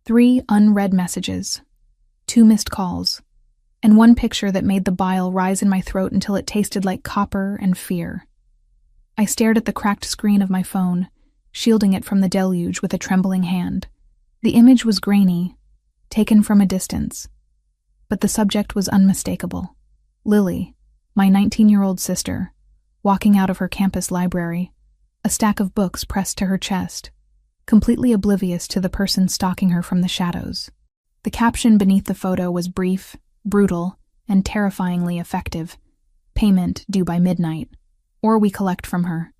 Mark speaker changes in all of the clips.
Speaker 1: 3 unread messages, 2 missed calls, and 1 picture that made the bile rise in my throat until it tasted like copper and fear. I stared at the cracked screen of my phone, shielding it from the deluge with a trembling hand. The image was grainy, taken from a distance, but the subject was unmistakable. Lily, my 19-year-old sister, walking out of her campus library, a stack of books pressed to her chest, completely oblivious to the person stalking her from the shadows. The caption beneath the photo was brief, brutal, and terrifyingly effective. Payment due by midnight, or we collect from her.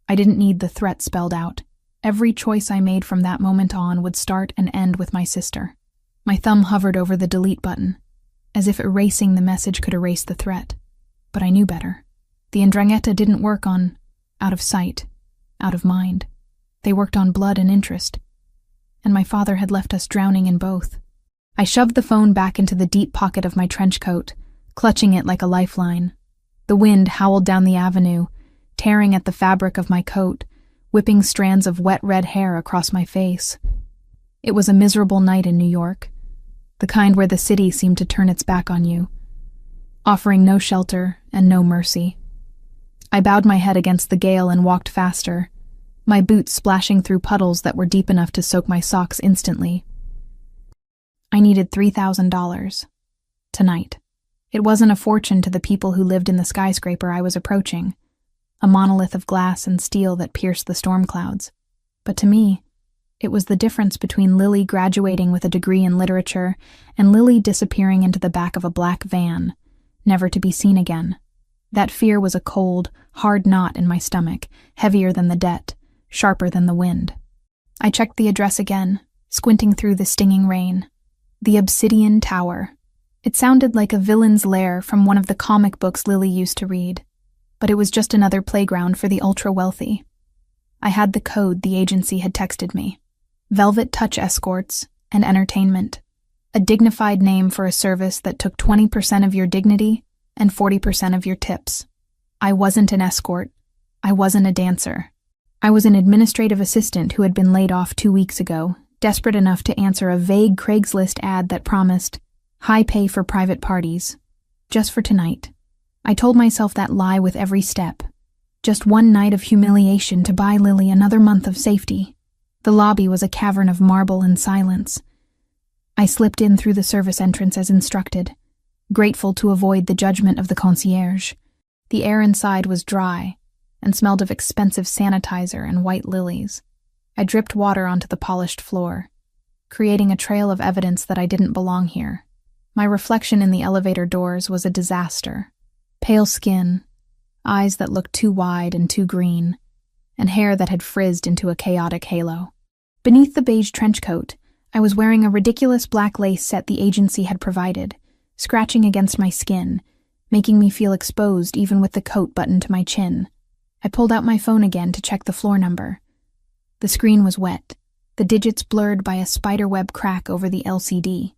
Speaker 1: I didn't need the threat spelled out. Every choice I made from that moment on would start and end with my sister. My thumb hovered over the delete button, as if erasing the message could erase the threat. But I knew better. The 'Ndrangheta didn't work on out of sight, out of mind. They worked on blood and interest. And my father had left us drowning in both. I shoved the phone back into the deep pocket of my trench coat, clutching it like a lifeline. The wind howled down the avenue, tearing at the fabric of my coat, whipping strands of wet red hair across my face. It was a miserable night in New York, the kind where the city seemed to turn its back on you, offering no shelter and no mercy. I bowed my head against the gale and walked faster, my boots splashing through puddles that were deep enough to soak my socks instantly. I needed $3,000. Tonight. It wasn't a fortune to the people who lived in the skyscraper I was approaching, a monolith of glass and steel that pierced the storm clouds. But to me, it was the difference between Lily graduating with a degree in literature and Lily disappearing into the back of a black van, never to be seen again. That fear was a cold, hard knot in my stomach, heavier than the debt, sharper than the wind. I checked the address again, squinting through the stinging rain. The Obsidian Tower. It sounded like a villain's lair from one of the comic books Lily used to read, but it was just another playground for the ultra-wealthy. I had the code the agency had texted me. Velvet Touch Escorts and Entertainment. A dignified name for a service that took 20% of your dignity and 40% of your tips. I wasn't an escort. I wasn't a dancer. I was an administrative assistant who had been laid off 2 weeks ago, desperate enough to answer a vague Craigslist ad that promised high pay for private parties. Just for tonight. I told myself that lie with every step. Just one night of humiliation to buy Lily another month of safety. The lobby was a cavern of marble and silence. I slipped in through the service entrance as instructed, grateful to avoid the judgment of the concierge. The air inside was dry and smelled of expensive sanitizer and white lilies. I dripped water onto the polished floor, creating a trail of evidence that I didn't belong here. My reflection in the elevator doors was a disaster. Pale skin, eyes that looked too wide and too green, and hair that had frizzed into a chaotic halo. Beneath the beige trench coat, I was wearing a ridiculous black lace set the agency had provided, scratching against my skin, making me feel exposed even with the coat buttoned to my chin. I pulled out my phone again to check the floor number. The screen was wet, the digits blurred by a spiderweb crack over the LCD.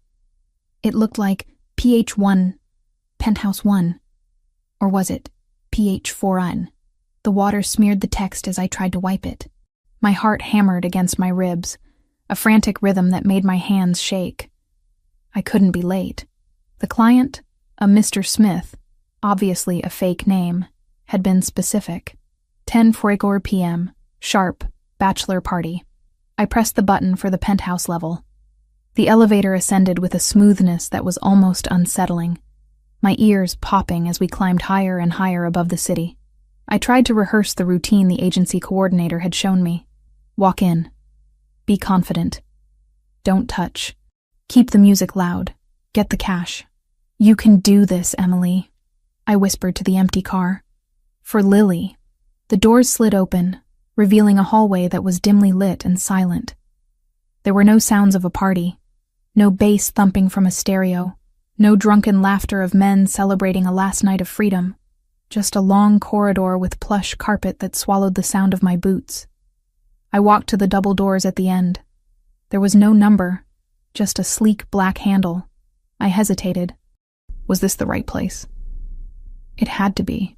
Speaker 1: It looked like PH1, Penthouse 1. Or was it PH4N? The water smeared the text as I tried to wipe it. My heart hammered against my ribs, a frantic rhythm that made my hands shake. I couldn't be late. The client, a Mr. Smith, obviously a fake name, had been specific. 10:44 p.m., sharp, bachelor party. I pressed the button for the penthouse level. The elevator ascended with a smoothness that was almost unsettling, my ears popping as we climbed higher and higher above the city. I tried to rehearse the routine the agency coordinator had shown me. Walk in. Be confident. Don't touch. Keep the music loud. Get the cash. You can do this, Emily, I whispered to the empty car. For Lily. The doors slid open, revealing a hallway that was dimly lit and silent. There were no sounds of a party, no bass thumping from a stereo, no drunken laughter of men celebrating a last night of freedom, just a long corridor with plush carpet that swallowed the sound of my boots. I walked to the double doors at the end. There was no number, just a sleek black handle. I hesitated. Was this the right place? It had to be.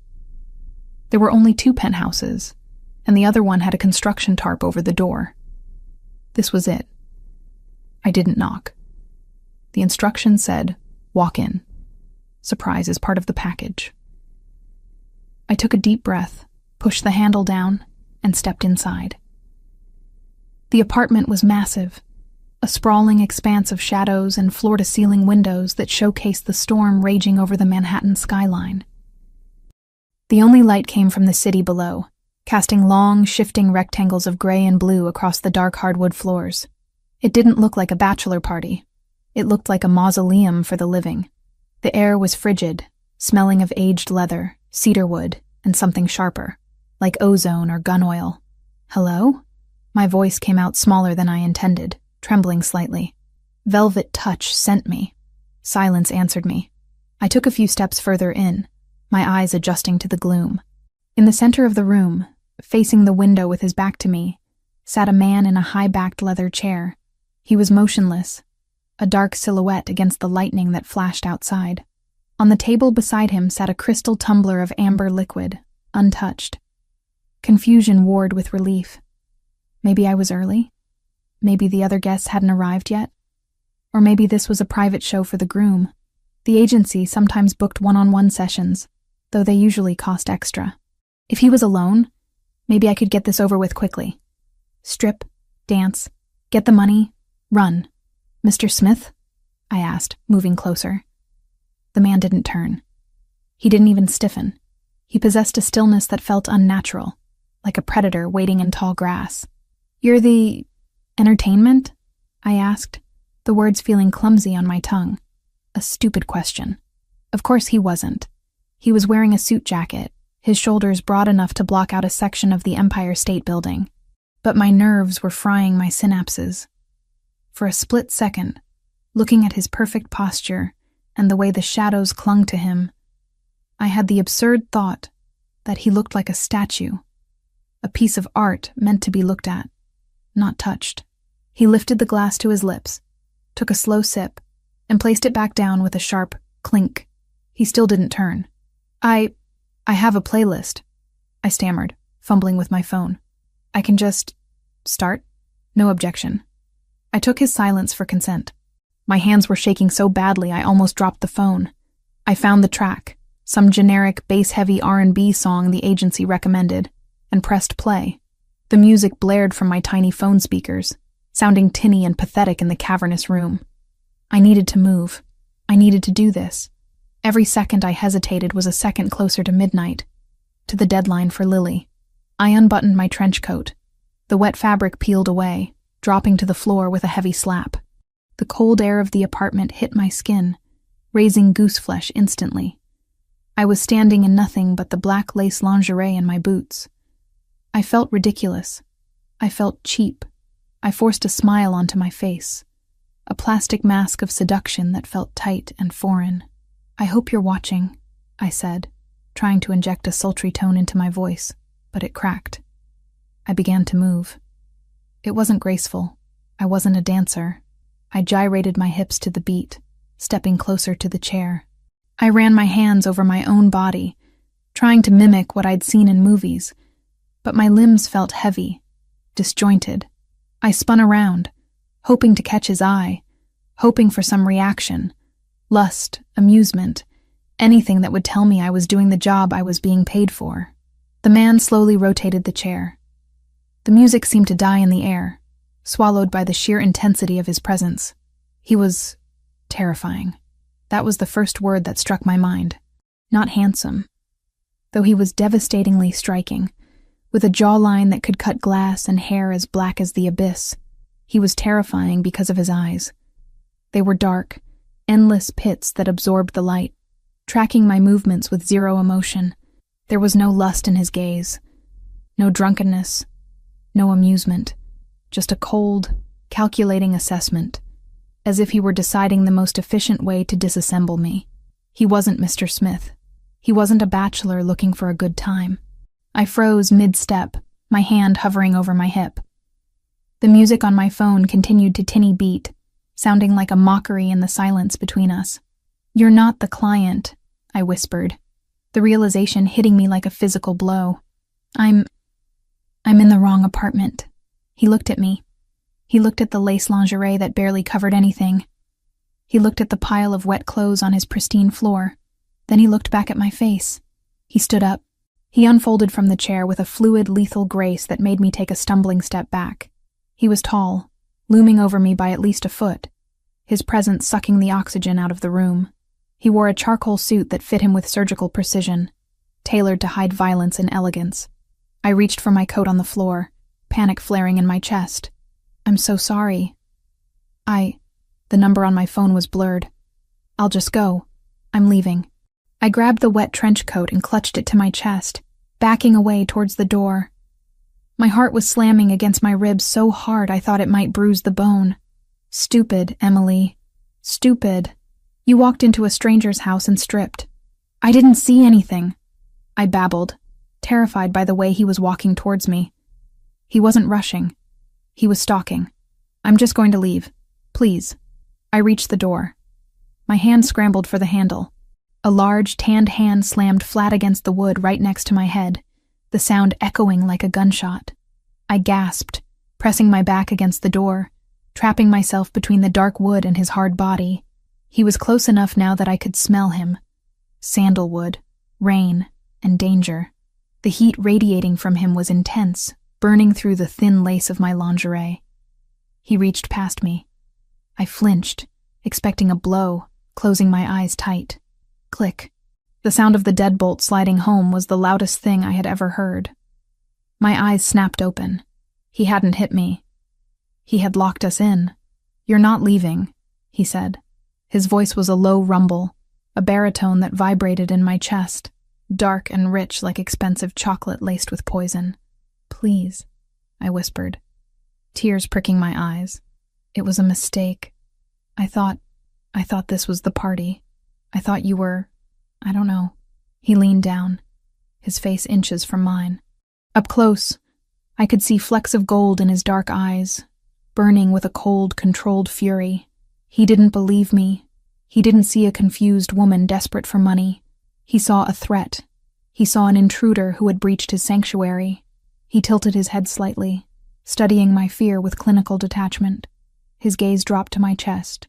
Speaker 1: There were only 2 penthouses, and the other one had a construction tarp over the door. This was it. I I didn't knock. The instructions said, "Walk in. Surprise is part of the package." I took a deep breath, pushed the handle down, and stepped inside. The apartment was massive, a sprawling expanse of shadows and floor-to-ceiling windows that showcased the storm raging over the Manhattan skyline. The only light came from the city below, casting long, shifting rectangles of gray and blue across the dark hardwood floors. It didn't look like a bachelor party. It looked like a mausoleum for the living. The air was frigid, smelling of aged leather, cedarwood, and something sharper, like ozone or gun oil. "Hello?" My voice came out smaller than I intended, trembling slightly. Velvet touch sent me. Silence answered me. I took a few steps further in, my eyes adjusting to the gloom. In the center of the room, facing the window with his back to me, sat a man in a high-backed leather chair. He was motionless, a dark silhouette against the lightning that flashed outside. On the table beside him sat a crystal tumbler of amber liquid, untouched. Confusion warred with relief. Maybe I was early? Maybe the other guests hadn't arrived yet? Or maybe this was a private show for the groom. The agency sometimes booked one-on-one sessions, though they usually cost extra. If he was alone, maybe I could get this over with quickly. Strip, dance, get the money, run. "Mr. Smith?" I asked, moving closer. The man didn't turn. He didn't even stiffen. He possessed a stillness that felt unnatural, like a predator waiting in tall grass. "You're the entertainment?" I asked, the words feeling clumsy on my tongue. A stupid question. Of course he wasn't. He was wearing a suit jacket, his shoulders broad enough to block out a section of the Empire State Building. But my nerves were frying my synapses. For a split second, looking at his perfect posture and the way the shadows clung to him, I had the absurd thought that he looked like a statue, a piece of art meant to be looked at, not touched. He lifted the glass to his lips, took a slow sip, and placed it back down with a sharp clink. He still didn't turn. I have a playlist," I stammered, fumbling with my phone. "I can just start? No objection." I took his silence for consent. My hands were shaking so badly I almost dropped the phone. I found the track, some generic bass-heavy R&B song the agency recommended, and pressed play. The music blared from my tiny phone speakers, sounding tinny and pathetic in the cavernous room. I needed to move. I needed to do this. Every second I hesitated was a second closer to midnight, to the deadline for Lily. I unbuttoned my trench coat. The wet fabric peeled away, dropping to the floor with a heavy slap. The cold air of the apartment hit my skin, raising gooseflesh instantly. I was standing in nothing but the black lace lingerie and my boots. I felt ridiculous. I felt cheap. I forced a smile onto my face, a plastic mask of seduction that felt tight and foreign. "I hope you're watching," I said, trying to inject a sultry tone into my voice, but it cracked. I began to move. It wasn't graceful. I wasn't a dancer. I gyrated my hips to the beat, stepping closer to the chair. I ran my hands over my own body, trying to mimic what I'd seen in movies, but my limbs felt heavy, disjointed. I spun around, hoping to catch his eye, hoping for some reaction, lust, amusement, anything that would tell me I was doing the job I was being paid for. The man slowly rotated the chair. The music seemed to die in the air, swallowed by the sheer intensity of his presence. He was terrifying. That was the first word that struck my mind. Not handsome, though he was devastatingly striking, with a jawline that could cut glass and hair as black as the abyss. He was terrifying because of his eyes. They were dark, endless pits that absorbed the light, tracking my movements with zero emotion. There was no lust in his gaze, no drunkenness, no amusement, just a cold, calculating assessment, as if he were deciding the most efficient way to disassemble me. He wasn't Mr. Smith. He wasn't a bachelor looking for a good time. I froze mid-step, my hand hovering over my hip. The music on my phone continued to tinny beat, sounding like a mockery in the silence between us. "You're not the client," I whispered, the realization hitting me like a physical blow. I'm in the wrong apartment." He looked at me. He looked at the lace lingerie that barely covered anything. He looked at the pile of wet clothes on his pristine floor. Then he looked back at my face. He stood up. He unfolded from the chair with a fluid, lethal grace that made me take a stumbling step back. He was tall, looming over me by at least a foot, his presence sucking the oxygen out of the room. He wore a charcoal suit that fit him with surgical precision, tailored to hide violence and elegance. I reached for my coat on the floor, panic flaring in my chest. "I'm so sorry. The number on my phone was blurred. I'll just go. I'm leaving." I grabbed the wet trench coat and clutched it to my chest, backing away towards the door. My heart was slamming against my ribs so hard I thought it might bruise the bone. "Stupid, Emily. Stupid. You walked into a stranger's house and stripped." "I didn't see anything," I babbled, terrified by the way he was walking towards me. He wasn't rushing. He was stalking. "I'm just going to leave. Please." I reached the door. My hand scrambled for the handle. A large, tanned hand slammed flat against the wood right next to my head, the sound echoing like a gunshot. I gasped, pressing my back against the door, trapping myself between the dark wood and his hard body. He was close enough now that I could smell him. Sandalwood, rain, and danger. The heat radiating from him was intense, burning through the thin lace of my lingerie. He reached past me. I flinched, expecting a blow, closing my eyes tight. Click. The sound of the deadbolt sliding home was the loudest thing I had ever heard. My eyes snapped open. He hadn't hit me. He had locked us in. "You're not leaving," he said. His voice was a low rumble, a baritone that vibrated in my chest, dark and rich like expensive chocolate laced with poison. "Please," I whispered, tears pricking my eyes. "It was a mistake. I thought this was the party. I thought you were, I don't know." He leaned down, his face inches from mine. Up close, I could see flecks of gold in his dark eyes, burning with a cold, controlled fury. He didn't believe me. He didn't see a confused woman desperate for money. He saw a threat. He saw an intruder who had breached his sanctuary. He tilted his head slightly, studying my fear with clinical detachment. His gaze dropped to my chest,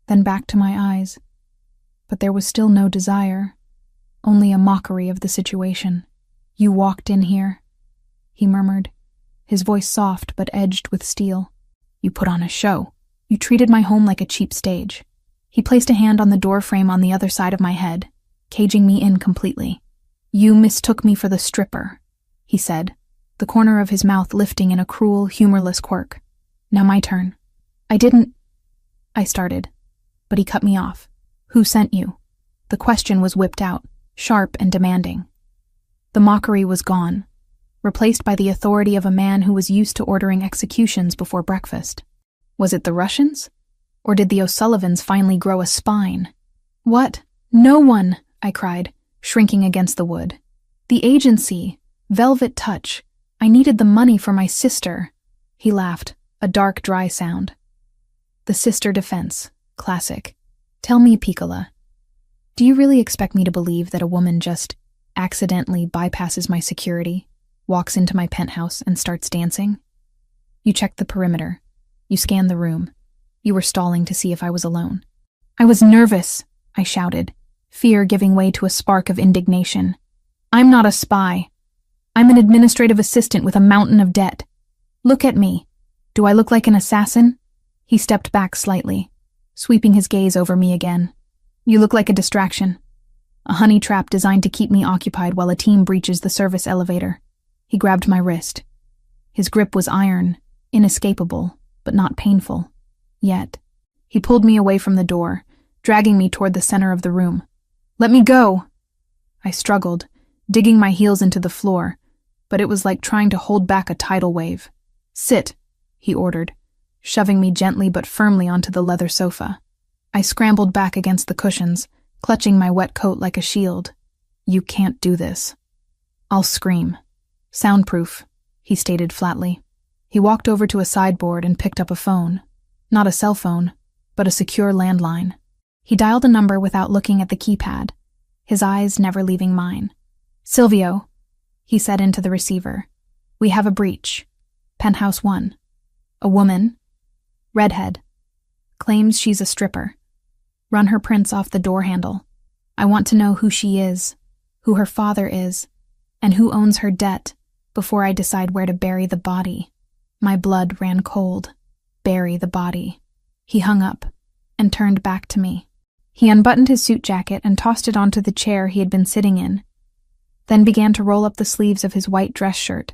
Speaker 1: then back to my eyes. But there was still no desire, only a mockery of the situation. "You walked in here," he murmured, his voice soft but edged with steel. "You put on a show. You treated my home like a cheap stage." He placed a hand on the doorframe on the other side of my head, caging me in completely. "You mistook me for the stripper," he said, the corner of his mouth lifting in a cruel, humorless quirk. "Now my turn." I started, but he cut me off. "Who sent you?" The question was whipped out, sharp and demanding. The mockery was gone, replaced by the authority of a man who was used to ordering executions before breakfast. Was it the Russians? Or did the O'Sullivans finally grow a spine? "What? No one!" I cried, shrinking against the wood. "The agency. Velvet Touch. I needed the money for my sister." He laughed, a dark, dry sound. "The sister defense. Classic. Tell me, Piccola, do you really expect me to believe that a woman just accidentally bypasses my security, walks into my penthouse, and starts dancing? You checked the perimeter. You scanned the room. You were stalling to see if I was alone." "I was nervous," I shouted, fear giving way to a spark of indignation. "I'm not a spy. I'm an administrative assistant with a mountain of debt. Look at me. Do I look like an assassin?" He stepped back slightly, sweeping his gaze over me again. "You look like a distraction. A honey trap designed to keep me occupied while a team breaches the service elevator." He grabbed my wrist. His grip was iron, inescapable, but not painful. Yet. He pulled me away from the door, dragging me toward the center of the room. "Let me go!" I struggled, digging my heels into the floor, but it was like trying to hold back a tidal wave. "Sit," he ordered, shoving me gently but firmly onto the leather sofa. I scrambled back against the cushions, clutching my wet coat like a shield. "You can't do this." "I'll scream." "Soundproof," he stated flatly. He walked over to a sideboard and picked up a phone. Not a cell phone, but a secure landline. He dialed a number without looking at the keypad, his eyes never leaving mine. "Silvio," he said into the receiver. "We have a breach. Penthouse 1. A woman, Redhead. Claims she's a stripper. Run her prints off the door handle. I want to know who she is, who her father is, and who owns her debt before I decide where to bury the body. My blood ran cold. Bury the body. He hung up and turned back to me. He unbuttoned his suit jacket and tossed it onto the chair he had been sitting in, then began to roll up the sleeves of his white dress shirt,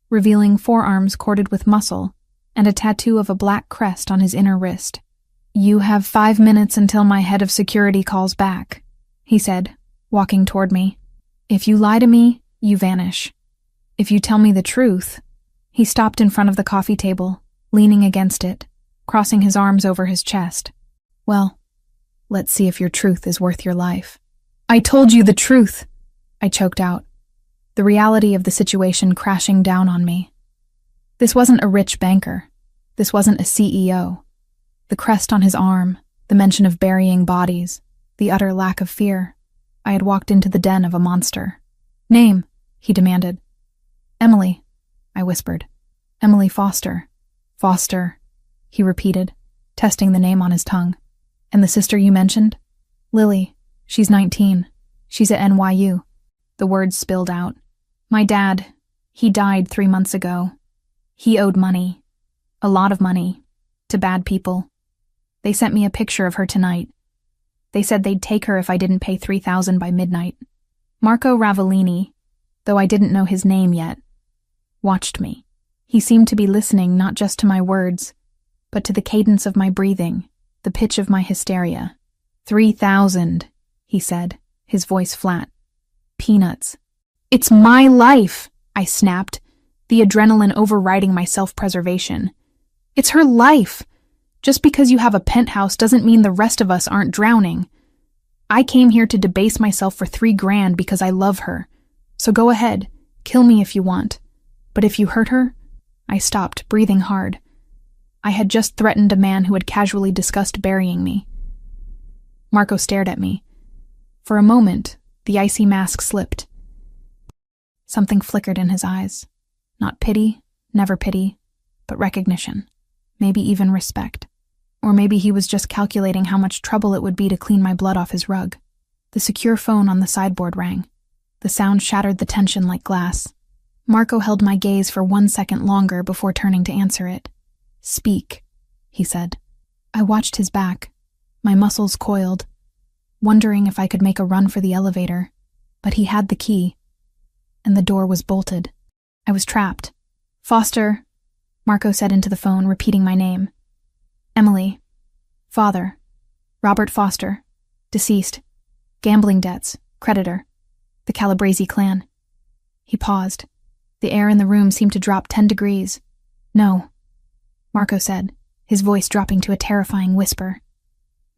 Speaker 1: revealing forearms corded with muscle and a tattoo of a black crest on his inner wrist. "You have 5 minutes until my head of security calls back," he said, walking toward me. "If you lie to me, you vanish. If you tell me the truth—" He stopped in front of the coffee table, leaning against it, crossing his arms over his chest. "Well, let's see if your truth is worth your life." "I told you the truth," I choked out, the reality of the situation crashing down on me. This wasn't a rich banker. This wasn't a CEO. The crest on his arm, the mention of burying bodies, the utter lack of fear. I had walked into the den of a monster. "Name," he demanded. "Emily," I whispered. "Emily Foster." "Foster," he repeated, testing the name on his tongue. "And the sister you mentioned?" "Lily. She's 19. She's at NYU. The words spilled out. "My dad, he died 3 months ago. He owed money. A lot of money. To bad people. They sent me a picture of her tonight. They said they'd take her if I didn't pay $3,000 by midnight." Marco Ravellini, though I didn't know his name yet, watched me. He seemed to be listening not just to my words, but to the cadence of my breathing, the pitch of my hysteria. "3,000, he said, his voice flat. "Peanuts." "It's my life," I snapped, the adrenaline overriding my self-preservation. "It's her life. Just because you have a penthouse doesn't mean the rest of us aren't drowning. I came here to debase myself for $3,000 because I love her. So go ahead, kill me if you want. But if you hurt her—" I stopped, breathing hard. I had just threatened a man who had casually discussed burying me. Marco stared at me. For a moment, the icy mask slipped. Something flickered in his eyes. Not pity, never pity, but recognition. Maybe even respect. Or maybe he was just calculating how much trouble it would be to clean my blood off his rug. The secure phone on the sideboard rang. The sound shattered the tension like glass. Marco held my gaze for 1 second longer before turning to answer it. "Speak," he said. I watched his back, my muscles coiled, wondering if I could make a run for the elevator, but he had the key, and the door was bolted. I was trapped. "Foster," Marco said into the phone, repeating my name. "Emily. Father. Robert Foster. Deceased. Gambling debts. Creditor. The Calabrese clan." He paused. The air in the room seemed to drop 10 degrees. "No," Marco said, his voice dropping to a terrifying whisper.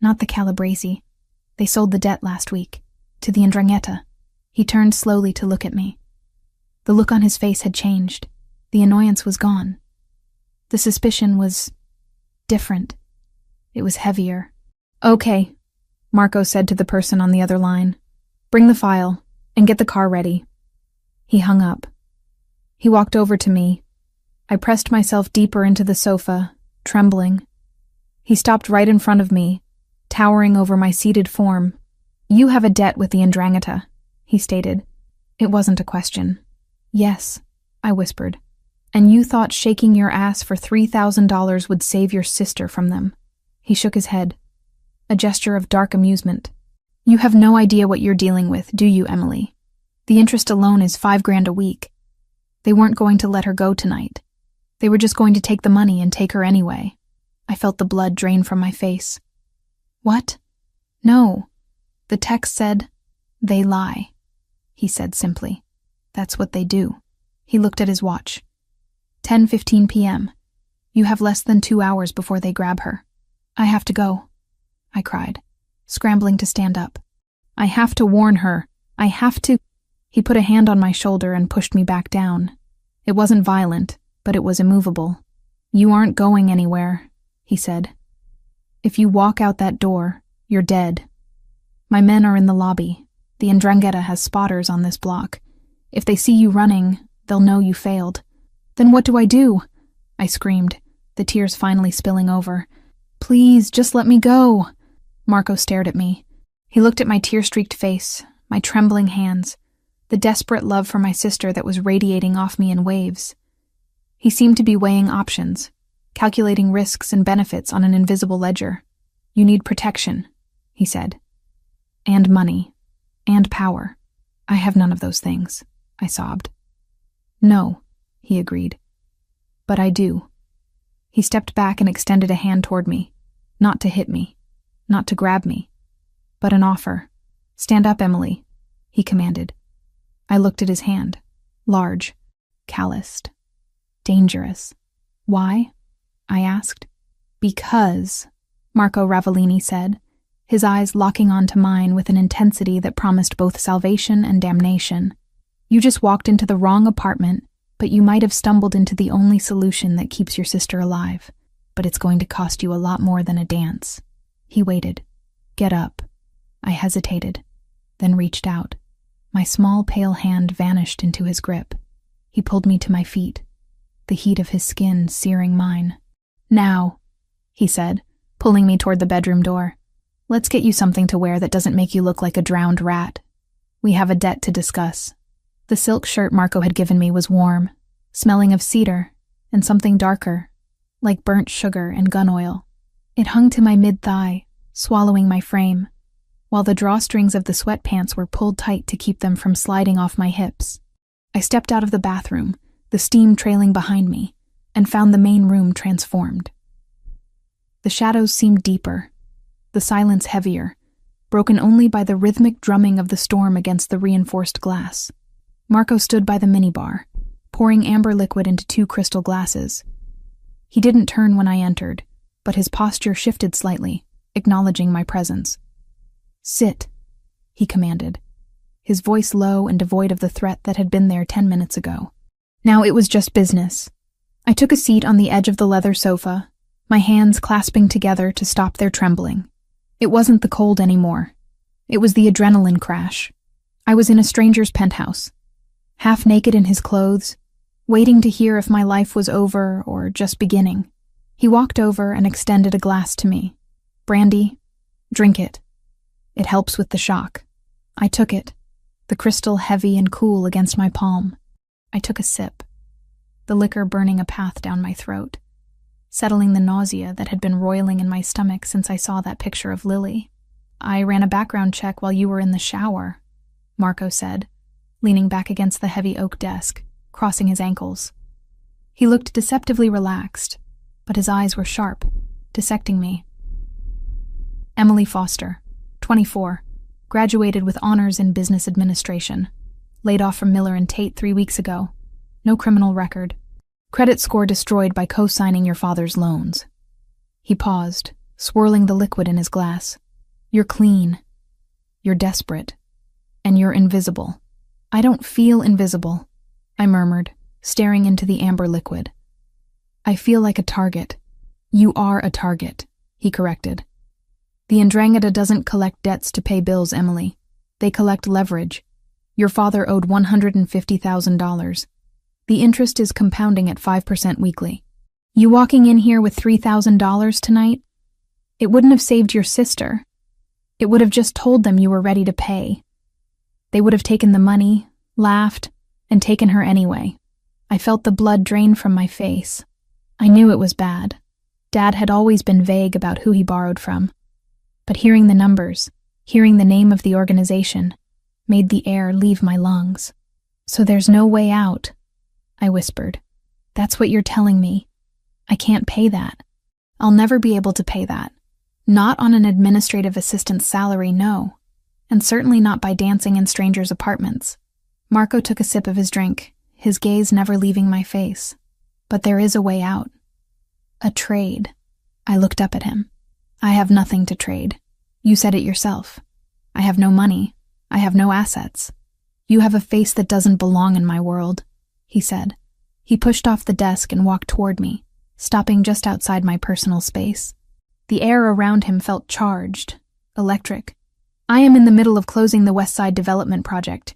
Speaker 1: "Not the Calabrese. They sold the debt last week. To the 'Ndrangheta. He turned slowly to look at me. The look on his face had changed. The annoyance was gone. The suspicion was different. It was heavier. "Okay," Marco said to the person on the other line. "Bring the file, and get the car ready." He hung up. He walked over to me. I pressed myself deeper into the sofa, trembling. He stopped right in front of me, towering over my seated form. "You have a debt with the 'Ndrangheta," he stated. It wasn't a question. "Yes," I whispered. "And you thought shaking your ass for $3,000 would save your sister from them." He shook his head, a gesture of dark amusement. "You have no idea what you're dealing with, do you, Emily? The interest alone is $5,000 a week. They weren't going to let her go tonight. They were just going to take the money and take her anyway." I felt the blood drain from my face. "What? No. The text said, 'They lie,'" he said simply. "That's what they do." He looked at his watch. 10:15 p.m. You have less than 2 hours before they grab her. "I have to go," I cried, scrambling to stand up. "I have to warn her. I have to—" He put a hand on my shoulder and pushed me back down. It wasn't violent, but it was immovable. "You aren't going anywhere," he said. "If you walk out that door, you're dead. My men are in the lobby. The 'Ndrangheta has spotters on this block. If they see you running, they'll know you failed." "Then what do I do?" I screamed, the tears finally spilling over. "Please, just let me go." Marco stared at me. He looked at my tear-streaked face, my trembling hands, the desperate love for my sister that was radiating off me in waves. He seemed to be weighing options, calculating risks and benefits on an invisible ledger. "You need protection," he said. "And money. And power. I have none of those things," I sobbed. "No," he agreed. "But I do." He stepped back and extended a hand toward me, not to hit me, not to grab me, but an offer. "Stand up, Emily," he commanded. I looked at his hand, large, calloused, dangerous. "Why?" I asked. "Because," Marco Ravellini said, his eyes locking onto mine with an intensity that promised both salvation and damnation. "You just walked into the wrong apartment, but you might have stumbled into the only solution that keeps your sister alive. But it's going to cost you a lot more than a dance." He waited. "Get up." I hesitated, then reached out. My small, pale hand vanished into his grip. He pulled me to my feet, the heat of his skin searing mine. "Now," he said, pulling me toward the bedroom door. "Let's get you something to wear that doesn't make you look like a drowned rat. We have a debt to discuss." The silk shirt Marco had given me was warm, smelling of cedar and something darker, like burnt sugar and gun oil. It hung to my mid-thigh, swallowing my frame, while the drawstrings of the sweatpants were pulled tight to keep them from sliding off my hips. I stepped out of the bathroom, the steam trailing behind me, and found the main room transformed. The shadows seemed deeper, the silence heavier, broken only by the rhythmic drumming of the storm against the reinforced glass. Marco stood by the minibar, pouring amber liquid into 2 crystal glasses. He didn't turn when I entered, but his posture shifted slightly, acknowledging my presence. "Sit," he commanded, his voice low and devoid of the threat that had been there 10 minutes ago. Now it was just business. I took a seat on the edge of the leather sofa, my hands clasping together to stop their trembling. It wasn't the cold anymore. It was the adrenaline crash. I was in a stranger's penthouse, half naked in his clothes, waiting to hear if my life was over or just beginning. He walked over and extended a glass to me. "Brandy, drink it. It helps with the shock." I took it, the crystal heavy and cool against my palm. I took a sip, the liquor burning a path down my throat, settling the nausea that had been roiling in my stomach since I saw that picture of Lily. "I ran a background check while you were in the shower," Marco said, leaning back against the heavy oak desk, crossing his ankles. He looked deceptively relaxed, but his eyes were sharp, dissecting me. "Emily Foster, 24, graduated with honors in business administration. Laid off from Miller and Tate 3 weeks ago. No criminal record. Credit score destroyed by co-signing your father's loans." He paused, swirling the liquid in his glass. "You're clean. You're desperate. And you're invisible." "I don't feel invisible," I murmured, staring into the amber liquid. "I feel like a target." "You are a target," he corrected. "The Ndrangheta doesn't collect debts to pay bills, Emily. They collect leverage. Your father owed $150,000. The interest is compounding at 5% weekly. You walking in here with $3,000 tonight? It wouldn't have saved your sister. It would have just told them you were ready to pay. They would have taken the money, laughed, and taken her anyway." I felt the blood drain from my face. I knew it was bad. Dad had always been vague about who he borrowed from. But hearing the numbers, hearing the name of the organization, made the air leave my lungs. "So there's no way out," I whispered. "That's what you're telling me. I can't pay that. I'll never be able to pay that. Not on an administrative assistant's salary, no. And certainly not by dancing in strangers' apartments." Marco took a sip of his drink, his gaze never leaving my face. "But there is a way out. A trade." I looked up at him. "I have nothing to trade. You said it yourself. I have no money. I have no assets. You have a face that doesn't belong in my world," he said. He pushed off the desk and walked toward me, stopping just outside my personal space. The air around him felt charged, electric. "I am in the middle of closing the West Side Development Project.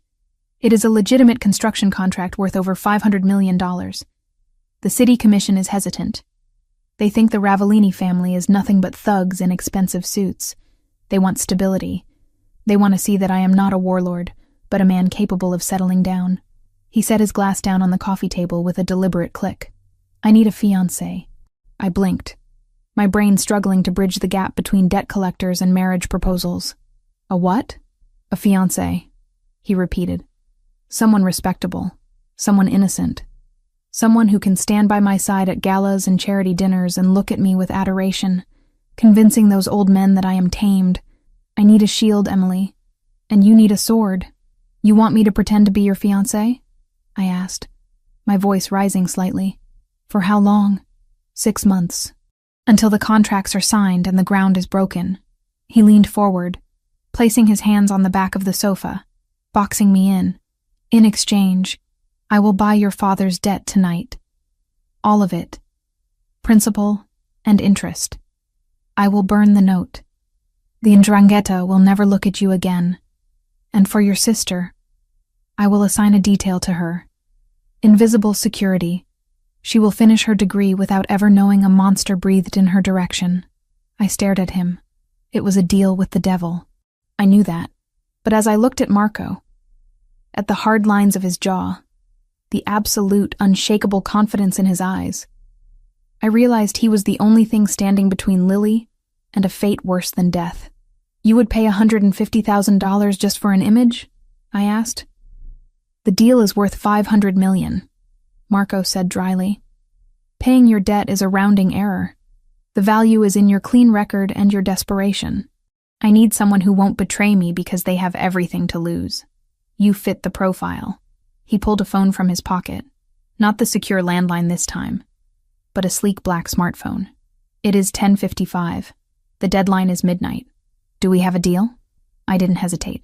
Speaker 1: It is a legitimate construction contract worth over $500 million. The city commission is hesitant. They think the Ravellini family is nothing but thugs in expensive suits. They want stability. They want to see that I am not a warlord, but a man capable of settling down. He set his glass down on the coffee table with a deliberate click. I need a fiancé. I blinked, my brain struggling to bridge the gap between debt collectors and marriage proposals. A what? A fiancé, he repeated. Someone respectable. Someone innocent. Someone who can stand by my side at galas and charity dinners and look at me with adoration, convincing those old men that I am tamed. I need a shield, Emily. And you need a sword. You want me to pretend to be your fiancé? I asked, my voice rising slightly. For how long? 6 months. Until the contracts are signed and the ground is broken. He leaned forward, placing his hands on the back of the sofa, boxing me in. In exchange, I will buy your father's debt tonight. All of it. Principal and interest. I will burn the note. The 'Ndrangheta will never look at you again. And for your sister, I will assign a detail to her. Invisible security. She will finish her degree without ever knowing a monster breathed in her direction. I stared at him. It was a deal with the devil. I knew that. But as I looked at Marco, at the hard lines of his jaw, the absolute, unshakable confidence in his eyes, I realized he was the only thing standing between Lily and a fate worse than death. You would pay $150,000 just for an image? I asked. The deal is worth $500 million, Marco said dryly. Paying your debt is a rounding error. The value is in your clean record and your desperation. I need someone who won't betray me because they have everything to lose. You fit the profile. He pulled a phone from his pocket. Not the secure landline this time, but a sleek black smartphone. It is 10:55. The deadline is midnight. Do we have a deal? I didn't hesitate.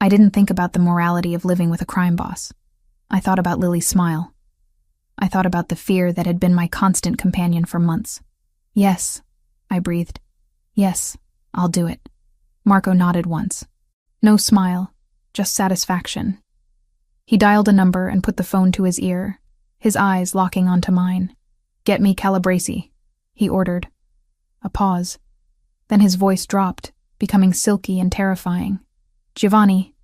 Speaker 1: I didn't think about the morality of living with a crime boss. I thought about Lily's smile. I thought about the fear that had been my constant companion for months. Yes, I breathed. Yes, I'll do it. Marco nodded once. No smile, just satisfaction. He dialed a number and put the phone to his ear, his eyes locking onto mine. Get me Calabresi, he ordered. A pause. Then his voice dropped, becoming silky and terrifying. Giovanni,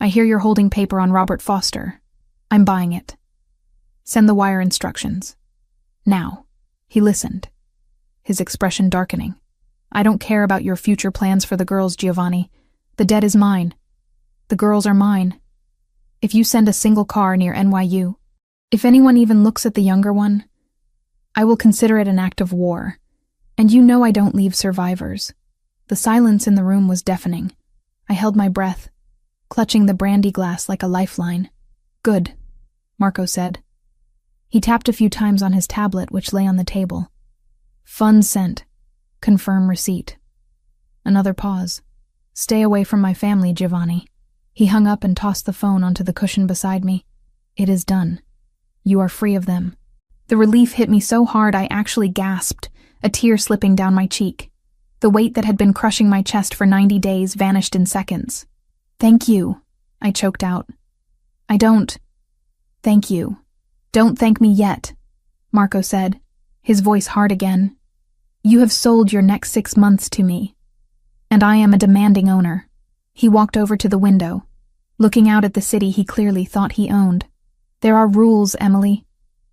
Speaker 1: I hear you're holding paper on Robert Foster. I'm buying it. Send the wire instructions. Now. He listened, his expression darkening. I don't care about your future plans for the girls, Giovanni. The debt is mine. The girls are mine. If you send a single car near NYU, if anyone even looks at the younger one, I will consider it an act of war. And you know I don't leave survivors. The silence in the room was deafening. I held my breath, clutching the brandy glass like a lifeline. Good, Marco said. He tapped a few times on his tablet, which lay on the table. Funds sent. Confirm receipt. Another pause. Stay away from my family, Giovanni. He hung up and tossed the phone onto the cushion beside me. It is done. You are free of them. The relief hit me so hard I actually gasped, a tear slipping down my cheek. The weight that had been crushing my chest for 90 days vanished in seconds. Thank you, I choked out. I don't. Thank you. Don't thank me yet, Marco said, his voice hard again. You have sold your next 6 months to me, and I am a demanding owner. He walked over to the window, looking out at the city he clearly thought he owned. There are rules, Emily.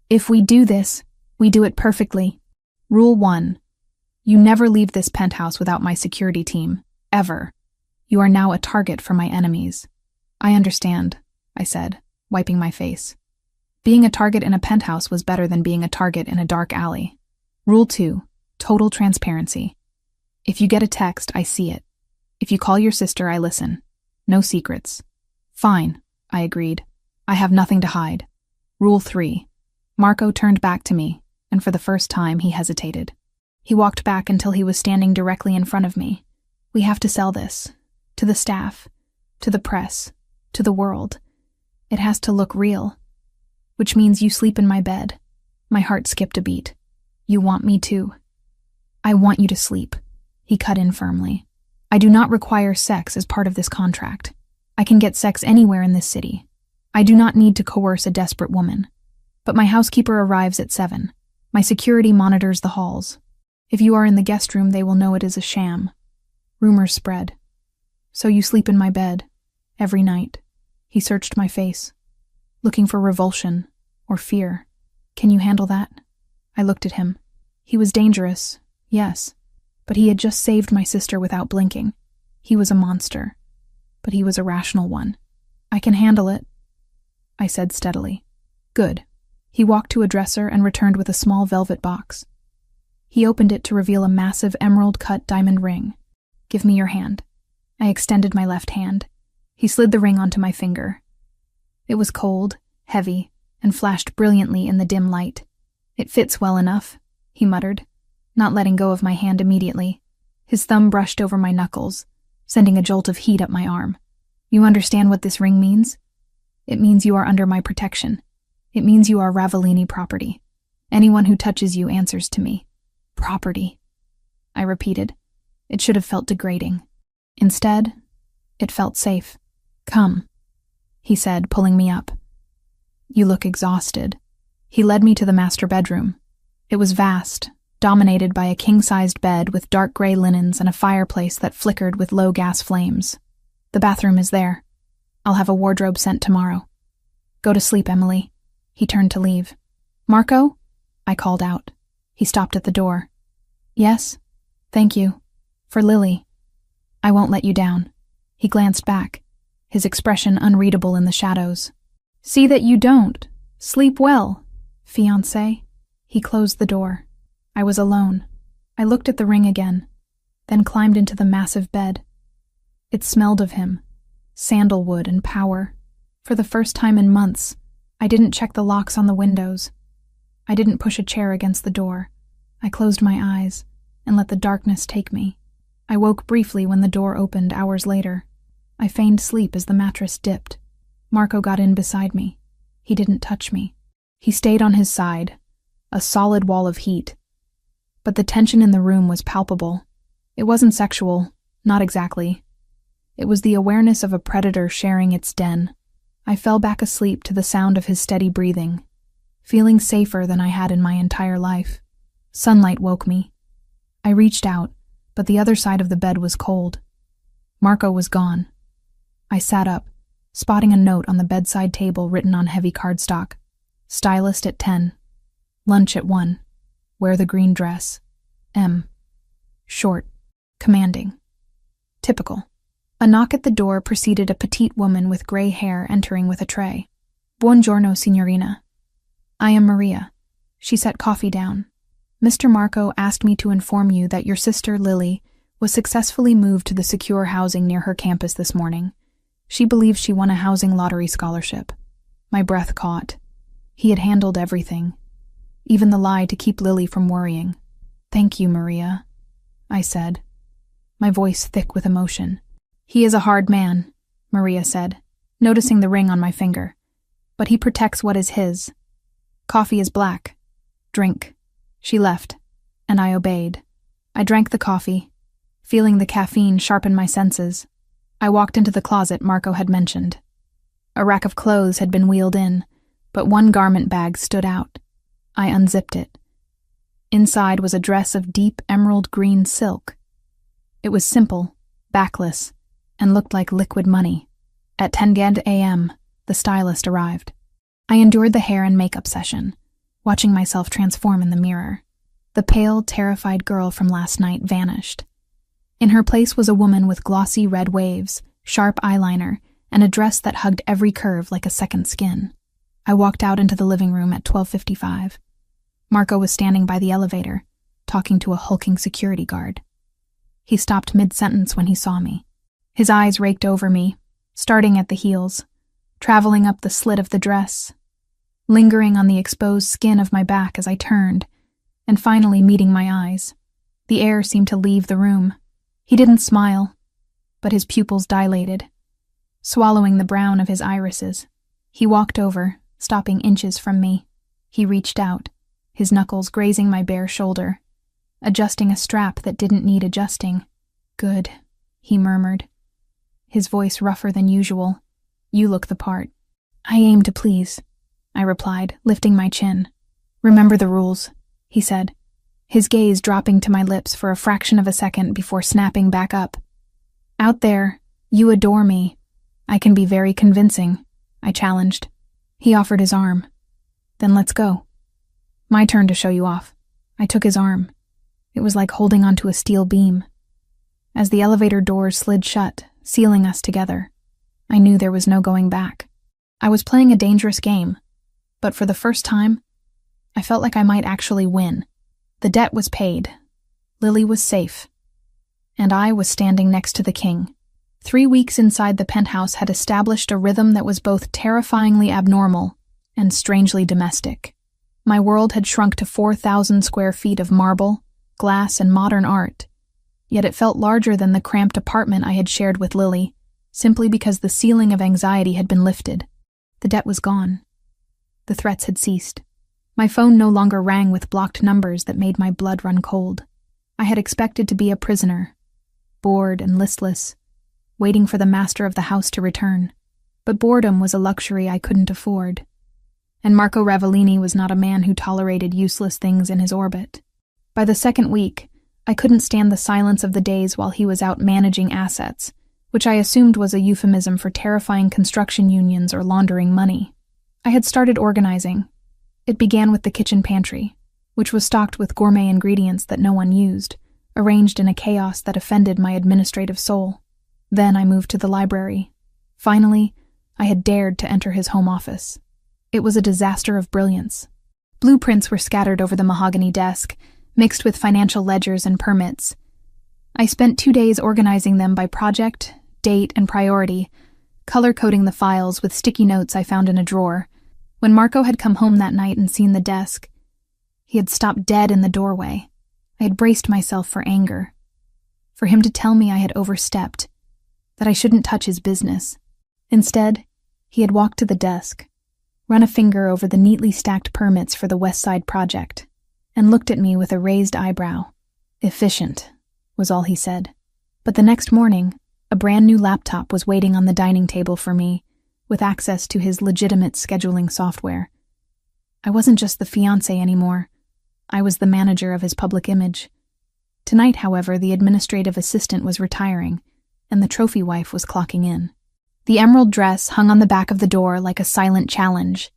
Speaker 1: If we do this, we do it perfectly. Rule 1. You never leave this penthouse without my security team, ever. You are now a target for my enemies. I understand, I said, wiping my face. Being a target in a penthouse was better than being a target in a dark alley. Rule 2. Total transparency. If you get a text, I see it. If you call your sister, I listen. No secrets. Fine, I agreed. I have nothing to hide. Rule 3. Marco turned back to me, and for the first time he hesitated. He walked back until he was standing directly in front of me. We have to sell this. To the staff. To the press. To the world. It has to look real. Which means you sleep in my bed. My heart skipped a beat. You want me to. I want you to sleep. He cut in firmly. I do not require sex as part of this contract. I can get sex anywhere in this city. I do not need to coerce a desperate woman. But my housekeeper arrives at 7. My security monitors the halls. If you are in the guest room, they will know it is a sham. Rumors spread. So you sleep in my bed, every night. He searched my face, looking for revulsion or fear. Can you handle that? I looked at him. He was dangerous, yes, but he had just saved my sister without blinking. He was a monster, but he was a rational one. I can handle it, I said steadily. Good. He walked to a dresser and returned with a small velvet box. He opened it to reveal a massive emerald-cut diamond ring. Give me your hand. I extended my left hand. He slid the ring onto my finger. It was cold, heavy, and flashed brilliantly in the dim light. It fits well enough, he muttered, not letting go of my hand immediately. His thumb brushed over my knuckles, sending a jolt of heat up my arm. You understand what this ring means? It means you are under my protection. It means you are Ravellini property. Anyone who touches you answers to me. Property, I repeated. It should have felt degrading. Instead, it felt safe. Come, he said, pulling me up. You look exhausted. He led me to the master bedroom. It was vast, dominated by a king-sized bed with dark gray linens and a fireplace that flickered with low gas flames. The bathroom is there. I'll have a wardrobe sent tomorrow. Go to sleep, Emily. He turned to leave. Marco? I called out. He stopped at the door. Yes? Thank you. For Lily. I won't let you down. He glanced back, his expression unreadable in the shadows. See that you don't. Sleep well, fiancé. He closed the door. I was alone. I looked at the ring again, then climbed into the massive bed. It smelled of him, sandalwood and power. For the first time in months, I didn't check the locks on the windows. I didn't push a chair against the door. I closed my eyes and let the darkness take me. I woke briefly when the door opened hours later. I feigned sleep as the mattress dipped. Marco got in beside me. He didn't touch me. He stayed on his side, a solid wall of heat. But the tension in the room was palpable. It wasn't sexual, not exactly. It was the awareness of a predator sharing its den. I fell back asleep to the sound of his steady breathing, feeling safer than I had in my entire life. Sunlight woke me. I reached out, but the other side of the bed was cold. Marco was gone. I sat up, spotting a note on the bedside table written on heavy cardstock. Stylist at 10. Lunch at 1. Wear the green dress. M. Short. Commanding. Typical. A knock at the door preceded a petite woman with gray hair entering with a tray. Buongiorno, signorina. I am Maria. She set coffee down. Mr. Marco asked me to inform you that your sister, Lily, was successfully moved to the secure housing near her campus this morning. She believes she won a housing lottery scholarship. My breath caught. He had handled everything, even the lie to keep Lily from worrying. Thank you, Maria, I said, my voice thick with emotion. He is a hard man, Maria said, noticing the ring on my finger. But he protects what is his. Coffee is black. Drink. She left, and I obeyed. I drank the coffee, feeling the caffeine sharpen my senses. I walked into the closet Marco had mentioned. A rack of clothes had been wheeled in, but one garment bag stood out. I unzipped it. Inside was a dress of deep emerald green silk. It was simple, backless, and looked like liquid money. At 10 a.m., the stylist arrived. I endured the hair and makeup session, watching myself transform in the mirror. The pale, terrified girl from last night vanished. In her place was a woman with glossy red waves, sharp eyeliner, and a dress that hugged every curve like a second skin. I walked out into the living room at 12:55. Marco was standing by the elevator, talking to a hulking security guard. He stopped mid-sentence when he saw me. His eyes raked over me, starting at the heels, traveling up the slit of the dress, lingering on the exposed skin of my back as I turned, and finally meeting my eyes. The air seemed to leave the room. He didn't smile, but his pupils dilated, swallowing the brown of his irises. He walked over, stopping inches from me. He reached out, his knuckles grazing my bare shoulder, adjusting a strap that didn't need adjusting. Good, he murmured, his voice rougher than usual. You look the part. I aim to please, I replied, lifting my chin. Remember the rules. he said, his gaze dropping to my lips for a fraction of a second before snapping back up. Out there, you adore me. I can be very convincing, I challenged. He offered his arm. Then let's go. My turn to show you off. I took his arm. It was like holding onto a steel beam. As the elevator doors slid shut, sealing us together, I knew there was no going back. I was playing a dangerous game, but for the first time, I felt like I might actually win. The debt was paid. Lily was safe. And I was standing next to the king. 3 weeks inside the penthouse had established a rhythm that was both terrifyingly abnormal and strangely domestic. My world had shrunk to 4,000 square feet of marble, glass, and modern art, yet it felt larger than the cramped apartment I had shared with Lily, simply because the ceiling of anxiety had been lifted. The debt was gone. The threats had ceased. My phone no longer rang with blocked numbers that made my blood run cold. I had expected to be a prisoner, bored and listless, waiting for the master of the house to return. But boredom was a luxury I couldn't afford. And Marco Ravellini was not a man who tolerated useless things in his orbit. By the second week, I couldn't stand the silence of the days while he was out managing assets, which I assumed was a euphemism for terrifying construction unions or laundering money. I had started organizing. It began with the kitchen pantry, which was stocked with gourmet ingredients that no one used, arranged in a chaos that offended my administrative soul. Then I moved to the library. Finally, I had dared to enter his home office. It was a disaster of brilliance. Blueprints were scattered over the mahogany desk, mixed with financial ledgers and permits. I spent 2 days organizing them by project, date, and priority, color-coding the files with sticky notes I found in a drawer. When Marco had come home that night and seen the desk, he had stopped dead in the doorway. I had braced myself for anger. For him to tell me I had overstepped, that I shouldn't touch his business. Instead, he had walked to the desk, run a finger over the neatly stacked permits for the West Side project, and looked at me with a raised eyebrow. Efficient, was all he said. But the next morning, a brand new laptop was waiting on the dining table for me, with access to his legitimate scheduling software. I wasn't just the fiancé anymore. I was the manager of his public image. Tonight, however, the administrative assistant was retiring, and the trophy wife was clocking in. The emerald dress hung on the back of the door like a silent challenge.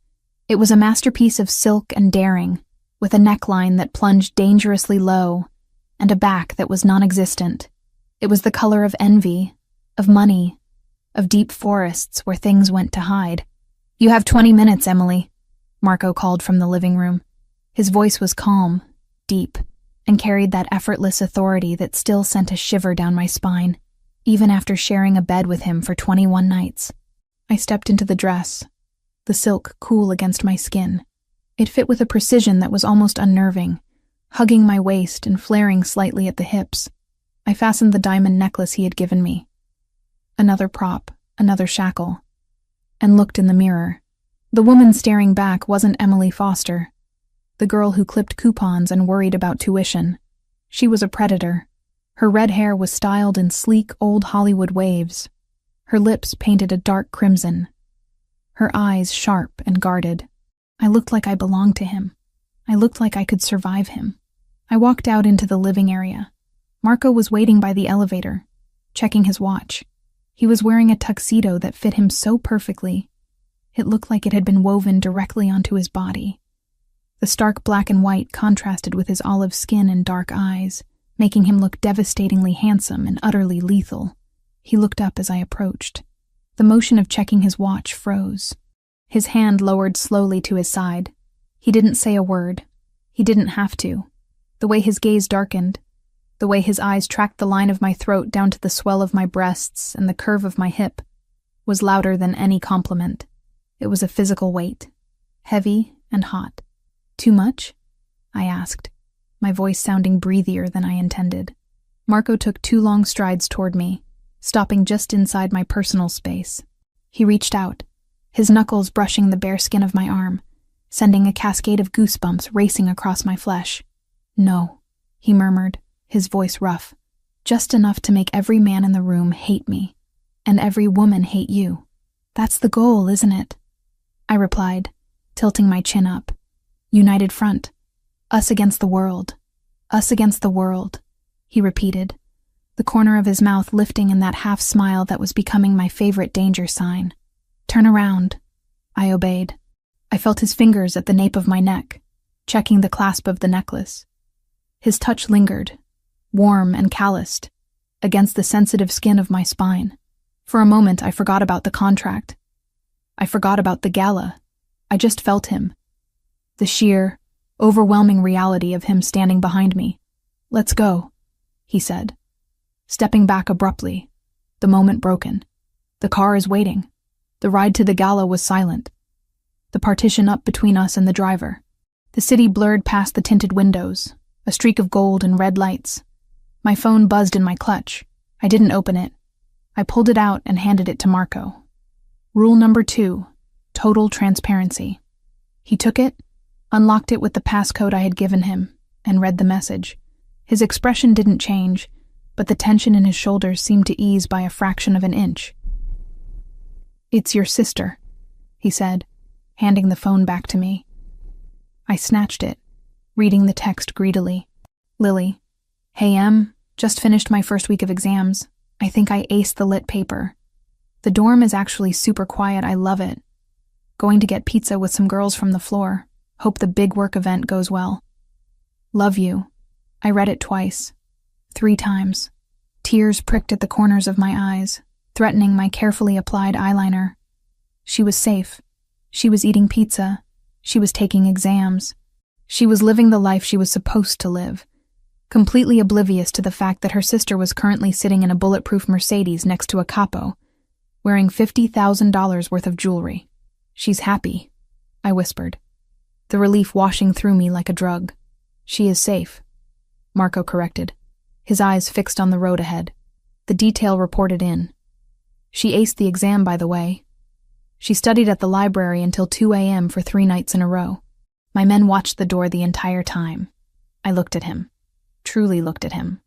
Speaker 1: It was a masterpiece of silk and daring, with a neckline that plunged dangerously low, and a back that was non-existent. It was the color of envy, of money, of deep forests where things went to hide. "You have 20 minutes, Emily," Marco called from the living room. His voice was calm, deep, and carried that effortless authority that still sent a shiver down my spine, even after sharing a bed with him for 21 nights. I stepped into the dress, the silk cool against my skin. It fit with a precision that was almost unnerving, hugging my waist and flaring slightly at the hips. I fastened the diamond necklace he had given me. Another prop, another shackle, and looked in the mirror. The woman staring back wasn't Emily Foster, the girl who clipped coupons and worried about tuition. She was a predator. Her red hair was styled in sleek old Hollywood waves. Her lips painted a dark crimson. Her eyes sharp and guarded. I looked like I belonged to him. I looked like I could survive him. I walked out into the living area. Marco was waiting by the elevator, checking his watch. He was wearing a tuxedo that fit him so perfectly. It looked like it had been woven directly onto his body. The stark black and white contrasted with his olive skin and dark eyes, making him look devastatingly handsome and utterly lethal. He looked up as I approached. The motion of checking his watch froze. His hand lowered slowly to his side. He didn't say a word. He didn't have to. The way his gaze darkened, the way his eyes tracked the line of my throat down to the swell of my breasts and the curve of my hip, was louder than any compliment. It was a physical weight, heavy and hot. "Too much?" I asked, my voice sounding breathier than I intended. Marco took 2 long strides toward me, stopping just inside my personal space. He reached out, his knuckles brushing the bare skin of my arm, sending a cascade of goosebumps racing across my flesh. "No," he murmured, his voice rough, "just enough to make every man in the room hate me, and every woman hate you. That's the goal, isn't it?" I replied, tilting my chin up. "United front. Us against the world. Us against the world, he repeated, the corner of his mouth lifting in that half smile that was becoming my favorite danger sign. Turn around. I obeyed. I felt his fingers at the nape of my neck, checking the clasp of the necklace. His touch lingered, warm and calloused, against the sensitive skin of my spine. For a moment, I forgot about the contract. I forgot about the gala. I just felt him. The sheer, overwhelming reality of him standing behind me. Let's go, he said, stepping back abruptly, the moment broken. The car is waiting. The ride to the gala was silent. The partition up between us and the driver. The city blurred past the tinted windows, a streak of gold and red lights. My phone buzzed in my clutch. I didn't open it. I pulled it out and handed it to Marco. Rule number 2, total transparency. He took it, unlocked it with the passcode I had given him, and read the message. His expression didn't change, but the tension in his shoulders seemed to ease by a fraction of an inch. It's your sister, he said, handing the phone back to me. I snatched it, reading the text greedily. Lily. Hey Em, just finished my first week of exams. I think I aced the lit paper. The dorm is actually super quiet, I love it. Going to get pizza with some girls from the floor. Hope the big work event goes well. Love you. I read it twice. 3 times. Tears pricked at the corners of my eyes, threatening my carefully applied eyeliner. She was safe. She was eating pizza. She was taking exams. She was living the life she was supposed to live, completely oblivious to the fact that her sister was currently sitting in a bulletproof Mercedes next to a capo, wearing $50,000 worth of jewelry. She's happy, I whispered, the relief washing through me like a drug. She is safe, Marco corrected, his eyes fixed on the road ahead. The detail reported in. She aced the exam, by the way. She studied at the library until 2 a.m. for 3 nights in a row. My men watched the door the entire time. I looked at him, truly looked at him.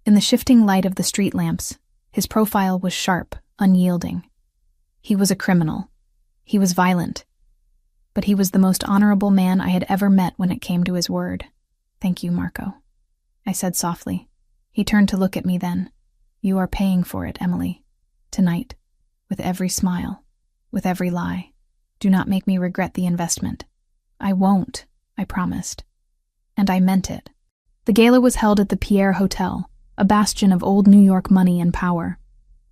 Speaker 1: In the shifting light of the street lamps, his profile was sharp, unyielding. He was a criminal. He was violent. But he was the most honorable man I had ever met when it came to his word. Thank you, Marco, I said softly. He turned to look at me then. You are paying for it, Emily. Tonight. With every smile. With every lie. Do not make me regret the investment. I won't, I promised. And I meant it. The gala was held at the Pierre Hotel, a bastion of old New York money and power.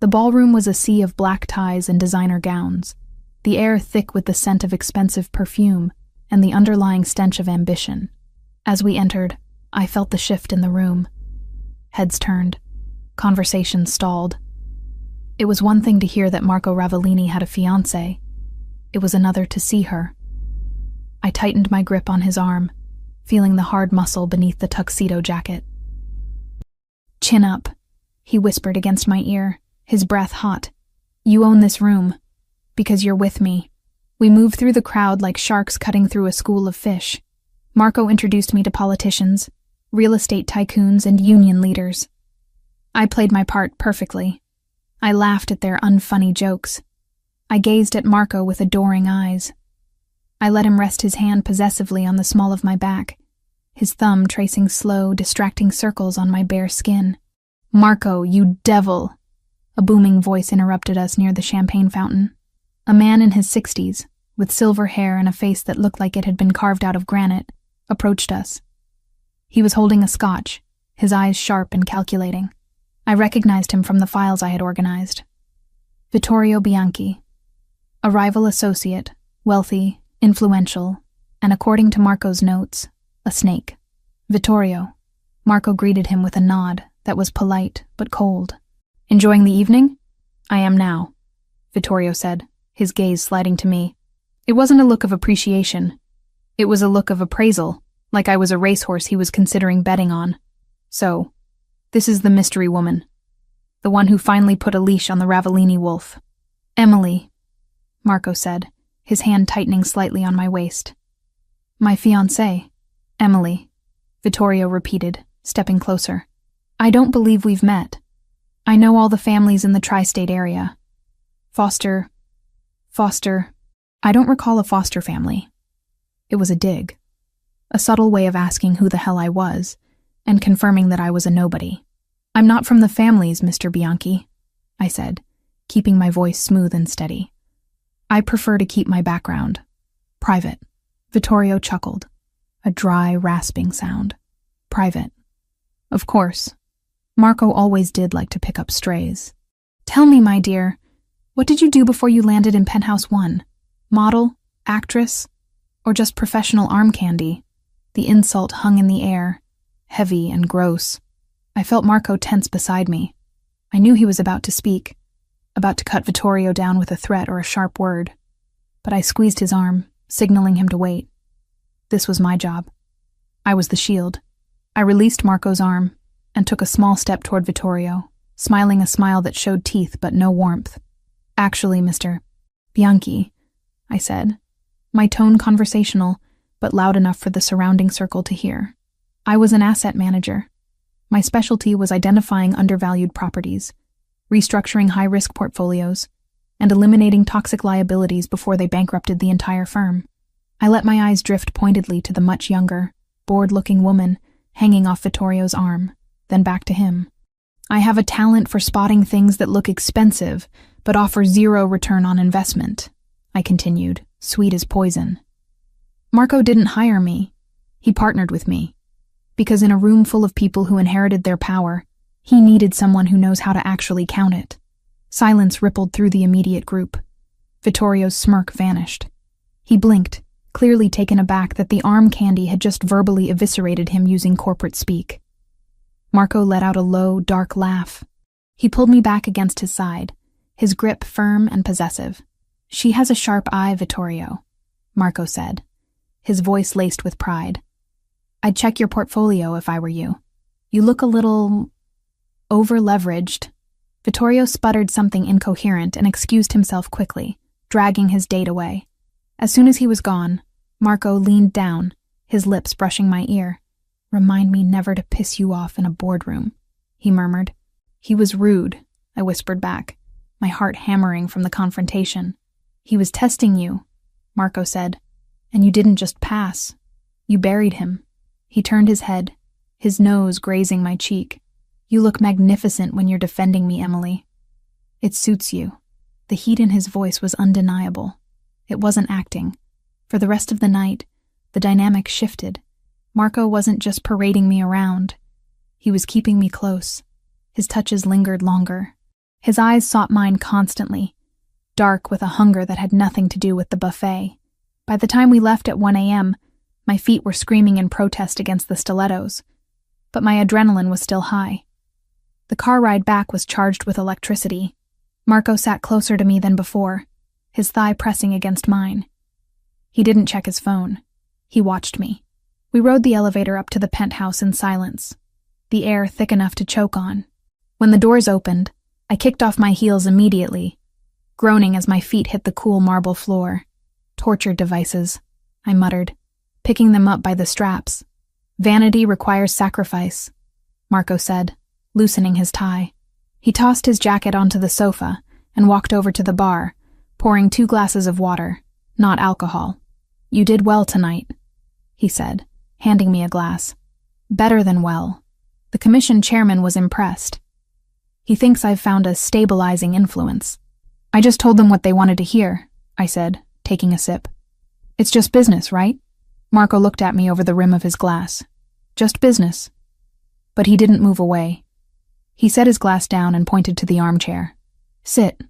Speaker 1: The ballroom was a sea of black ties and designer gowns, the air thick with the scent of expensive perfume and the underlying stench of ambition. As we entered, I felt the shift in the room. Heads turned. Conversations stalled. It was one thing to hear that Marco Ravellini had a fiancée. It was another to see her. I tightened my grip on his arm, feeling the hard muscle beneath the tuxedo jacket. Chin up, he whispered against my ear, his breath hot. You own this room, because you're with me. We move through the crowd like sharks cutting through a school of fish. Marco introduced me to politicians, real estate tycoons, and union leaders. I played my part perfectly. I laughed at their unfunny jokes. I gazed at Marco with adoring eyes. I let him rest his hand possessively on the small of my back, his thumb tracing slow, distracting circles on my bare skin. Marco, you devil! A booming voice interrupted us near the champagne fountain. A man in his 60s, with silver hair and a face that looked like it had been carved out of granite, approached us. He was holding a scotch, his eyes sharp and calculating. I recognized him from the files I had organized. Vittorio Bianchi, a rival associate, wealthy, influential, and according to Marco's notes, a snake. Vittorio. Marco greeted him with a nod that was polite but cold. Enjoying the evening? I am now, Vittorio said, his gaze sliding to me. It wasn't a look of appreciation. It was a look of appraisal, like I was a racehorse he was considering betting on. So, this is the mystery woman. The one who finally put a leash on the Ravellini wolf. Emily, Marco said, his hand tightening slightly on my waist. My fiancée, Emily, Vittorio repeated, stepping closer. I don't believe we've met. I know all the families in the tri-state area. Foster. I don't recall a foster family. It was a dig. a subtle way of asking who the hell I was, and confirming that I was a nobody. "I'm not from the families, Mr. Bianchi," I said, keeping my voice smooth and steady. "I prefer to keep my background private." Vittorio chuckled, a dry, rasping sound. "Private. Of course. Marco always did like to pick up strays. Tell me, my dear, what did you do before you landed in Penthouse 1? Model? Actress? Or just professional arm candy?" The insult hung in the air, heavy and gross. I felt Marco tense beside me. I knew he was about to speak, about to cut Vittorio down with a threat or a sharp word. But I squeezed his arm, signaling him to wait. This was my job. I was the shield. I released Marco's arm and took a small step toward Vittorio, smiling a smile that showed teeth but no warmth. "Actually, Mr. Bianchi," I said, my tone conversational, but loud enough for the surrounding circle to hear. "I was an asset manager. My specialty was identifying undervalued properties, restructuring high-risk portfolios, and eliminating toxic liabilities before they bankrupted the entire firm." I let my eyes drift pointedly to the much younger, bored-looking woman hanging off Vittorio's arm, then back to him. "I have a talent for spotting things that look expensive but offer zero return on investment," I continued, sweet as poison. "Marco didn't hire me. He partnered with me. Because in a room full of people who inherited their power, he needed someone who knows how to actually count it." Silence rippled through the immediate group. Vittorio's smirk vanished. He blinked, clearly taken aback that the arm candy had just verbally eviscerated him using corporate speak. Marco let out a low, dark laugh. He pulled me back against his side, his grip firm and possessive. "She has a sharp eye, Vittorio," Marco said, his voice laced with pride. "I'd check your portfolio if I were you. You look a little over-leveraged." Vittorio sputtered something incoherent and excused himself quickly, dragging his date away. As soon as he was gone, Marco leaned down, his lips brushing my ear. "Remind me never to piss you off in a boardroom," he murmured. "He was rude," I whispered back, my heart hammering from the confrontation. "He was testing you," Marco said, "and you didn't just pass. You buried him." He turned his head, his nose grazing my cheek. "You look magnificent when you're defending me, Emily. It suits you." The heat in his voice was undeniable. It wasn't acting. For the rest of the night, the dynamic shifted. Marco wasn't just parading me around. He was keeping me close. His touches lingered longer. His eyes sought mine constantly, dark with a hunger that had nothing to do with the buffet. By the time we left at 1 a.m., my feet were screaming in protest against the stilettos, but my adrenaline was still high. The car ride back was charged with electricity. Marco sat closer to me than before, his thigh pressing against mine. He didn't check his phone. He watched me. We rode the elevator up to the penthouse in silence, the air thick enough to choke on. When the doors opened, I kicked off my heels immediately, groaning as my feet hit the cool marble floor. "Torture devices," I muttered, picking them up by the straps. "Vanity requires sacrifice," Marco said, loosening his tie. He tossed his jacket onto the sofa and walked over to the bar, pouring 2 glasses of water, not alcohol. "You did well tonight," he said, handing me a glass. "Better than well." The commission chairman was impressed. "He thinks I've found a stabilizing influence." "I just told them what they wanted to hear," I said, taking a sip. "It's just business, right?" Marco looked at me over the rim of his glass. "Just business." But he didn't move away. He set his glass down and pointed to the armchair. "Sit."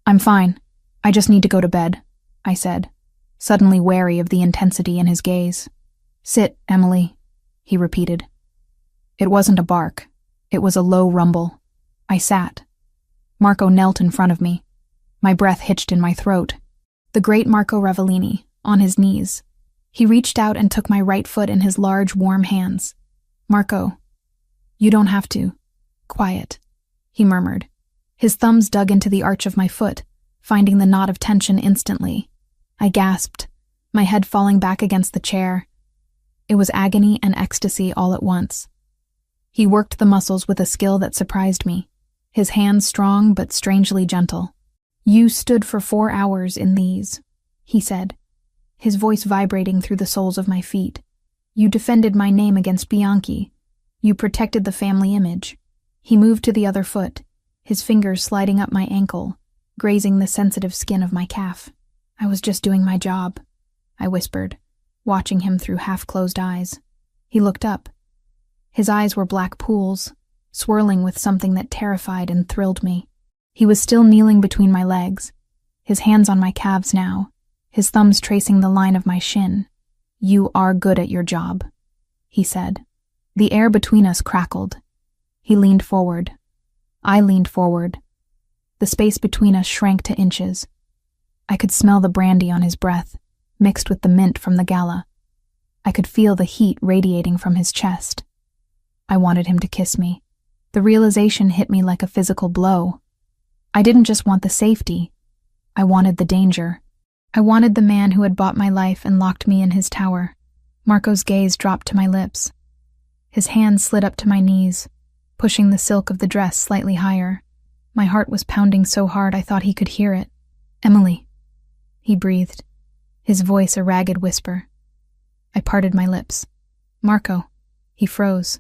Speaker 1: "I'm fine. I just need to go to bed," I said, suddenly wary of the intensity in his gaze. "Sit, Emily," he repeated. It wasn't a bark. It was a low rumble. I sat. Marco knelt in front of me. My breath hitched in my throat. The great Marco Revellini, on his knees. He reached out and took my right foot in his large, warm hands. "Marco, you don't have to. Quiet," he murmured. His thumbs dug into the arch of my foot, finding the knot of tension instantly. I gasped, my head falling back against the chair. It was agony and ecstasy all at once. He worked the muscles with a skill that surprised me, his hands strong but strangely gentle. "You stood for 4 hours in these," he said, his voice vibrating through the soles of my feet. You defended my name against Bianchi. You protected the family image." He moved to the other foot, his fingers sliding up my ankle, grazing the sensitive skin of my calf. "I was just doing my job," I whispered, watching him through half-closed eyes. He looked up. His eyes were black pools, swirling with something that terrified and thrilled me. He was still kneeling between my legs, his hands on my calves now, his thumbs tracing the line of my shin. "You are good at your job," he said. The air between us crackled. He leaned forward. I leaned forward. The space between us shrank to inches. I could smell the brandy on his breath, mixed with the mint from the gala. I could feel the heat radiating from his chest. I wanted him to kiss me. The realization hit me like a physical blow. I didn't just want the safety. I wanted the danger. I wanted the man who had bought my life and locked me in his tower. Marco's gaze dropped to my lips. His hands slid up to my knees, pushing the silk of the dress slightly higher. My heart was pounding so hard I thought he could hear it. "Emily," he breathed, his voice a ragged whisper. I parted my lips. "Marco." He froze.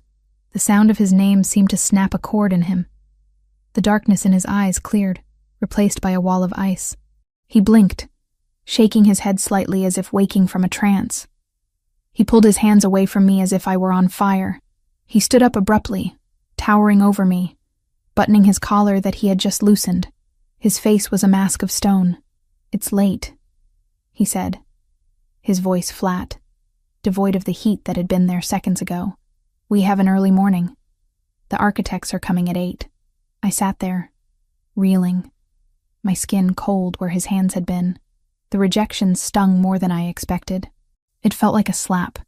Speaker 1: The sound of his name seemed to snap a chord in him. The darkness in his eyes cleared, replaced by a wall of ice. He blinked, shaking his head slightly as if waking from a trance. He pulled his hands away from me as if I were on fire. He stood up abruptly, towering over me, buttoning his collar that he had just loosened. His face was a mask of stone. "It's late," he said, his voice flat, devoid of the heat that had been there seconds ago. "We have an early morning. The architects are coming at 8. I sat there, reeling, my skin cold where his hands had been. The rejection stung more than I expected. It felt like a slap.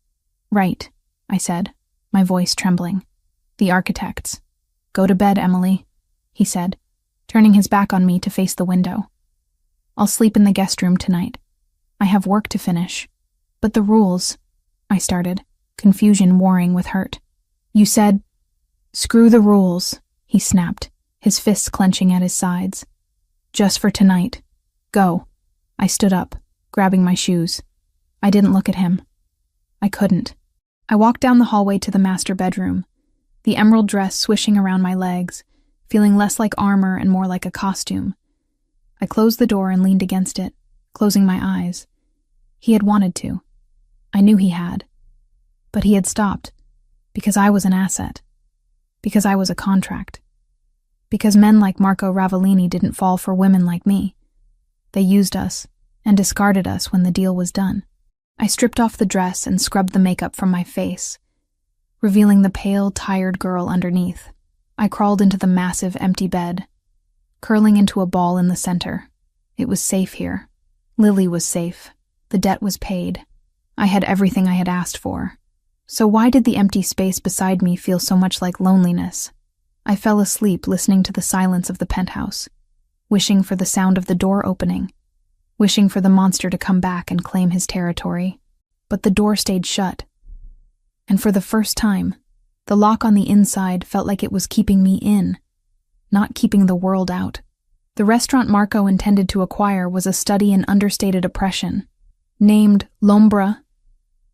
Speaker 1: "Right," I said, my voice trembling. "The architects. Go to bed, Emily," he said, turning his back on me to face the window. "I'll sleep in the guest room tonight. I have work to finish." "But the rules," I started, confusion warring with hurt. "You said—" "Screw the rules," he snapped, his fists clenching at his sides. "Just for tonight. Go." I stood up, grabbing my shoes. I didn't look at him. I couldn't. I walked down the hallway to the master bedroom, the emerald dress swishing around my legs, feeling less like armor and more like a costume. I closed the door and leaned against it, closing my eyes. He had wanted to. I knew he had. But he had stopped, because I was an asset, because I was a contract, because men like Marco Ravellini didn't fall for women like me. They used us and discarded us when the deal was done. I stripped off the dress and scrubbed the makeup from my face, revealing the pale, tired girl underneath. I crawled into the massive, empty bed, curling into a ball in the center. It was safe here. Lily was safe. The debt was paid. I had everything I had asked for. So why did the empty space beside me feel so much like loneliness? I fell asleep listening to the silence of the penthouse, wishing for the sound of the door opening, wishing for the monster to come back and claim his territory. But the door stayed shut. And for the first time, the lock on the inside felt like it was keeping me in, not keeping the world out. The restaurant Marco intended to acquire was a study in understated oppression. Named L'Ombra,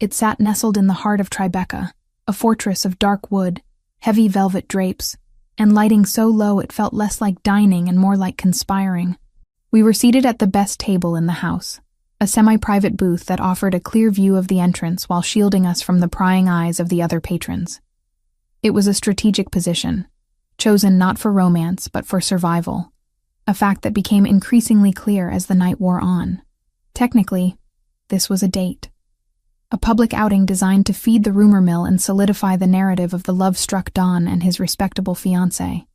Speaker 1: it sat nestled in the heart of Tribeca, a fortress of dark wood, heavy velvet drapes, and lighting so low it felt less like dining and more like conspiring. We were seated at the best table in the house, a semi-private booth that offered a clear view of the entrance while shielding us from the prying eyes of the other patrons. It was a strategic position, chosen not for romance but for survival, a fact that became increasingly clear as the night wore on. Technically, this was a date. A public outing designed to feed the rumor mill and solidify the narrative of the love-struck Don and his respectable fiancé.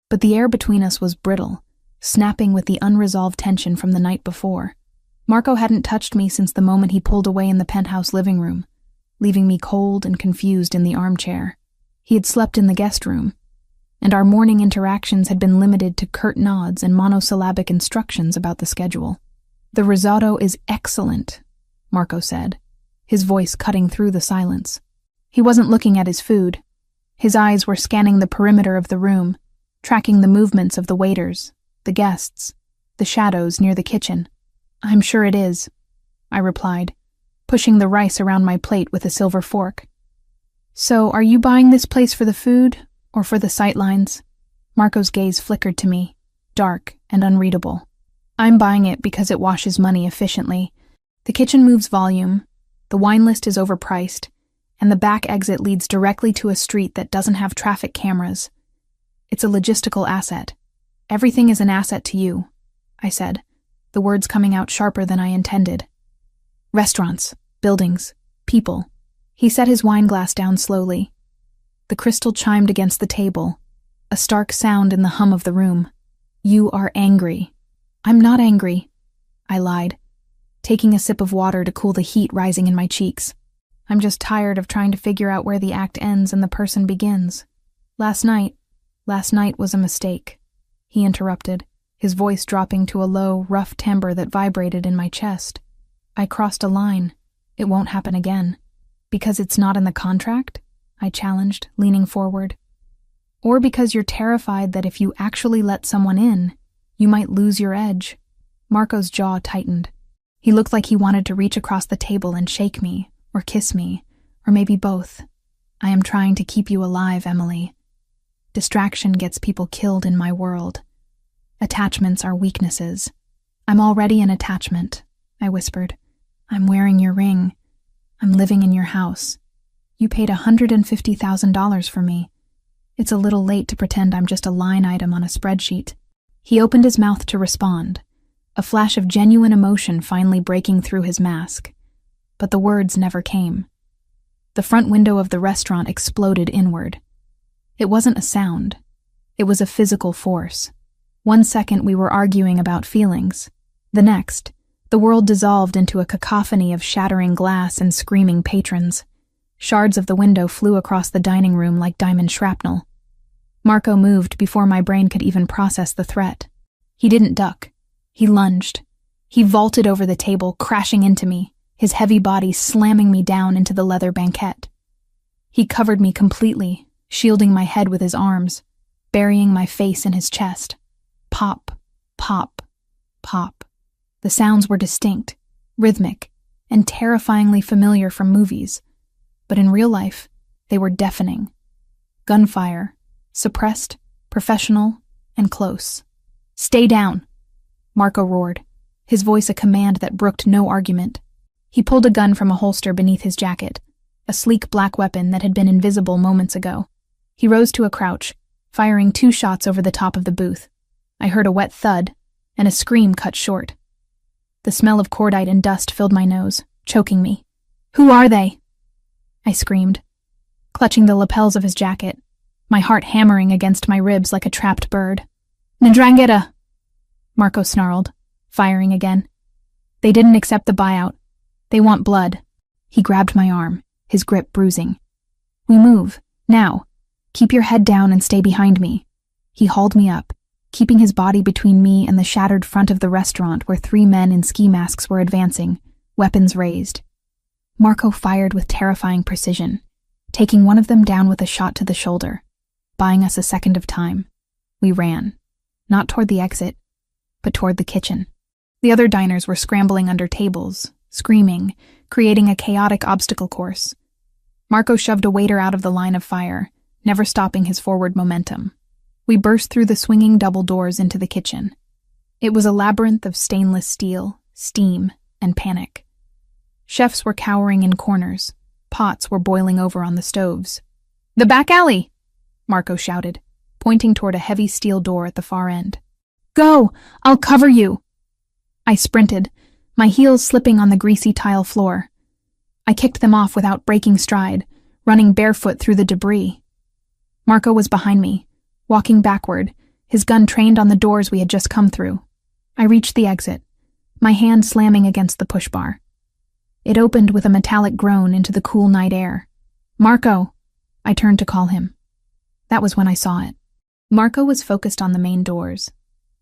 Speaker 1: But the air between us was brittle, snapping with the unresolved tension from the night before. Marco hadn't touched me since the moment he pulled away in the penthouse living room, leaving me cold and confused in the armchair. He had slept in the guest room, and our morning interactions had been limited to curt nods and monosyllabic instructions about the schedule. "The risotto is excellent," Marco said, his voice cutting through the silence. He wasn't looking at his food. His eyes were scanning the perimeter of the room, tracking the movements of the waiters, the guests, the shadows near the kitchen. "I'm sure it is," I replied, pushing the rice around my plate with a silver fork. So, are you buying this place for the food or for the sightlines? Marco's gaze flickered to me, dark and unreadable. I'm buying it because it washes money efficiently. The kitchen moves volume, the wine list is overpriced, and the back exit leads directly to a street that doesn't have traffic cameras. It's a logistical asset. Everything is an asset to you, I said, the words coming out sharper than I intended. Restaurants, buildings, people. He set his wine glass down slowly. The crystal chimed against the table, a stark sound in the hum of the room. You are angry. I'm not angry, I lied, taking a sip of water to cool the heat rising in my cheeks. I'm just tired of trying to figure out where the act ends and the person begins. Last night was a mistake, he interrupted, his voice dropping to a low, rough timbre that vibrated in my chest. I crossed a line. It won't happen again. Because it's not in the contract? I challenged, leaning forward. Or because you're terrified that if you actually let someone in, you might lose your edge. Marco's jaw tightened. He looked like he wanted to reach across the table and shake me, or kiss me, or maybe both. I am trying to keep you alive, Emily. Distraction gets people killed in my world. Attachments are weaknesses. I'm already an attachment, I whispered. I'm wearing your ring. I'm living in your house. You paid $150,000 for me. It's a little late to pretend I'm just a line item on a spreadsheet. He opened his mouth to respond, a flash of genuine emotion finally breaking through his mask. But the words never came. The front window of the restaurant exploded inward. It wasn't a sound. It was a physical force. 1 second we were arguing about feelings. The next, the world dissolved into a cacophony of shattering glass and screaming patrons. Shards of the window flew across the dining room like diamond shrapnel. Marco moved before my brain could even process the threat. He didn't duck. He lunged. He vaulted over the table, crashing into me, his heavy body slamming me down into the leather banquette. He covered me completely, shielding my head with his arms, burying my face in his chest. Pop, pop, pop. The sounds were distinct, rhythmic, and terrifyingly familiar from movies. But in real life, they were deafening. Gunfire, suppressed, professional, and close. Stay down, Marco roared, his voice a command that brooked no argument. He pulled a gun from a holster beneath his jacket, a sleek black weapon that had been invisible moments ago. He rose to a crouch, firing 2 shots over the top of the booth. I heard a wet thud, and a scream cut short. The smell of cordite and dust filled my nose, choking me. Who are they? I screamed, clutching the lapels of his jacket, my heart hammering against my ribs like a trapped bird. Ndrangheta, Marco snarled, firing again. They didn't accept the buyout. They want blood. He grabbed my arm, his grip bruising. We move, now. Keep your head down and stay behind me. He hauled me up, keeping his body between me and the shattered front of the restaurant where 3 men in ski masks were advancing, weapons raised. Marco fired with terrifying precision, taking one of them down with a shot to the shoulder, buying us a second of time. We ran, not toward the exit, but toward the kitchen. The other diners were scrambling under tables, screaming, creating a chaotic obstacle course. Marco shoved a waiter out of the line of fire, never stopping his forward momentum. We burst through the swinging double doors into the kitchen. It was a labyrinth of stainless steel, steam, and panic. Chefs were cowering in corners. Pots were boiling over on the stoves. "The back alley!" Marco shouted, pointing toward a heavy steel door at the far end. "Go! I'll cover you!" I sprinted, my heels slipping on the greasy tile floor. I kicked them off without breaking stride, running barefoot through the debris. Marco was behind me, walking backward, his gun trained on the doors we had just come through. I reached the exit, my hand slamming against the push bar. It opened with a metallic groan into the cool night air. "Marco!" I turned to call him. That was when I saw it. Marco was focused on the main doors,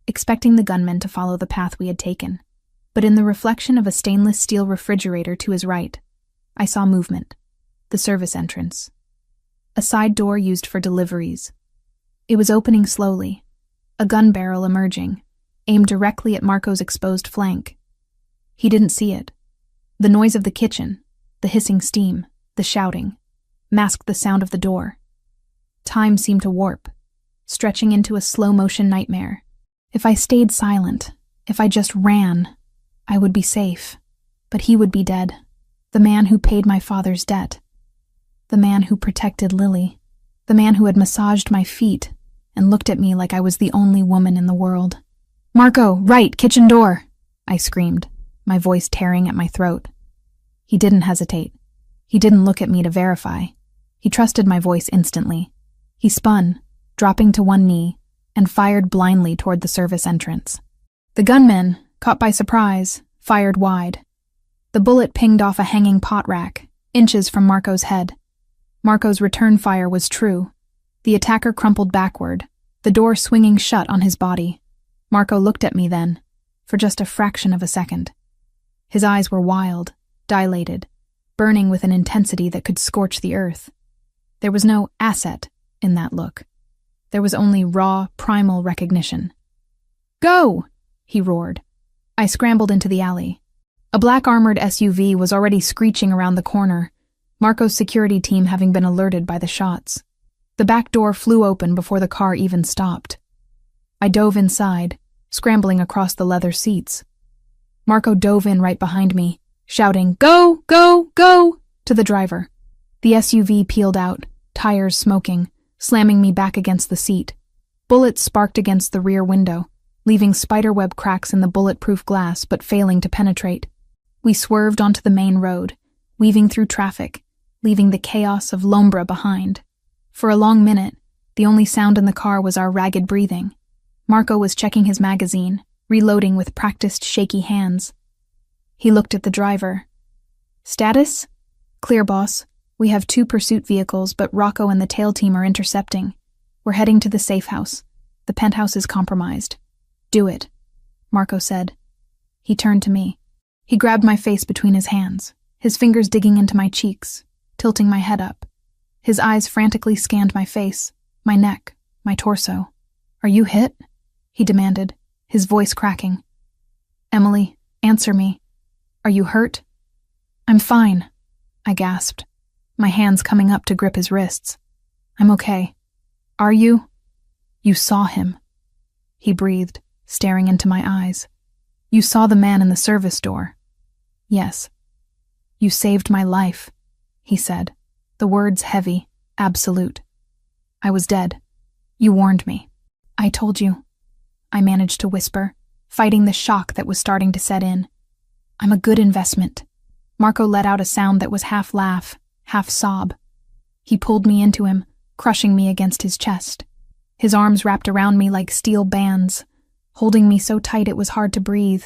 Speaker 1: expecting the gunman to follow the path we had taken. But in the reflection of a stainless steel refrigerator to his right, I saw movement. The service entrance. A side door used for deliveries. It was opening slowly, a gun barrel emerging, aimed directly at Marco's exposed flank. He didn't see it. The noise of the kitchen, the hissing steam, the shouting. masked the sound of the door. Time seemed to warp, stretching into a slow-motion nightmare. If I stayed silent, if I just ran, I would be safe. But he would be dead. The man who paid my father's debt. The man who protected Lily. The man who had massaged my feet and looked at me like I was the only woman in the world. "Marco, right, kitchen door!" I screamed, my voice tearing at my throat. He didn't hesitate. He didn't look at me to verify. He trusted my voice instantly. He spun, dropping to one knee, and fired blindly toward the service entrance. The gunman, caught by surprise, fired wide. The bullet pinged off a hanging pot rack, inches from Marco's head. Marco's return fire was true. The attacker crumpled backward, the door swinging shut on his body. Marco looked at me then, for just a fraction of a second. His eyes were wild, dilated, burning with an intensity that could scorch the earth. There was no asset in that look. There was only raw, primal recognition. "Go!" he roared. I scrambled into the alley. A black armored SUV was already screeching around the corner, Marco's security team having been alerted by the shots. The back door flew open before the car even stopped. I dove inside, scrambling across the leather seats. Marco dove in right behind me, shouting, "Go, go, go!" to the driver. The SUV peeled out, tires smoking, slamming me back against the seat. Bullets sparked against the rear window, leaving spiderweb cracks in the bulletproof glass but failing to penetrate. We swerved onto the main road, weaving through traffic, leaving the chaos of Lombra behind. For a long minute, the only sound in the car was our ragged breathing. Marco was checking his magazine, reloading with practiced shaky hands. He looked at the driver. "Status? Clear, boss. We have 2 pursuit vehicles, but Rocco and the tail team are intercepting. We're heading to the safe house. The penthouse is compromised." "Do it," Marco said. He turned to me. He grabbed my face between his hands, his fingers digging into my cheeks, tilting my head up. His eyes frantically scanned my face, my neck, my torso. "Are you hit?" he demanded, his voice cracking. "Emily, answer me. Are you hurt?" "I'm fine," I gasped, my hands coming up to grip his wrists. "I'm okay. Are you?" "You saw him," he breathed, staring into my eyes. "You saw the man in the service door." "Yes." "You saved my life," he said, the words heavy, absolute. "I was dead. You warned me." "I told you," I managed to whisper, fighting the shock that was starting to set in. "I'm a good investment." Marco let out a sound that was half laugh, half sob. He pulled me into him, crushing me against his chest. His arms wrapped around me like steel bands, holding me so tight it was hard to breathe.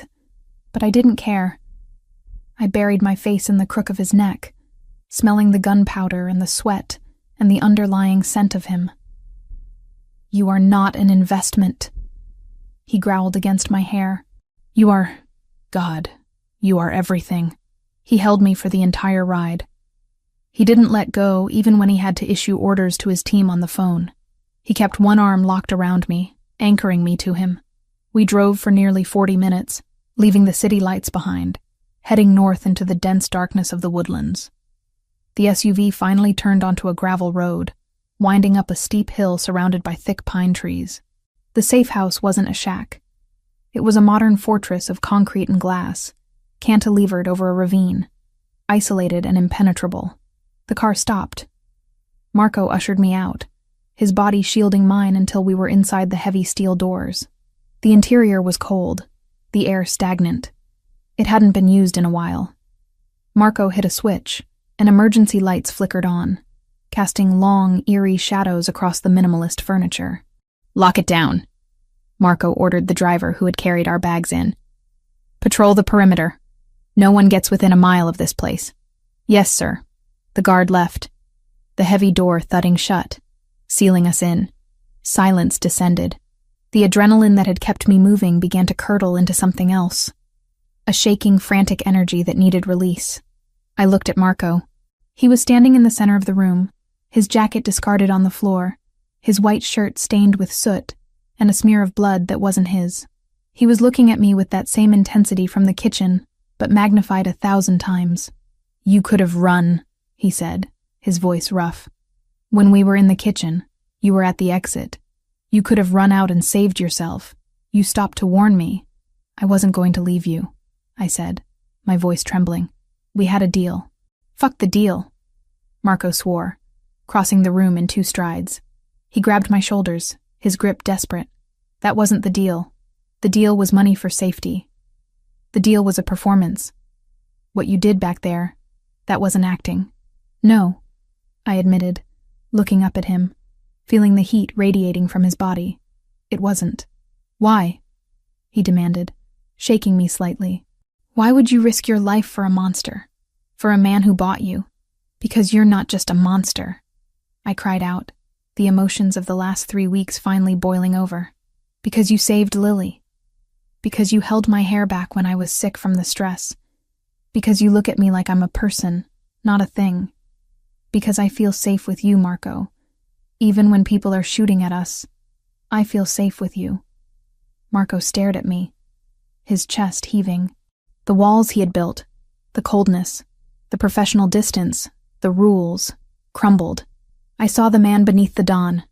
Speaker 1: But I didn't care. I buried my face in the crook of his neck, smelling the gunpowder and the sweat and the underlying scent of him. "You are not an investment," he growled against my hair. "You are... God, you are everything." He held me for the entire ride. He didn't let go even when he had to issue orders to his team on the phone. He kept one arm locked around me, anchoring me to him. We drove for nearly 40 minutes, leaving the city lights behind, heading north into the dense darkness of the woodlands. The SUV finally turned onto a gravel road, winding up a steep hill surrounded by thick pine trees. The safe house wasn't a shack. It was a modern fortress of concrete and glass, cantilevered over a ravine, isolated and impenetrable. The car stopped. Marco ushered me out, his body shielding mine until we were inside the heavy steel doors. The interior was cold, the air stagnant. It hadn't been used in a while. Marco hit a switch, and emergency lights flickered on, casting long, eerie shadows across the minimalist furniture. "Lock it down," Marco ordered the driver who had carried our bags in. "Patrol the perimeter. No one gets within a mile of this place." "Yes, sir." The guard left, the heavy door thudding shut, sealing us in. Silence descended. The adrenaline that had kept me moving began to curdle into something else. A shaking, frantic energy that needed release. I looked at Marco. He was standing in the center of the room, his jacket discarded on the floor, his white shirt stained with soot, and a smear of blood that wasn't his. He was looking at me with that same intensity from the kitchen, but magnified 1,000 times. "You could have run," he said, his voice rough. "When we were in the kitchen, you were at the exit. You could have run out and saved yourself. You stopped to warn me. I wasn't going to leave you," I said, my voice trembling. "We had a deal." "Fuck the deal," Marco swore, crossing the room in 2 strides. He grabbed my shoulders, his grip desperate. "That wasn't the deal. The deal was money for safety. The deal was a performance. What you did back there, that wasn't acting." "No," I admitted, looking up at him, feeling the heat radiating from his body. "It wasn't." "Why?" he demanded, shaking me slightly. "Why would you risk your life for a monster? For a man who bought you? Because you're not just a monster," I cried out, the emotions of the last 3 weeks finally boiling over. "Because you saved Lily. Because you held my hair back when I was sick from the stress. Because you look at me like I'm a person, not a thing. Because I feel safe with you, Marco. Even when people are shooting at us, I feel safe with you." Marco stared at me, his chest heaving. The walls he had built, the coldness, the professional distance, the rules, crumbled. I saw the man beneath the dawn,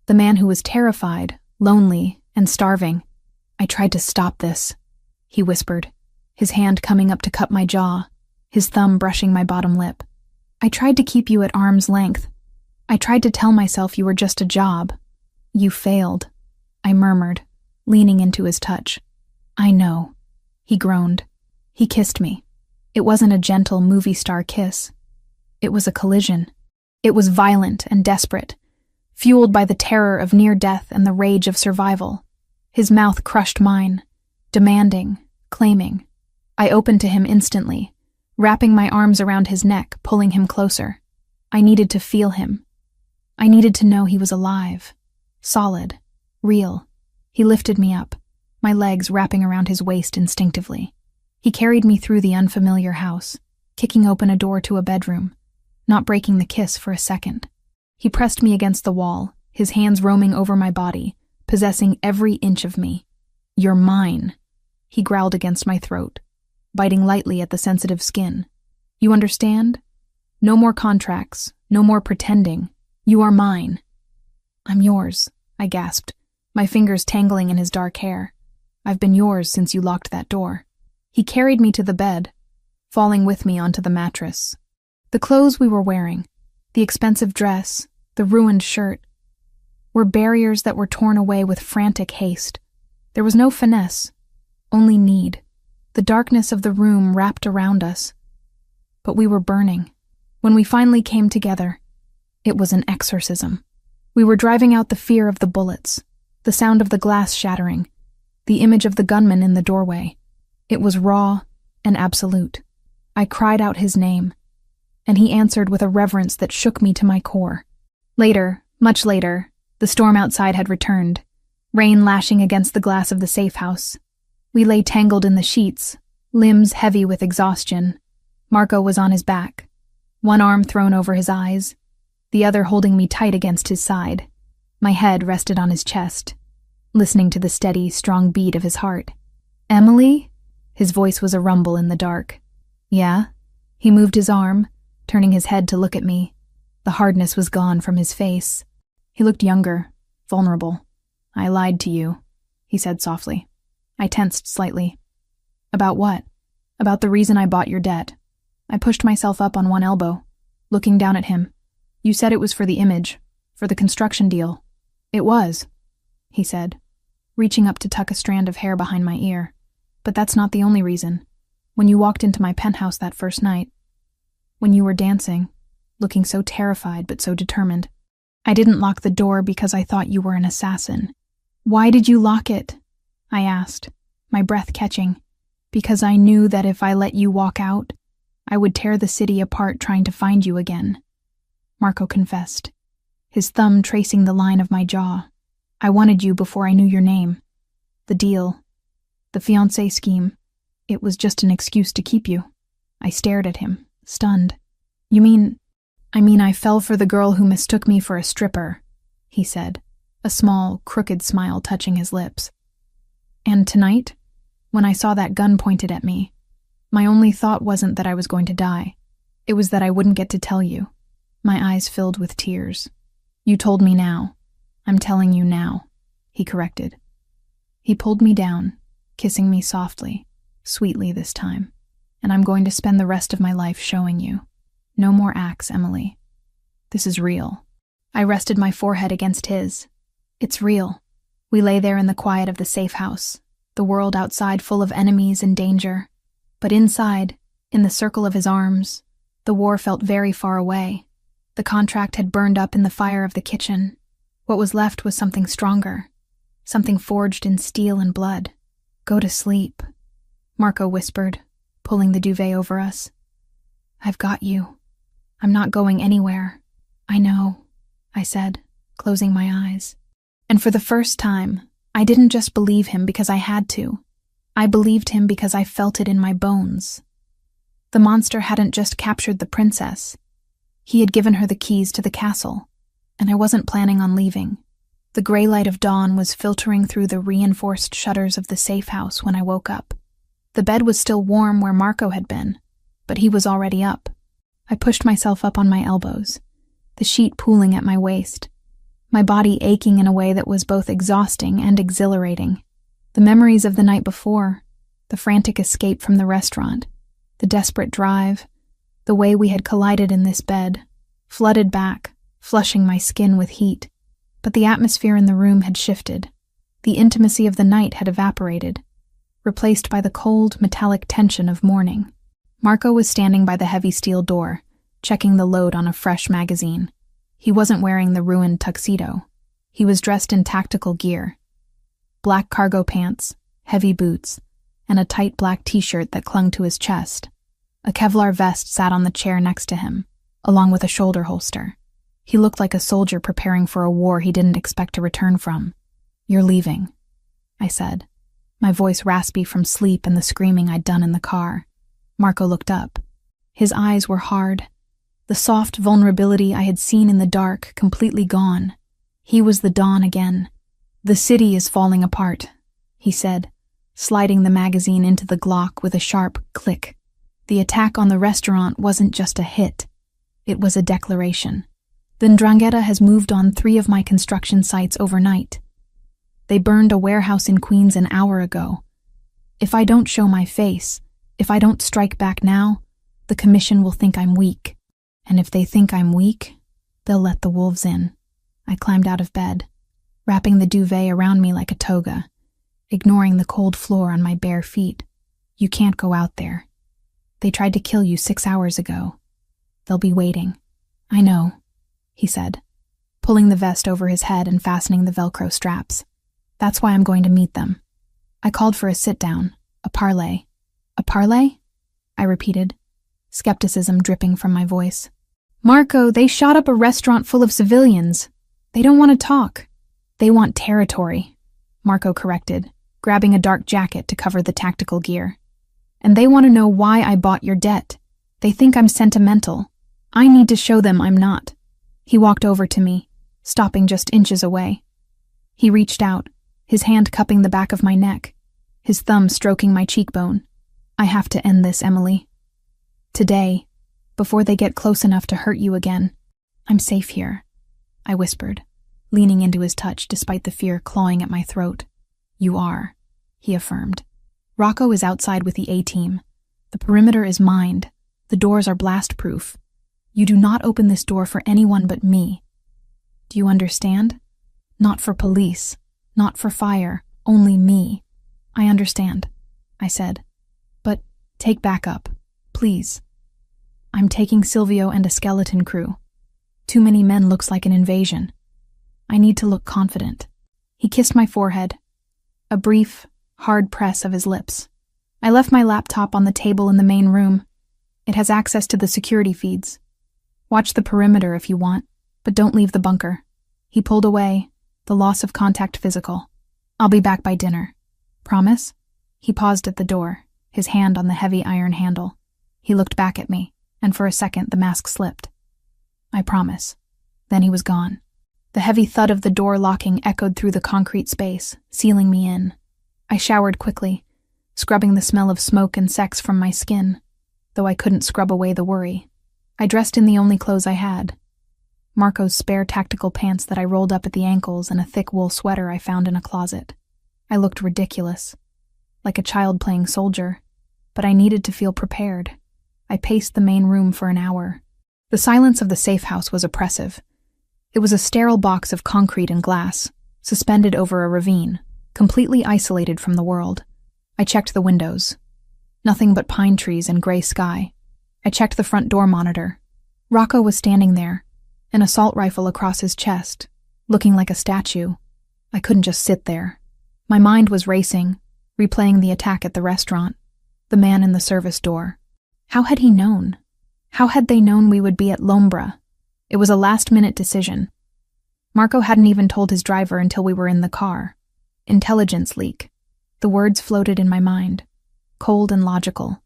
Speaker 1: the man who was terrified, lonely, and starving. "I tried to stop this," he whispered, his hand coming up to cup my jaw, his thumb brushing my bottom lip. "I tried to keep you at arm's length. I tried to tell myself you were just a job. You failed," I murmured, leaning into his touch. "I know," he groaned. He kissed me. It wasn't a gentle movie star kiss. It was a collision. It was violent and desperate, fueled by the terror of near death and the rage of survival. His mouth crushed mine, demanding, claiming. I opened to him instantly, wrapping my arms around his neck, pulling him closer. I needed to feel him. I needed to know he was alive, solid, real. He lifted me up, my legs wrapping around his waist instinctively. He carried me through the unfamiliar house, kicking open a door to a bedroom, not breaking the kiss for a second. He pressed me against the wall, his hands roaming over my body, possessing every inch of me. "You're mine," he growled against my throat, biting lightly at the sensitive skin. "You understand? No more contracts, no more pretending. You are mine." "I'm yours," I gasped, my fingers tangling in his dark hair. "I've been yours since you locked that door." He carried me to the bed, falling with me onto the mattress. The clothes we were wearing, the expensive dress, the ruined shirt, were barriers that were torn away with frantic haste. There was no finesse, only need. The darkness of the room wrapped around us. But we were burning. When we finally came together, it was an exorcism. We were driving out the fear of the bullets, the sound of the glass shattering, the image of the gunman in the doorway. It was raw and absolute. I cried out his name, and he answered with a reverence that shook me to my core. Later, much later, the storm outside had returned, rain lashing against the glass of the safe house. We lay tangled in the sheets, limbs heavy with exhaustion. Marco was on his back, one arm thrown over his eyes, the other holding me tight against his side. My head rested on his chest, listening to the steady, strong beat of his heart. "Emily?" His voice was a rumble in the dark. "Yeah?" He moved his arm, turning his head to look at me. The hardness was gone from his face. He looked younger, vulnerable. "I lied to you," he said softly. I tensed slightly. "About what?" "About the reason I bought your debt." I pushed myself up on one elbow, looking down at him. "You said it was for the image, for the construction deal." "It was," he said, reaching up to tuck a strand of hair behind my ear. "But that's not the only reason. When you walked into my penthouse that first night, when you were dancing, looking so terrified but so determined, I didn't lock the door because I thought you were an assassin." "Why did you lock it?" I asked, my breath catching. "Because I knew that if I let you walk out, I would tear the city apart trying to find you again," Marco confessed, his thumb tracing the line of my jaw. "I wanted you before I knew your name. The deal, the fiancé scheme, it was just an excuse to keep you." I stared at him, stunned. "You mean, I fell for the girl who mistook me for a stripper," he said, a small, crooked smile touching his lips. "And tonight, when I saw that gun pointed at me, my only thought wasn't that I was going to die. It was that I wouldn't get to tell you. My eyes filled with tears. "You told me now. I'm telling you now," he corrected. He pulled me down, kissing me softly, sweetly this time. "And I'm going to spend the rest of my life showing you. No more acts, Emily. This is real." I rested my forehead against his. "It's real." We lay there in the quiet of the safe house, the world outside full of enemies and danger. But inside, in the circle of his arms, the war felt very far away. The contract had burned up in the fire of the kitchen. What was left was something stronger, something forged in steel and blood. "Go to sleep," Marco whispered, pulling the duvet over us. "I've got you. I'm not going anywhere." "I know," I said, closing my eyes. And for the first time, I didn't just believe him because I had to. I believed him because I felt it in my bones. The monster hadn't just captured the princess. He had given her the keys to the castle, and I wasn't planning on leaving. The gray light of dawn was filtering through the reinforced shutters of the safe house when I woke up. The bed was still warm where Marco had been, but he was already up. I pushed myself up on my elbows, the sheet pooling at my waist, my body aching in a way that was both exhausting and exhilarating. The memories of the night before, the frantic escape from the restaurant, the desperate drive, the way we had collided in this bed, flooded back, flushing my skin with heat. But the atmosphere in the room had shifted. The intimacy of the night had evaporated, replaced by the cold, metallic tension of morning. Marco was standing by the heavy steel door, checking the load on a fresh magazine. He wasn't wearing the ruined tuxedo. He was dressed in tactical gear. Black cargo pants, heavy boots, and a tight black t-shirt that clung to his chest. A Kevlar vest sat on the chair next to him, along with a shoulder holster. He looked like a soldier preparing for a war he didn't expect to return from. "You're leaving," I said, my voice raspy from sleep and the screaming I'd done in the car. Marco looked up. His eyes were hard, the soft vulnerability I had seen in the dark completely gone. He was the Dawn again. "The city is falling apart," he said, sliding the magazine into the Glock with a sharp click. "The attack on the restaurant wasn't just a hit. It was a declaration. The Ndrangheta has moved on 3 of my construction sites overnight. They burned a warehouse in Queens an hour ago. If I don't show my face, if I don't strike back now, the commission will think I'm weak. And if they think I'm weak, they'll let the wolves in." I climbed out of bed, wrapping the duvet around me like a toga, ignoring the cold floor on my bare feet. "You can't go out there. They tried to kill you 6 hours ago. They'll be waiting." "I know," he said, pulling the vest over his head and fastening the Velcro straps. "That's why I'm going to meet them." I called for a sit-down, a parley. "A parley?" I repeated, skepticism dripping from my voice. "Marco, they shot up a restaurant full of civilians. They don't want to talk. They want territory," Marco corrected, grabbing a dark jacket to cover the tactical gear. "And they want to know why I bought your debt. They think I'm sentimental. I need to show them I'm not." He walked over to me, stopping just inches away. He reached out, his hand cupping the back of my neck, his thumb stroking my cheekbone. "I have to end this, Emily. Today, before they get close enough to hurt you again. I'm safe here," I whispered, leaning into his touch despite the fear clawing at my throat. "You are," he affirmed. "Rocco is outside with the A-team. The perimeter is mined. The doors are blast-proof. You do not open this door for anyone but me. Do you understand? Not for police, not for fire, only me." "I understand," I said. "But take backup, please. I'm taking Silvio and a skeleton crew. Too many men looks like an invasion. I need to look confident." He kissed my forehead, a brief, hard press of his lips. I left my laptop on the table in the main room. It has access to the security feeds. "Watch the perimeter if you want, but don't leave the bunker." He pulled away, the loss of contact physical. "I'll be back by dinner. Promise?" He paused at the door, his hand on the heavy iron handle. He looked back at me, and for a second the mask slipped. "I promise." Then he was gone. The heavy thud of the door locking echoed through the concrete space, sealing me in. I showered quickly, scrubbing the smell of smoke and sex from my skin, though I couldn't scrub away the worry. I dressed in the only clothes I had, Marco's spare tactical pants that I rolled up at the ankles, and a thick wool sweater I found in a closet. I looked ridiculous, like a child playing soldier, but I needed to feel prepared. I paced the main room for an hour. The silence of the safe house was oppressive. It was a sterile box of concrete and glass, suspended over a ravine, completely isolated from the world. I checked the windows. Nothing but pine trees and gray sky. I checked the front door monitor. Rocco was standing there, an assault rifle across his chest, looking like a statue. I couldn't just sit there. My mind was racing, replaying the attack at the restaurant, the man in the service door. How had he known? How had they known we would be at Lombra? It was a last-minute decision. Marco hadn't even told his driver until we were in the car. Intelligence leak. The words floated in my mind, cold and logical.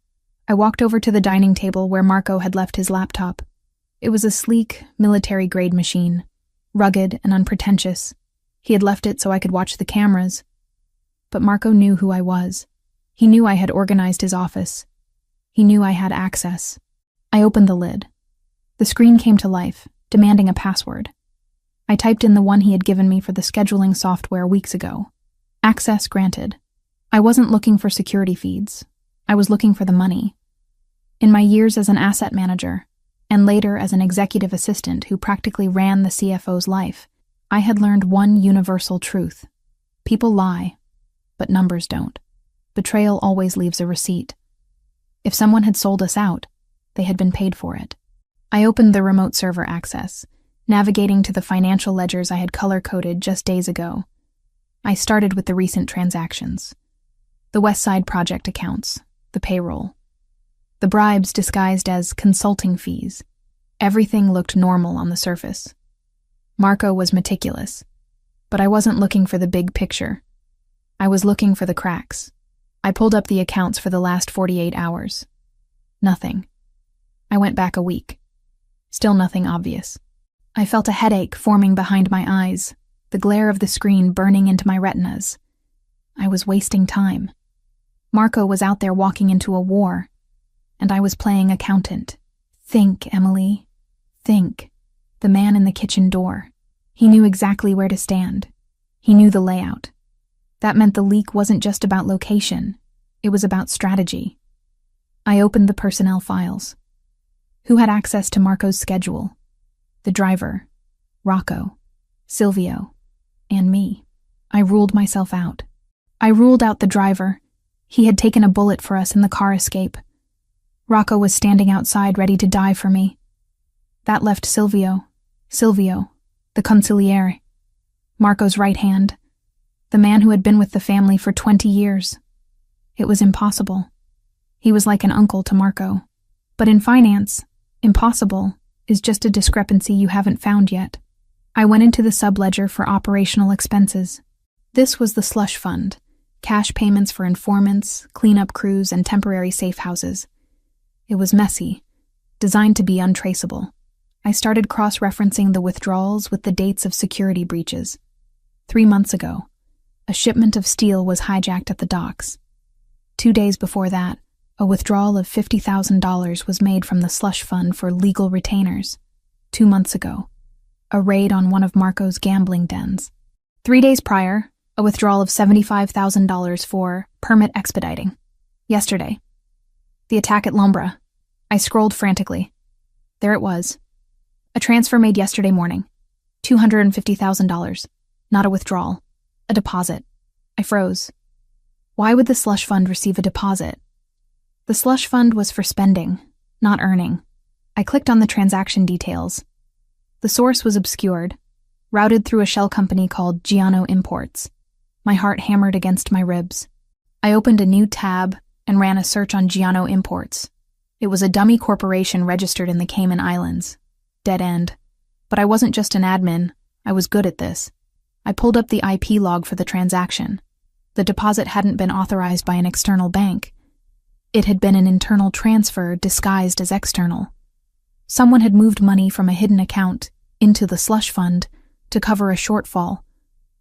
Speaker 1: I walked over to the dining table where Marco had left his laptop. It was a sleek, military-grade machine, rugged and unpretentious. He had left it so I could watch the cameras. But Marco knew who I was. He knew I had organized his office. He knew I had access. I opened the lid. The screen came to life, demanding a password. I typed in the one he had given me for the scheduling software weeks ago. Access granted. I wasn't looking for security feeds. I was looking for the money. In my years as an asset manager, and later as an executive assistant who practically ran the CFO's life, I had learned one universal truth. People lie, but numbers don't. Betrayal always leaves a receipt. If someone had sold us out, they had been paid for it. I opened the remote server access, navigating to the financial ledgers I had color-coded just days ago. I started with the recent transactions. The West Side Project accounts, the payroll. The bribes disguised as consulting fees. Everything looked normal on the surface. Marco was meticulous, but I wasn't looking for the big picture. I was looking for the cracks. I pulled up the accounts for the last 48 hours. Nothing. I went back a week. Still nothing obvious. I felt a headache forming behind my eyes, the glare of the screen burning into my retinas. I was wasting time. Marco was out there walking into a war, and I was playing accountant. Think, Emily. Think. The man in the kitchen door. He knew exactly where to stand. He knew the layout. That meant the leak wasn't just about location. It was about strategy. I opened the personnel files. Who had access to Marco's schedule? The driver, Rocco, Silvio, and me. I ruled myself out. I ruled out the driver. He had taken a bullet for us in the car escape. Rocco was standing outside ready to die for me. That left Silvio, the consigliere, Marco's right hand, the man who had been with the family for 20 years. It was impossible. He was like an uncle to Marco. But in finance, impossible is just a discrepancy you haven't found yet. I went into the subledger for operational expenses. This was the slush fund, cash payments for informants, cleanup crews, and temporary safe houses. It was messy, designed to be untraceable. I started cross-referencing the withdrawals with the dates of security breaches. 3 months ago, a shipment of steel was hijacked at the docks. 2 days before that, a withdrawal of $50,000 was made from the slush fund for legal retainers. 2 months ago, a raid on one of Marco's gambling dens. 3 days prior, a withdrawal of $75,000 for permit expediting. Yesterday, the attack at Lombra. I scrolled frantically. There it was. A transfer made yesterday morning. $250,000. Not a withdrawal. A deposit. I froze. Why would the slush fund receive a deposit? The slush fund was for spending, not earning. I clicked on the transaction details. The source was obscured, routed through a shell company called Giano Imports. My heart hammered against my ribs. I opened a new tab and ran a search on Giano Imports. It was a dummy corporation registered in the Cayman Islands. Dead end. But I wasn't just an admin. I was good at this. I pulled up the IP log for the transaction. The deposit hadn't been authorized by an external bank. It had been an internal transfer disguised as external. Someone had moved money from a hidden account into the slush fund to cover a shortfall,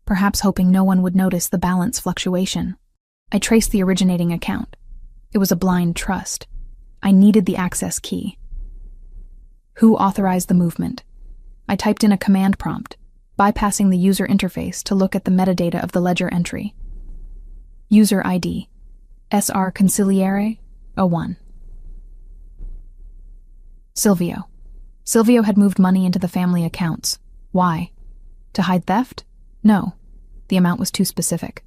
Speaker 1: perhaps hoping no one would notice the balance fluctuation. I traced the originating account. It was a blind trust. I needed the access key. Who authorized the movement? I typed in a command prompt, bypassing the user interface to look at the metadata of the ledger entry. User ID, SR Consigliere 01. Silvio. Silvio had moved money into the family accounts. Why? To hide theft? No. The amount was too specific.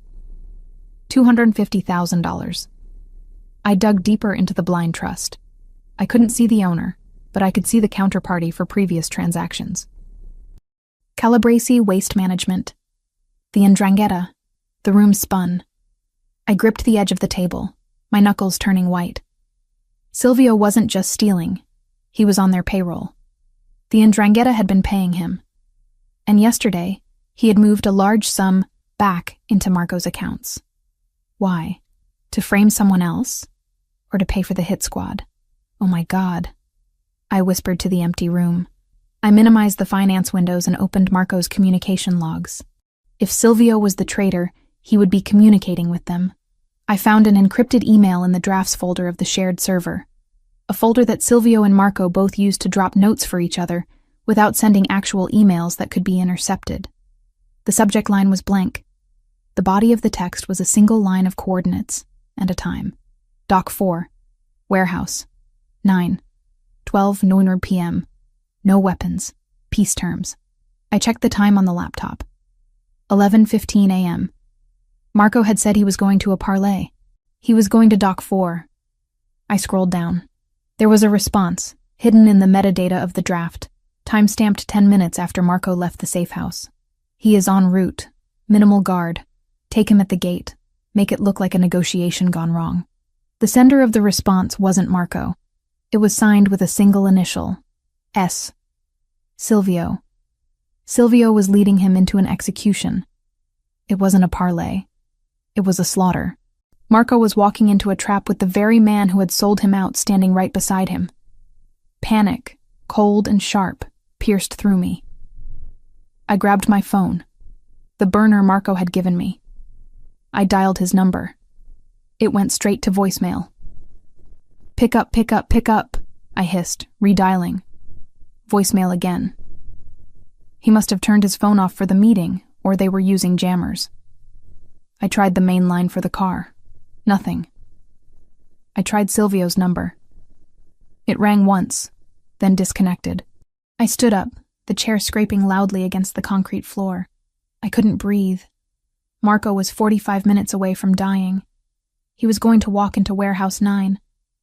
Speaker 1: $250,000. I dug deeper into the blind trust. I couldn't see the owner, but I could see the counterparty for previous transactions. Calabrese Waste Management. The 'Ndrangheta. The room spun. I gripped the edge of the table, my knuckles turning white. Silvio wasn't just stealing. He was on their payroll. The 'Ndrangheta had been paying him. And yesterday, he had moved a large sum back into Marco's accounts. Why? To frame someone else? Or to pay for the hit squad? Oh my God. I whispered to the empty room. I minimized the finance windows and opened Marco's communication logs. If Silvio was the traitor, he would be communicating with them. I found an encrypted email in the drafts folder of the shared server, a folder that Silvio and Marco both used to drop notes for each other without sending actual emails that could be intercepted. The subject line was blank. The body of the text was a single line of coordinates and a time. Dock 4, warehouse, 9:12 p.m. No weapons, peace terms. I checked the time on the laptop. 11:15 a.m. Marco had said he was going to a parlay. He was going to Dock 4. I scrolled down. There was a response, hidden in the metadata of the draft, time-stamped 10 minutes after Marco left the safe house. He is en route. Minimal guard. Take him at the gate. Make it look like a negotiation gone wrong. The sender of the response wasn't Marco. It was signed with a single initial, S. Silvio. Silvio was leading him into an execution. It wasn't a parlay. It was a slaughter. Marco was walking into a trap with the very man who had sold him out standing right beside him. Panic, cold and sharp, pierced through me. I grabbed my phone, the burner Marco had given me. I dialed his number. It went straight to voicemail. Pick up, pick up, pick up, I hissed, redialing. Voicemail again. He must have turned his phone off for the meeting, or they were using jammers. I tried the main line for the car. Nothing. I tried Silvio's number. It rang once, then disconnected. I stood up, the chair scraping loudly against the concrete floor. I couldn't breathe. Marco was 45 minutes away from dying. He was going to walk into Warehouse 9,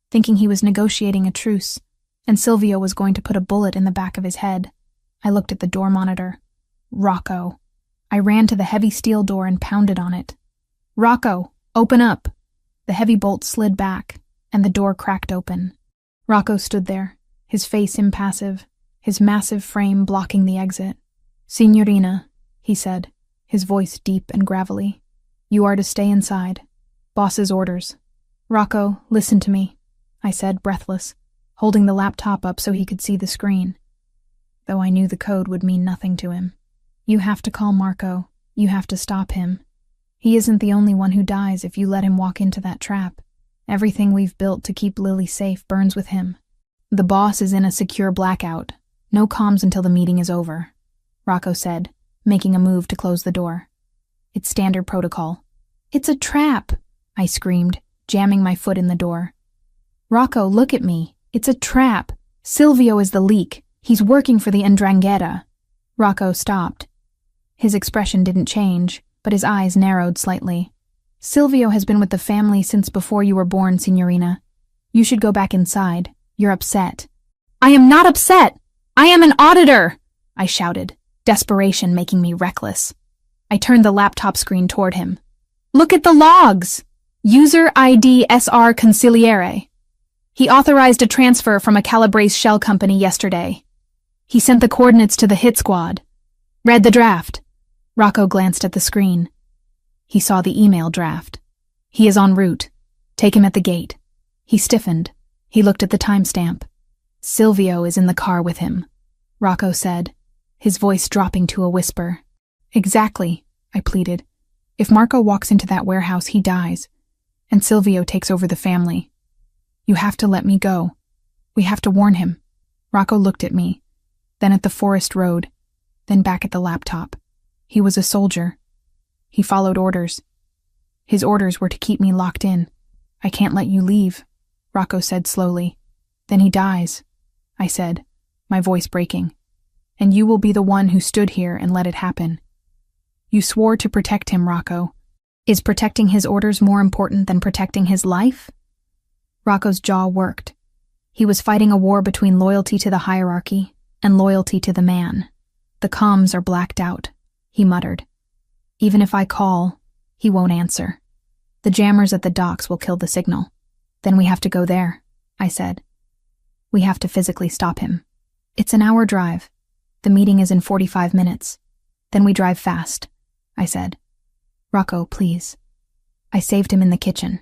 Speaker 1: thinking he was negotiating a truce, and Silvio was going to put a bullet in the back of his head. I looked at the door monitor. Rocco. I ran to the heavy steel door and pounded on it. Rocco, open up! The heavy bolt slid back, and the door cracked open. Rocco stood there, his face impassive, his massive frame blocking the exit. Signorina, he said, his voice deep and gravelly. You are to stay inside. Boss's orders. Rocco, listen to me, I said, breathless, holding the laptop up so he could see the screen. Though I knew the code would mean nothing to him. You have to call Marco. You have to stop him. He isn't the only one who dies if you let him walk into that trap. Everything we've built to keep Lily safe burns with him. The boss is in a secure blackout. No comms until the meeting is over, Rocco said, making a move to close the door. It's standard protocol. It's a trap, I screamed, jamming my foot in the door. Rocco, look at me. It's a trap. Silvio is the leak. He's working for the 'Ndrangheta. Rocco stopped. His expression didn't change, but his eyes narrowed slightly. Silvio has been with the family since before you were born, Signorina. You should go back inside. You're upset. I am not upset! I am an auditor! I shouted, desperation making me reckless. I turned the laptop screen toward him. Look at the logs! User ID SR Consigliere. He authorized a transfer from a Calabrese shell company yesterday. He sent the coordinates to the hit squad. Read the draft. Rocco glanced at the screen. He saw the email draft. He is en route. Take him at the gate. He stiffened. He looked at the timestamp. Silvio is in the car with him, Rocco said, his voice dropping to a whisper. Exactly, I pleaded. If Marco walks into that warehouse, he dies, and Silvio takes over the family. You have to let me go. We have to warn him. Rocco looked at me. then at the forest road, then back at the laptop. He was a soldier. He followed orders. His orders were to keep me locked in. I can't let you leave, Rocco said slowly. Then he dies, I said, my voice breaking. And you will be the one who stood here and let it happen. You swore to protect him, Rocco. Is protecting his orders more important than protecting his life? Rocco's jaw worked. He was fighting a war between loyalty to the hierarchy and loyalty to the man. The comms are blacked out, he muttered. Even if I call, he won't answer. The jammers at the docks will kill the signal. Then we have to go there, I said. We have to physically stop him. It's an hour drive. The meeting is in 45 minutes. Then we drive fast, I said. Rocco, please. I saved him in the kitchen.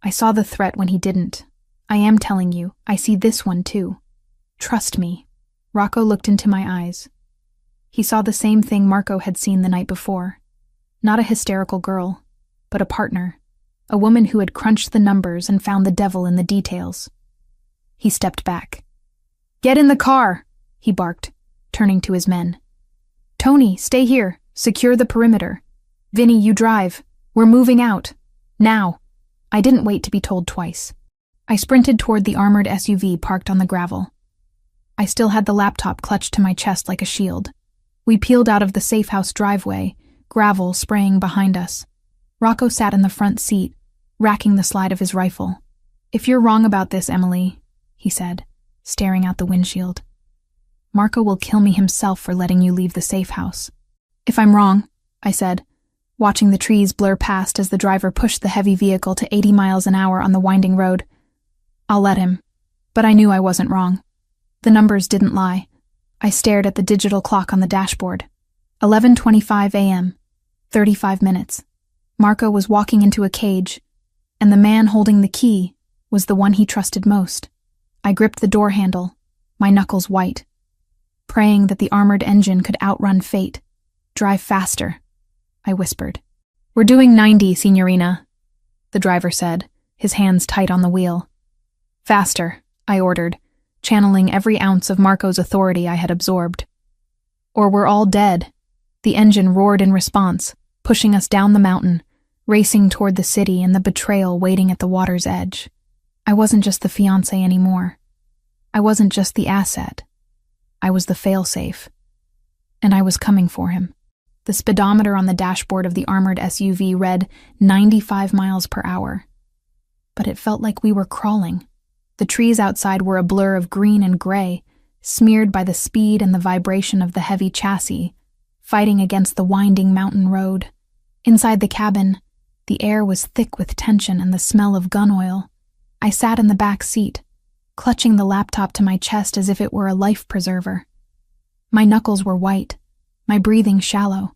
Speaker 1: I saw the threat when he didn't. I am telling you, I see this one too. Trust me. Rocco looked into my eyes. He saw the same thing Marco had seen the night before. Not a hysterical girl, but a partner. A woman who had crunched the numbers and found the devil in the details. He stepped back. Get in the car, he barked, turning to his men. Tony, stay here. Secure the perimeter. Vinny, you drive. We're moving out. Now. I didn't wait to be told twice. I sprinted toward the armored SUV parked on the gravel. I still had the laptop clutched to my chest like a shield. We peeled out of the safe house driveway, gravel spraying behind us. Rocco sat in the front seat, racking the slide of his rifle. If you're wrong about this, Emily, he said, staring out the windshield. Marco will kill me himself for letting you leave the safe house. If I'm wrong, I said, watching the trees blur past as the driver pushed the heavy vehicle to 80 miles an hour on the winding road. I'll let him. But I knew I wasn't wrong. The numbers didn't lie. I stared at the digital clock on the dashboard. 11:25 a.m. 35 minutes. Marco was walking into a cage, and the man holding the key was the one he trusted most. I gripped the door handle, my knuckles white, praying that the armored engine could outrun fate. Drive faster, I whispered. We're doing 90, Signorina, the driver said, his hands tight on the wheel. Faster, I ordered, channeling every ounce of Marco's authority I had absorbed. Or we're all dead. The engine roared in response, pushing us down the mountain, racing toward the city and the betrayal waiting at the water's edge. I wasn't just the fiancé anymore. I wasn't just the asset. I was the failsafe. And I was coming for him. The speedometer on the dashboard of the armored SUV read 95 miles per hour. But it felt like we were crawling. The trees outside were a blur of green and gray, smeared by the speed and the vibration of the heavy chassis, fighting against the winding mountain road. Inside the cabin, the air was thick with tension and the smell of gun oil. I sat in the back seat, clutching the laptop to my chest as if it were a life preserver. My knuckles were white, my breathing shallow.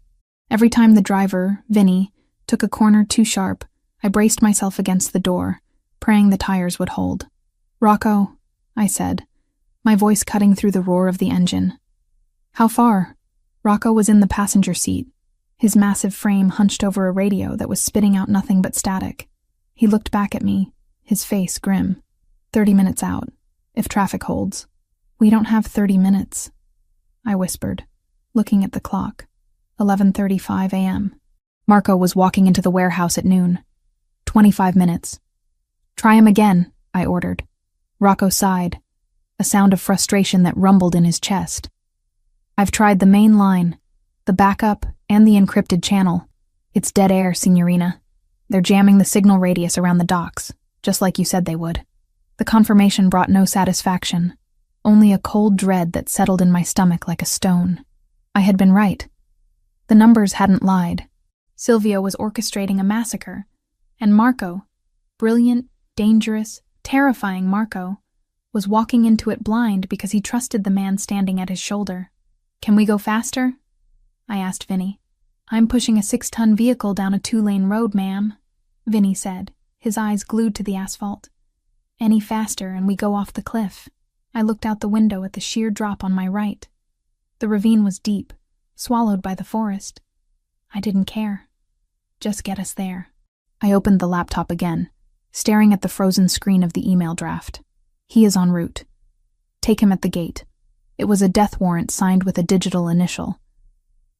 Speaker 1: Every time the driver, Vinny, took a corner too sharp, I braced myself against the door, praying the tires would hold. Rocco, I said, my voice cutting through the roar of the engine. How far? Rocco was in the passenger seat, his massive frame hunched over a radio that was spitting out nothing but static. He looked back at me, his face grim. 30 minutes out, if traffic holds. We don't have 30 minutes, I whispered, looking at the clock. 11:35 a.m. Marco was walking into the warehouse at noon. 25 minutes. Try him again, I ordered. Rocco sighed, a sound of frustration that rumbled in his chest. I've tried the main line, the backup, and the encrypted channel. It's dead air, Signorina. They're jamming the signal radius around the docks, just like you said they would. The confirmation brought no satisfaction, only a cold dread that settled in my stomach like a stone. I had been right. The numbers hadn't lied. Silvio was orchestrating a massacre, and Marco, brilliant, dangerous, terrifying Marco, was walking into it blind because he trusted the man standing at his shoulder. Can we go faster? I asked Vinny. I'm pushing a 6-ton vehicle down a 2-lane road, ma'am, Vinny said, his eyes glued to the asphalt. Any faster and we go off the cliff. I looked out the window at the sheer drop on my right. The ravine was deep, swallowed by the forest. I didn't care. Just get us there. I opened the laptop again, staring at the frozen screen of the email draft. He is en route. Take him at the gate. It was a death warrant signed with a digital initial.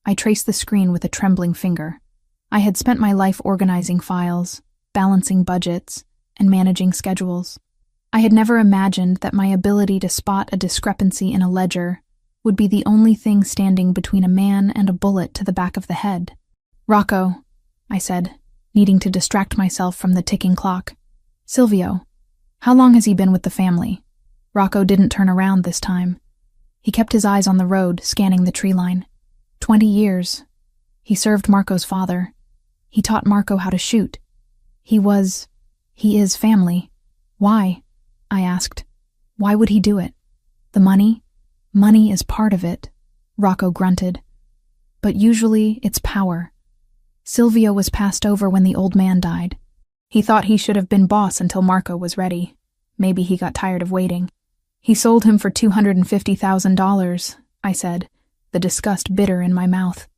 Speaker 1: I traced the screen with a trembling finger. I had spent my life organizing files, balancing budgets, and managing schedules. I had never imagined that my ability to spot a discrepancy in a ledger would be the only thing standing between a man and a bullet to the back of the head. "Rocco," I said, needing to distract myself from the ticking clock. "Silvio, how long has he been with the family?" Rocco didn't turn around this time. He kept his eyes on the road, scanning the tree line. 20 years. He served Marco's father. He taught Marco how to shoot. He is family. Why? I asked. Why would he do it? The money? Money is part of it, Rocco grunted. But usually it's power. Silvio was passed over when the old man died. He thought he should have been boss until Marco was ready. Maybe he got tired of waiting. He sold him for $250,000, I said, the disgust bitter in my mouth.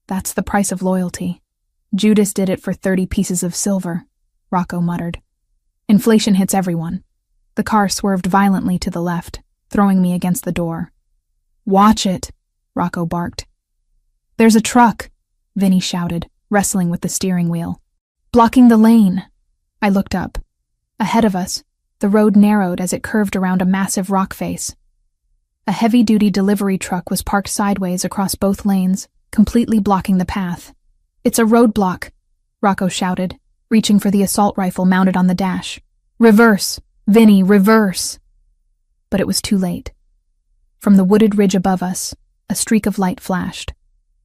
Speaker 1: That's the price of loyalty. Judas did it for 30 pieces of silver, Rocco muttered. Inflation hits everyone. The car swerved violently to the left, throwing me against the door. Watch it, Rocco barked. There's a truck, Vinny shouted, wrestling with the steering wheel. Blocking the lane. I looked up. Ahead of us, the road narrowed as it curved around a massive rock face. A heavy-duty delivery truck was parked sideways across both lanes, completely blocking the path. It's a roadblock, Rocco shouted, reaching for the assault rifle mounted on the dash. Reverse, Vinny, reverse. But it was too late. From the wooded ridge above us, a streak of light flashed.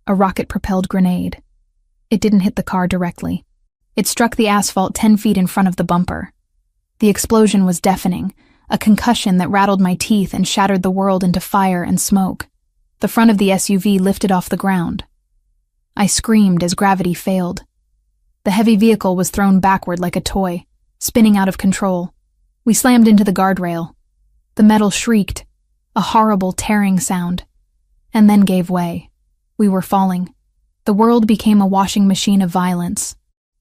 Speaker 1: A rocket-propelled grenade. It didn't hit the car directly. It struck the asphalt 10 feet in front of the bumper. The explosion was deafening, a concussion that rattled my teeth and shattered the world into fire and smoke. The front of the SUV lifted off the ground. I screamed as gravity failed. The heavy vehicle was thrown backward like a toy, spinning out of control. We slammed into the guardrail. The metal shrieked, a horrible tearing sound, and then gave way. We were falling. The world became a washing machine of violence.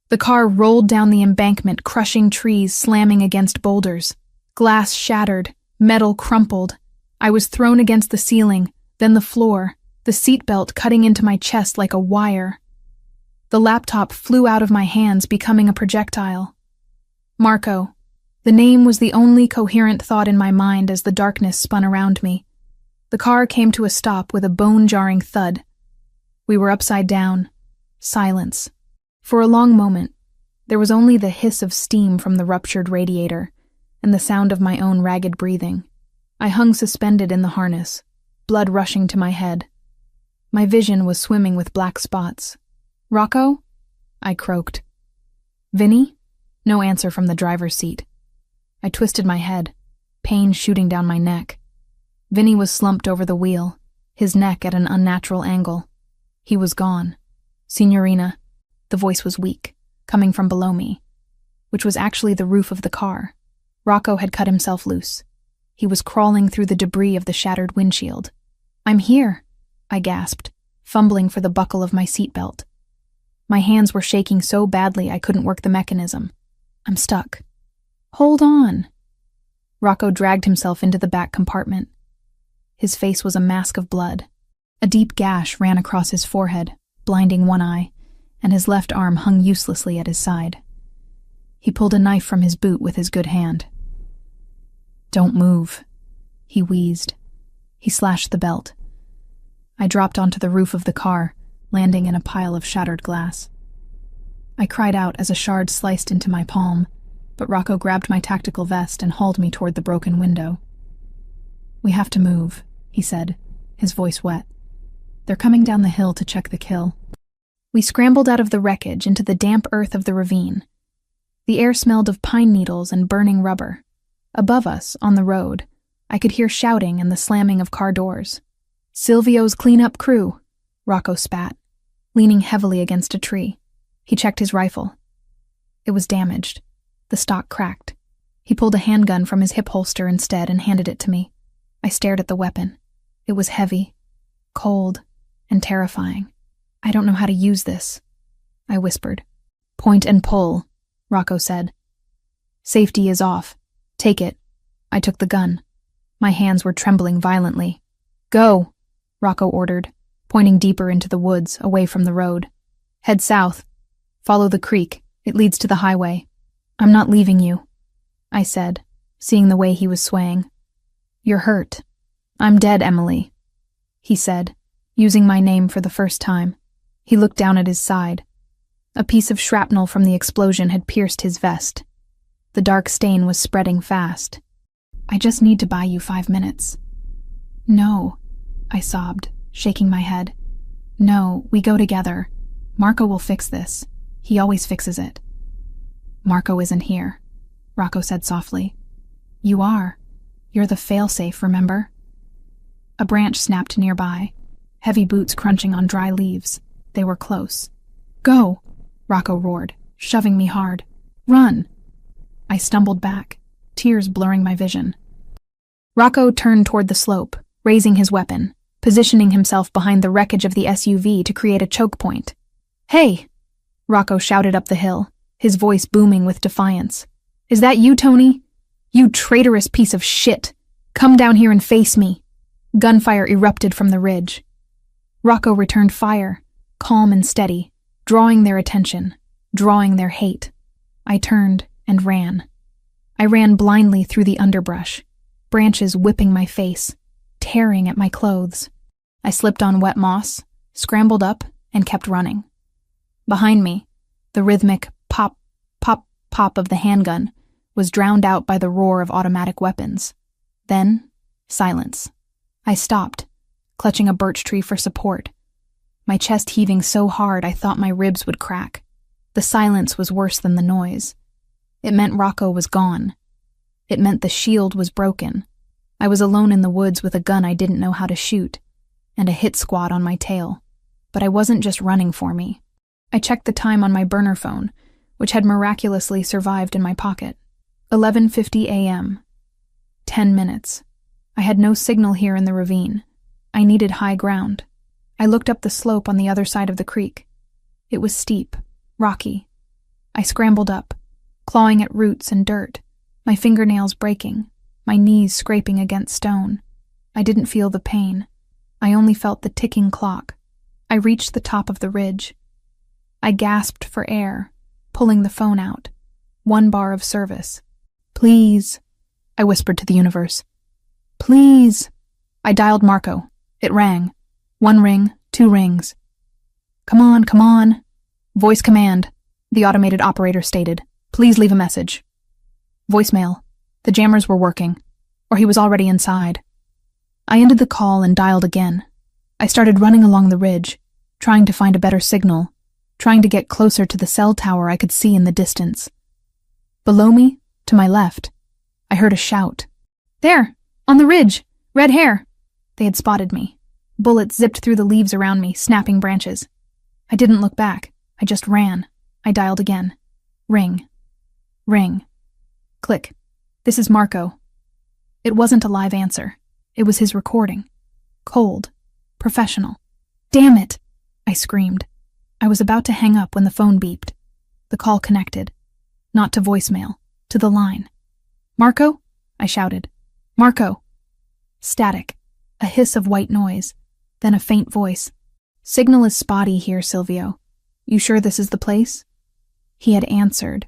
Speaker 1: The car rolled down the embankment, crushing trees, slamming against boulders. Glass shattered, metal crumpled. I was thrown against the ceiling, then the floor, the seatbelt cutting into my chest like a wire. The laptop flew out of my hands, becoming a projectile. Marco. The name was the only coherent thought in my mind as the darkness spun around me. The car came to a stop with a bone-jarring thud. We were upside down. Silence. For a long moment, there was only the hiss of steam from the ruptured radiator and the sound of my own ragged breathing. I hung suspended in the harness, blood rushing to my head. My vision was swimming with black spots. Rocco? I croaked. Vinny? No answer from the driver's seat. I twisted my head, pain shooting down my neck. Vinny was slumped over the wheel, his neck at an unnatural angle. He was gone. Signorina. The voice was weak, coming from below me, which was actually the roof of the car. Rocco had cut himself loose. He was crawling through the debris of the shattered windshield. I'm here, I gasped, fumbling for the buckle of my seatbelt. My hands were shaking so badly I couldn't work the mechanism. I'm stuck. Hold on. Rocco dragged himself into the back compartment. His face was a mask of blood. A deep gash ran across his forehead, blinding one eye, and his left arm hung uselessly at his side. He pulled a knife from his boot with his good hand. Don't move, he wheezed. He slashed the belt. I dropped onto the roof of the car, landing in a pile of shattered glass. I cried out as a shard sliced into my palm, but Rocco grabbed my tactical vest and hauled me toward the broken window. We have to move, he said, his voice wet. They're coming down the hill to check the kill. We scrambled out of the wreckage into the damp earth of the ravine. The air smelled of pine needles and burning rubber. Above us, on the road, I could hear shouting and the slamming of car doors. Silvio's cleanup crew, Rocco spat, leaning heavily against a tree. He checked his rifle. It was damaged. The stock cracked. He pulled a handgun from his hip holster instead and handed it to me. I stared at the weapon. It was heavy, cold, and terrifying. I don't know how to use this, I whispered. Point and pull, Rocco said. Safety is off. Take it. I took the gun. My hands were trembling violently. Go, Rocco ordered, pointing deeper into the woods, away from the road. Head south. Follow the creek. It leads to the highway. I'm not leaving you, I said, seeing the way he was swaying. You're hurt. I'm dead, Emily, he said, using my name for the first time. He looked down at his side. A piece of shrapnel from the explosion had pierced his vest. The dark stain was spreading fast. I just need to buy you 5 minutes. No, I sobbed, shaking my head. No, we go together. Marco will fix this. He always fixes it. Marco isn't here, Rocco said softly. You are. You're the failsafe, remember? A branch snapped nearby, heavy boots crunching on dry leaves. They were close. Go, Rocco roared, shoving me hard. Run! I stumbled back, tears blurring my vision. Rocco turned toward the slope, raising his weapon, positioning himself behind the wreckage of the SUV to create a choke point. Hey! Rocco shouted up the hill, his voice booming with defiance. Is that you, Tony? You traitorous piece of shit! Come down here and face me! Gunfire erupted from the ridge. Rocco returned fire, calm and steady, drawing their attention, drawing their hate. I turned and ran. I ran blindly through the underbrush, branches whipping my face, tearing at my clothes. I slipped on wet moss, scrambled up, and kept running. Behind me, the rhythmic pop, pop, pop of the handgun was drowned out by the roar of automatic weapons. Then, silence. I stopped, clutching a birch tree for support, my chest heaving so hard I thought my ribs would crack. The silence was worse than the noise. It meant Rocco was gone. It meant the shield was broken. I was alone in the woods with a gun I didn't know how to shoot, and a hit squad on my tail. But I wasn't just running for me. I checked the time on my burner phone, which had miraculously survived in my pocket. 11:50 a.m. 10 minutes. I had no signal here in the ravine. I needed high ground. I looked up the slope on the other side of the creek. It was steep, rocky. I scrambled up, clawing at roots and dirt, my fingernails breaking, my knees scraping against stone. I didn't feel the pain. I only felt the ticking clock. I reached the top of the ridge. I gasped for air, pulling the phone out. 1 bar of service. Please, I whispered to the universe. Please. I dialed Marco. It rang. 1 ring, 2 rings. Come on. Voice command, the automated operator stated. Please leave a message. Voicemail. The jammers were working, or he was already inside. I ended the call and dialed again. I started running along the ridge, trying to find a better signal, trying to get closer to the cell tower I could see in the distance. Below me, to my left, I heard a shout. There, on the ridge, red hair. They had spotted me. Bullets zipped through the leaves around me, snapping branches. I didn't look back. I just ran. I dialed again. Ring. Ring. Click. This is Marco. It wasn't a live answer. It was his recording. Cold. Professional. Damn it! I screamed. I was about to hang up when the phone beeped. The call connected. Not to voicemail. To the line. Marco? I shouted. Marco. Static. A hiss of white noise. Then a faint voice. Signal is spotty here, Silvio. You sure this is the place? He had answered.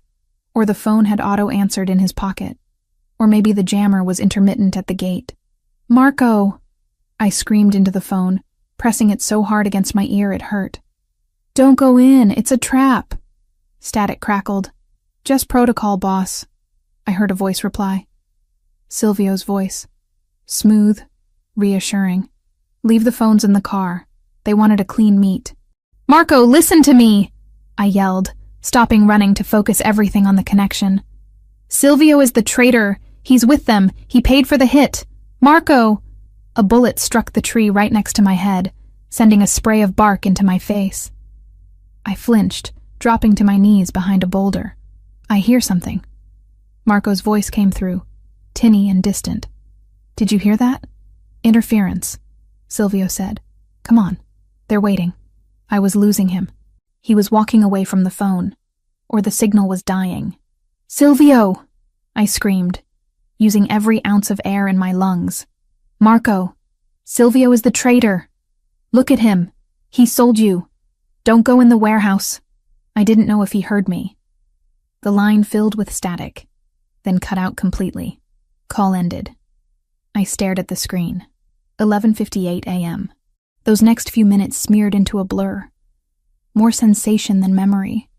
Speaker 1: Or the phone had auto-answered in his pocket. Or maybe the jammer was intermittent at the gate. Marco! I screamed into the phone, pressing it so hard against my ear it hurt. Don't go in, it's a trap. Static crackled. Just protocol, boss. I heard a voice reply. Silvio's voice. Smooth, reassuring. Leave the phones in the car. They wanted a clean meet. Marco, listen to me! I yelled, stopping running to focus everything on the connection. Silvio is the traitor. He's with them. He paid for the hit. Marco! A bullet struck the tree right next to my head, sending a spray of bark into my face. I flinched, dropping to my knees behind a boulder. I hear something. Marco's voice came through, tinny and distant. Did you hear that? Interference, Silvio said. Come on. They're waiting. I was losing him. He was walking away from the phone, or the signal was dying. Silvio! I screamed, using every ounce of air in my lungs. Marco! Silvio is the traitor. Look at him. He sold you. Don't go in the warehouse. I didn't know if he heard me. The line filled with static, then cut out completely. Call ended. I stared at the screen. 11:58 a.m. Those next few minutes smeared into a blur. More sensation than memory.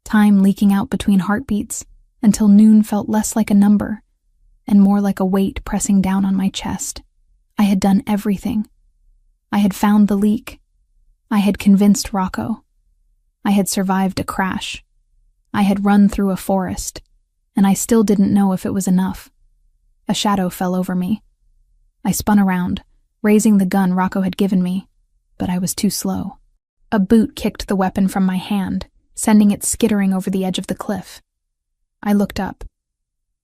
Speaker 1: Time leaking out between heartbeats until noon felt less like a number and more like a weight pressing down on my chest. I had done everything. I had found the leak. I had convinced Rocco. I had survived a crash. I had run through a forest, and I still didn't know if it was enough. A shadow fell over me. I spun around, raising the gun Rocco had given me, but I was too slow. A boot kicked the weapon from my hand, sending it skittering over the edge of the cliff. I looked up.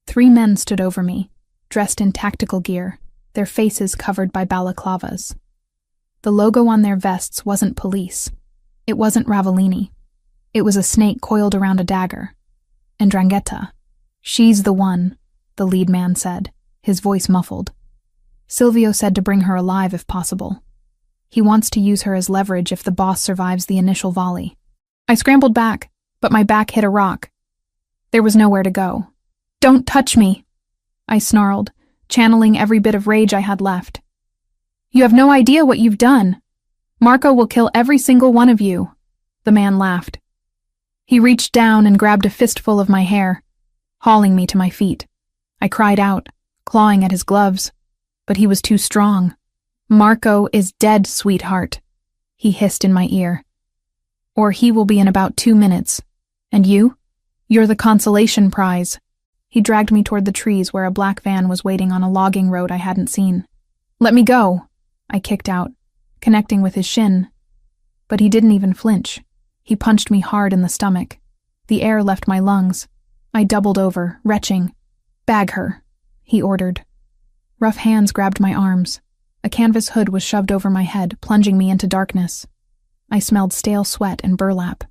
Speaker 1: 3 men stood over me, dressed in tactical gear, their faces covered by balaclavas. The logo on their vests wasn't police. It wasn't Ravellini. It was a snake coiled around a dagger. And 'Ndrangheta. She's the one, the lead man said, his voice muffled. Silvio said to bring her alive if possible. He wants to use her as leverage if the boss survives the initial volley. I scrambled back, but my back hit a rock. There was nowhere to go. Don't touch me, I snarled, channeling every bit of rage I had left. You have no idea what you've done. Marco will kill every single one of you, the man laughed. He reached down and grabbed a fistful of my hair, hauling me to my feet. I cried out, clawing at his gloves, but he was too strong. Marco is dead, sweetheart, he hissed in my ear. Or he will be in about 2 minutes. And you? You're the consolation prize. He dragged me toward the trees where a black van was waiting on a logging road I hadn't seen. Let me go, I kicked out, connecting with his shin. But he didn't even flinch. He punched me hard in the stomach. The air left my lungs. I doubled over, retching. Bag her, he ordered. Rough hands grabbed my arms. A canvas hood was shoved over my head, plunging me into darkness. I smelled stale sweat and burlap.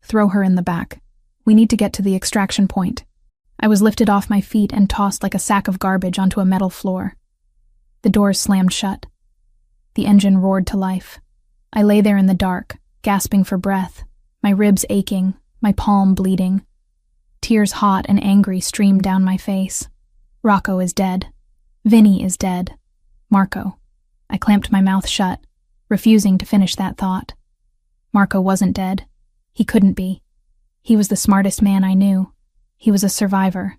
Speaker 1: Throw her in the back. We need to get to the extraction point. I was lifted off my feet and tossed like a sack of garbage onto a metal floor. The doors slammed shut. The engine roared to life. I lay there in the dark, gasping for breath, my ribs aching, my palm bleeding. Tears hot and angry streamed down my face. Rocco is dead. Vinny is dead. Marco. I clamped my mouth shut, refusing to finish that thought. Marco wasn't dead. He couldn't be. He was the smartest man I knew. He was a survivor.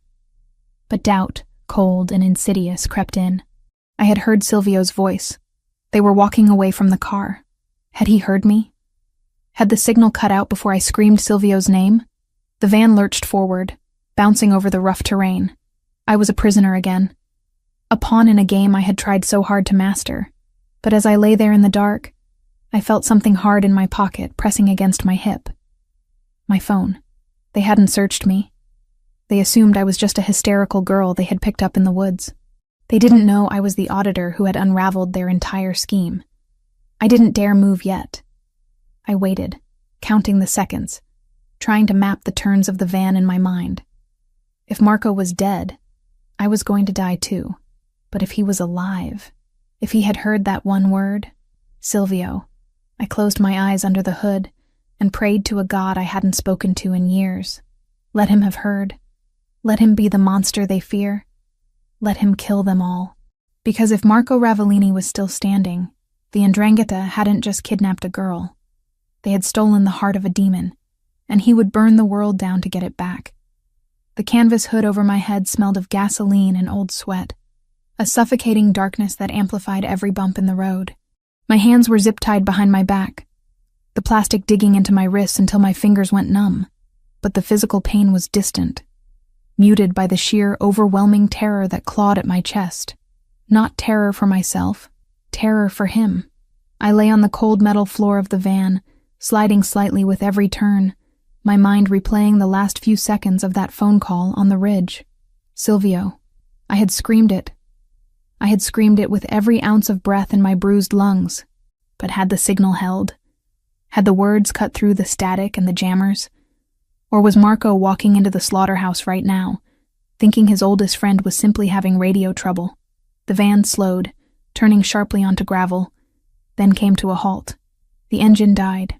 Speaker 1: But doubt, cold and insidious, crept in. I had heard Silvio's voice. They were walking away from the car. Had he heard me? Had the signal cut out before I screamed Silvio's name? The van lurched forward, bouncing over the rough terrain. I was a prisoner again. A pawn in a game I had tried so hard to master. But as I lay there in the dark, I felt something hard in my pocket pressing against my hip. My phone. They hadn't searched me. They assumed I was just a hysterical girl they had picked up in the woods. They didn't know I was the auditor who had unraveled their entire scheme. I didn't dare move yet. I waited, counting the seconds, trying to map the turns of the van in my mind. If Marco was dead, I was going to die too. But if he was alive, if he had heard that one word, Silvio, I closed my eyes under the hood and prayed to a God I hadn't spoken to in years. Let him have heard. Let him be the monster they fear. Let him kill them all. Because if Marco Ravellini was still standing, the 'Ndrangheta hadn't just kidnapped a girl. They had stolen the heart of a demon, and he would burn the world down to get it back. The canvas hood over my head smelled of gasoline and old sweat, a suffocating darkness that amplified every bump in the road. My hands were zip-tied behind my back, the plastic digging into my wrists until my fingers went numb, but the physical pain was distant, muted by the sheer, overwhelming terror that clawed at my chest. Not terror for myself, terror for him. I lay on the cold metal floor of the van, sliding slightly with every turn, my mind replaying the last few seconds of that phone call on the ridge. Silvio. I had screamed it. I had screamed it with every ounce of breath in my bruised lungs. But had the signal held? Had the words cut through the static and the jammers? Or was Marco walking into the slaughterhouse right now, thinking his oldest friend was simply having radio trouble? The van slowed, turning sharply onto gravel, then came to a halt. The engine died.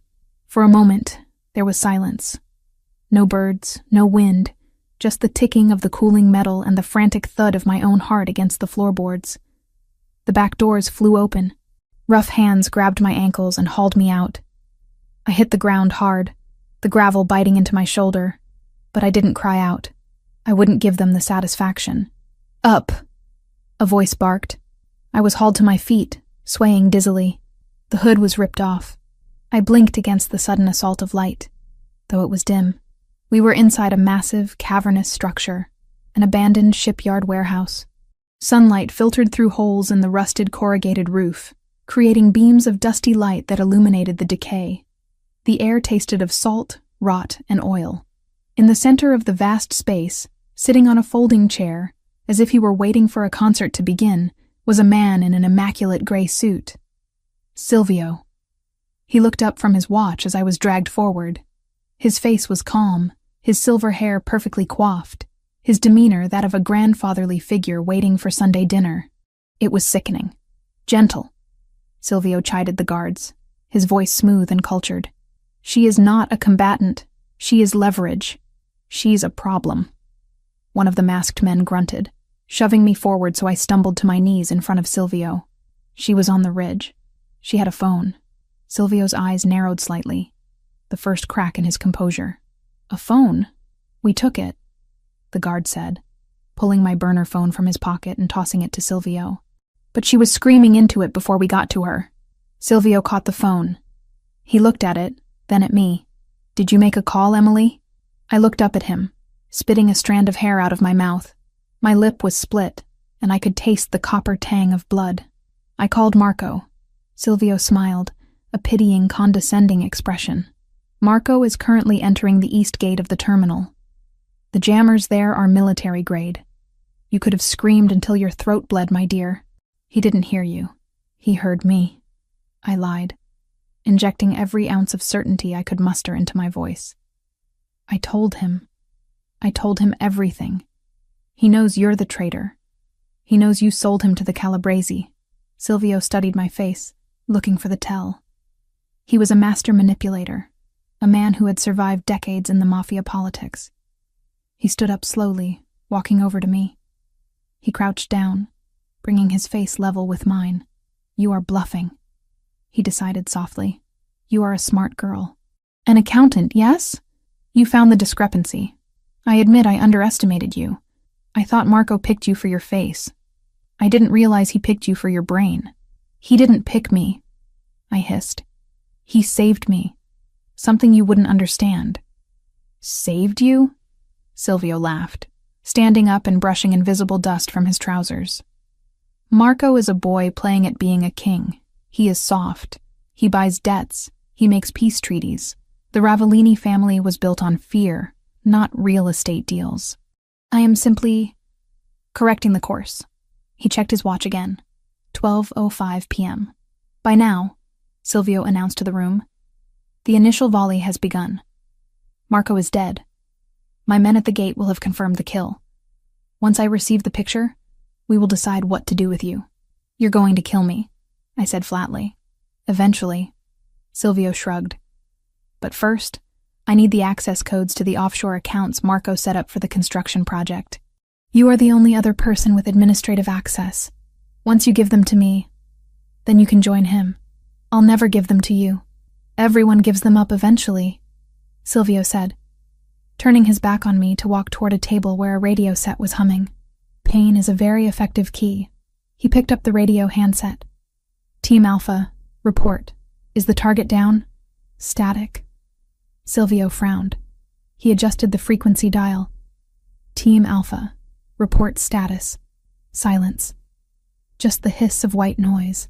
Speaker 1: For a moment, there was silence. No birds, no wind, just the ticking of the cooling metal and the frantic thud of my own heart against the floorboards. The back doors flew open. Rough hands grabbed my ankles and hauled me out. I hit the ground hard, the gravel biting into my shoulder, but I didn't cry out. I wouldn't give them the satisfaction. Up! A voice barked. I was hauled to my feet, swaying dizzily. The hood was ripped off. I blinked against the sudden assault of light, though it was dim. We were inside a massive, cavernous structure, an abandoned shipyard warehouse. Sunlight filtered through holes in the rusted corrugated roof, creating beams of dusty light that illuminated the decay. The air tasted of salt, rot, and oil. In the center of the vast space, sitting on a folding chair, as if he were waiting for a concert to begin, was a man in an immaculate gray suit. Silvio. He looked up from his watch as I was dragged forward. His face was calm, his silver hair perfectly coiffed, his demeanor that of a grandfatherly figure waiting for Sunday dinner. It was sickening. Gentle. Silvio chided the guards, his voice smooth and cultured. She is not a combatant. She is leverage. She's a problem. One of the masked men grunted, shoving me forward so I stumbled to my knees in front of Silvio. She was on the ridge. She had a phone. Silvio's eyes narrowed slightly, the first crack in his composure. A phone? We took it, the guard said, pulling my burner phone from his pocket and tossing it to Silvio. But she was screaming into it before we got to her. Silvio caught the phone. He looked at it, then at me. Did you make a call, Emily? I looked up at him, spitting a strand of hair out of my mouth. My lip was split, and I could taste the copper tang of blood. I called Marco. Silvio smiled, a pitying, condescending expression. Marco is currently entering the east gate of the terminal. The jammers there are military grade. You could have screamed until your throat bled, my dear. He didn't hear you. He heard me. I lied, injecting every ounce of certainty I could muster into my voice. I told him everything. He knows you're the traitor. He knows you sold him to the Calabresi. Silvio studied my face, looking for the tell. He was a master manipulator, a man who had survived decades in the Mafia politics. He stood up slowly, walking over to me. He crouched down, bringing his face level with mine. You are bluffing, he decided softly. You are a smart girl. An accountant, yes? You found the discrepancy. I admit I underestimated you. I thought Marco picked you for your face. I didn't realize he picked you for your brain. He didn't pick me, I hissed. He saved me. Something you wouldn't understand. Saved you? Silvio laughed, standing up and brushing invisible dust from his trousers. Marco is a boy playing at being a king. He is soft. He buys debts. He makes peace treaties. The Ravellini family was built on fear, not real estate deals. I am simply correcting the course. He checked his watch again. 12:05 p.m. By now, Silvio announced to the room, the initial volley has begun. Marco is dead. My men at the gate will have confirmed the kill. Once I receive the picture, we will decide what to do with you. You're going to kill me, I said flatly. Eventually. Silvio shrugged. But first, I need the access codes to the offshore accounts Marco set up for the construction project. You are the only other person with administrative access. Once you give them to me, then you can join him. I'll never give them to you. Everyone gives them up eventually, Silvio said, turning his back on me to walk toward a table where a radio set was humming. Pain is a very effective key. He picked up the radio handset. Team Alpha, report. Is the target down? Static. Silvio frowned. He adjusted the frequency dial. Team Alpha, report status. Silence. Just the hiss of white noise.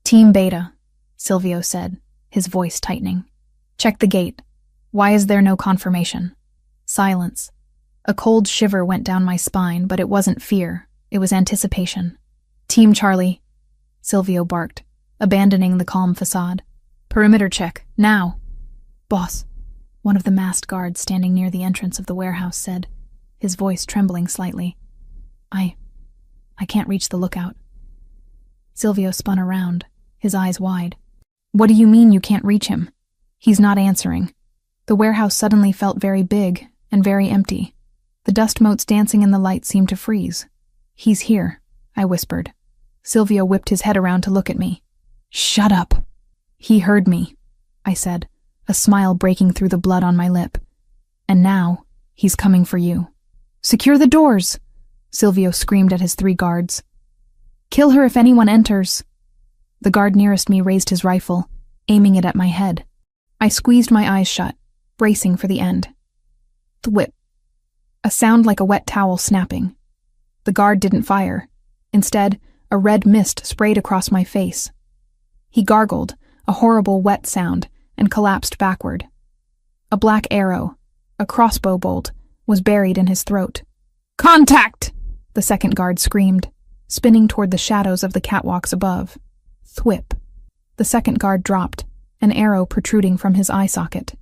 Speaker 1: Team Beta, Silvio said, his voice tightening. Check the gate. Why is there no confirmation? Silence. A cold shiver went down my spine, but it wasn't fear. It was anticipation. Team Charlie, Silvio barked, abandoning the calm facade. Perimeter check, now. Boss, one of the masked guards standing near the entrance of the warehouse said, his voice trembling slightly. I can't reach the lookout. Silvio spun around, his eyes wide. What do you mean you can't reach him? He's not answering. The warehouse suddenly felt very big and very empty. The dust motes dancing in the light seemed to freeze. He's here, I whispered. Silvio whipped his head around to look at me. Shut up. He heard me, I said, a smile breaking through the blood on my lip. And now, he's coming for you. Secure the doors, Silvio screamed at his 3 guards. Kill her if anyone enters. The guard nearest me raised his rifle, aiming it at my head. I squeezed my eyes shut, bracing for the end. Thwip. A sound like a wet towel snapping. The guard didn't fire. Instead, a red mist sprayed across my face. He gargled, a horrible wet sound, and collapsed backward. A black arrow, a crossbow bolt, was buried in his throat. Contact! The second guard screamed, spinning toward the shadows of the catwalks above. Thwip. The second guard dropped, an arrow protruding from his eye socket.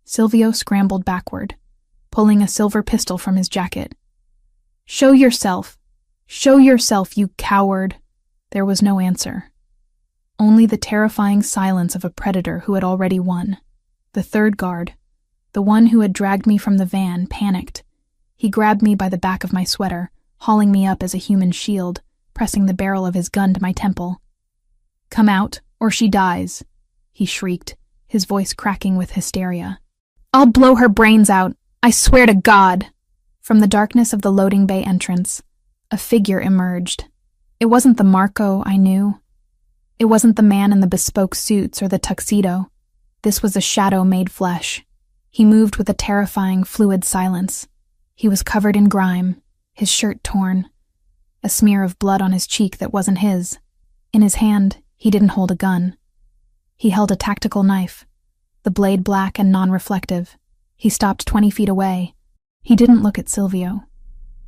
Speaker 1: Silvio scrambled backward, pulling a silver pistol from his jacket. Show yourself! Show yourself, you coward! There was no answer. Only the terrifying silence of a predator who had already won. The third guard, the one who had dragged me from the van, panicked. He grabbed me by the back of my sweater, hauling me up as a human shield, pressing the barrel of his gun to my temple. Come out, or she dies, he shrieked, his voice cracking with hysteria. I'll blow her brains out, I swear to God! From the darkness of the loading bay entrance, a figure emerged. It wasn't the Marco I knew. It wasn't the man in the bespoke suits or the tuxedo. This was a shadow made flesh. He moved with a terrifying, fluid silence. He was covered in grime, his shirt torn, a smear of blood on his cheek that wasn't his. In his hand, he didn't hold a gun. He held a tactical knife, the blade black and non-reflective. He stopped 20 feet away. He didn't look at Silvio.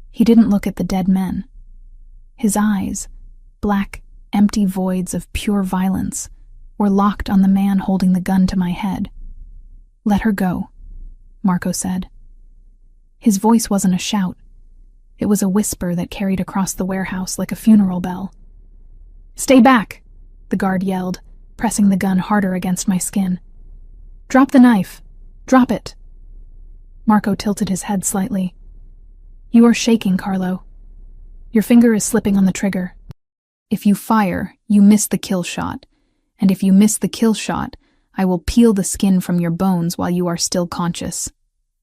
Speaker 1: He didn't look at the dead men. His eyes, black, empty voids of pure violence, were locked on the man holding the gun to my head. Let her go, Marco said. His voice wasn't a shout. It was a whisper that carried across the warehouse like a funeral bell. Stay back, the guard yelled, pressing the gun harder against my skin. Drop the knife. Drop it. Marco tilted his head slightly. You are shaking, Carlo. Your finger is slipping on the trigger. If you fire, you miss the kill shot, and if you miss the kill shot, I will peel the skin from your bones while you are still conscious.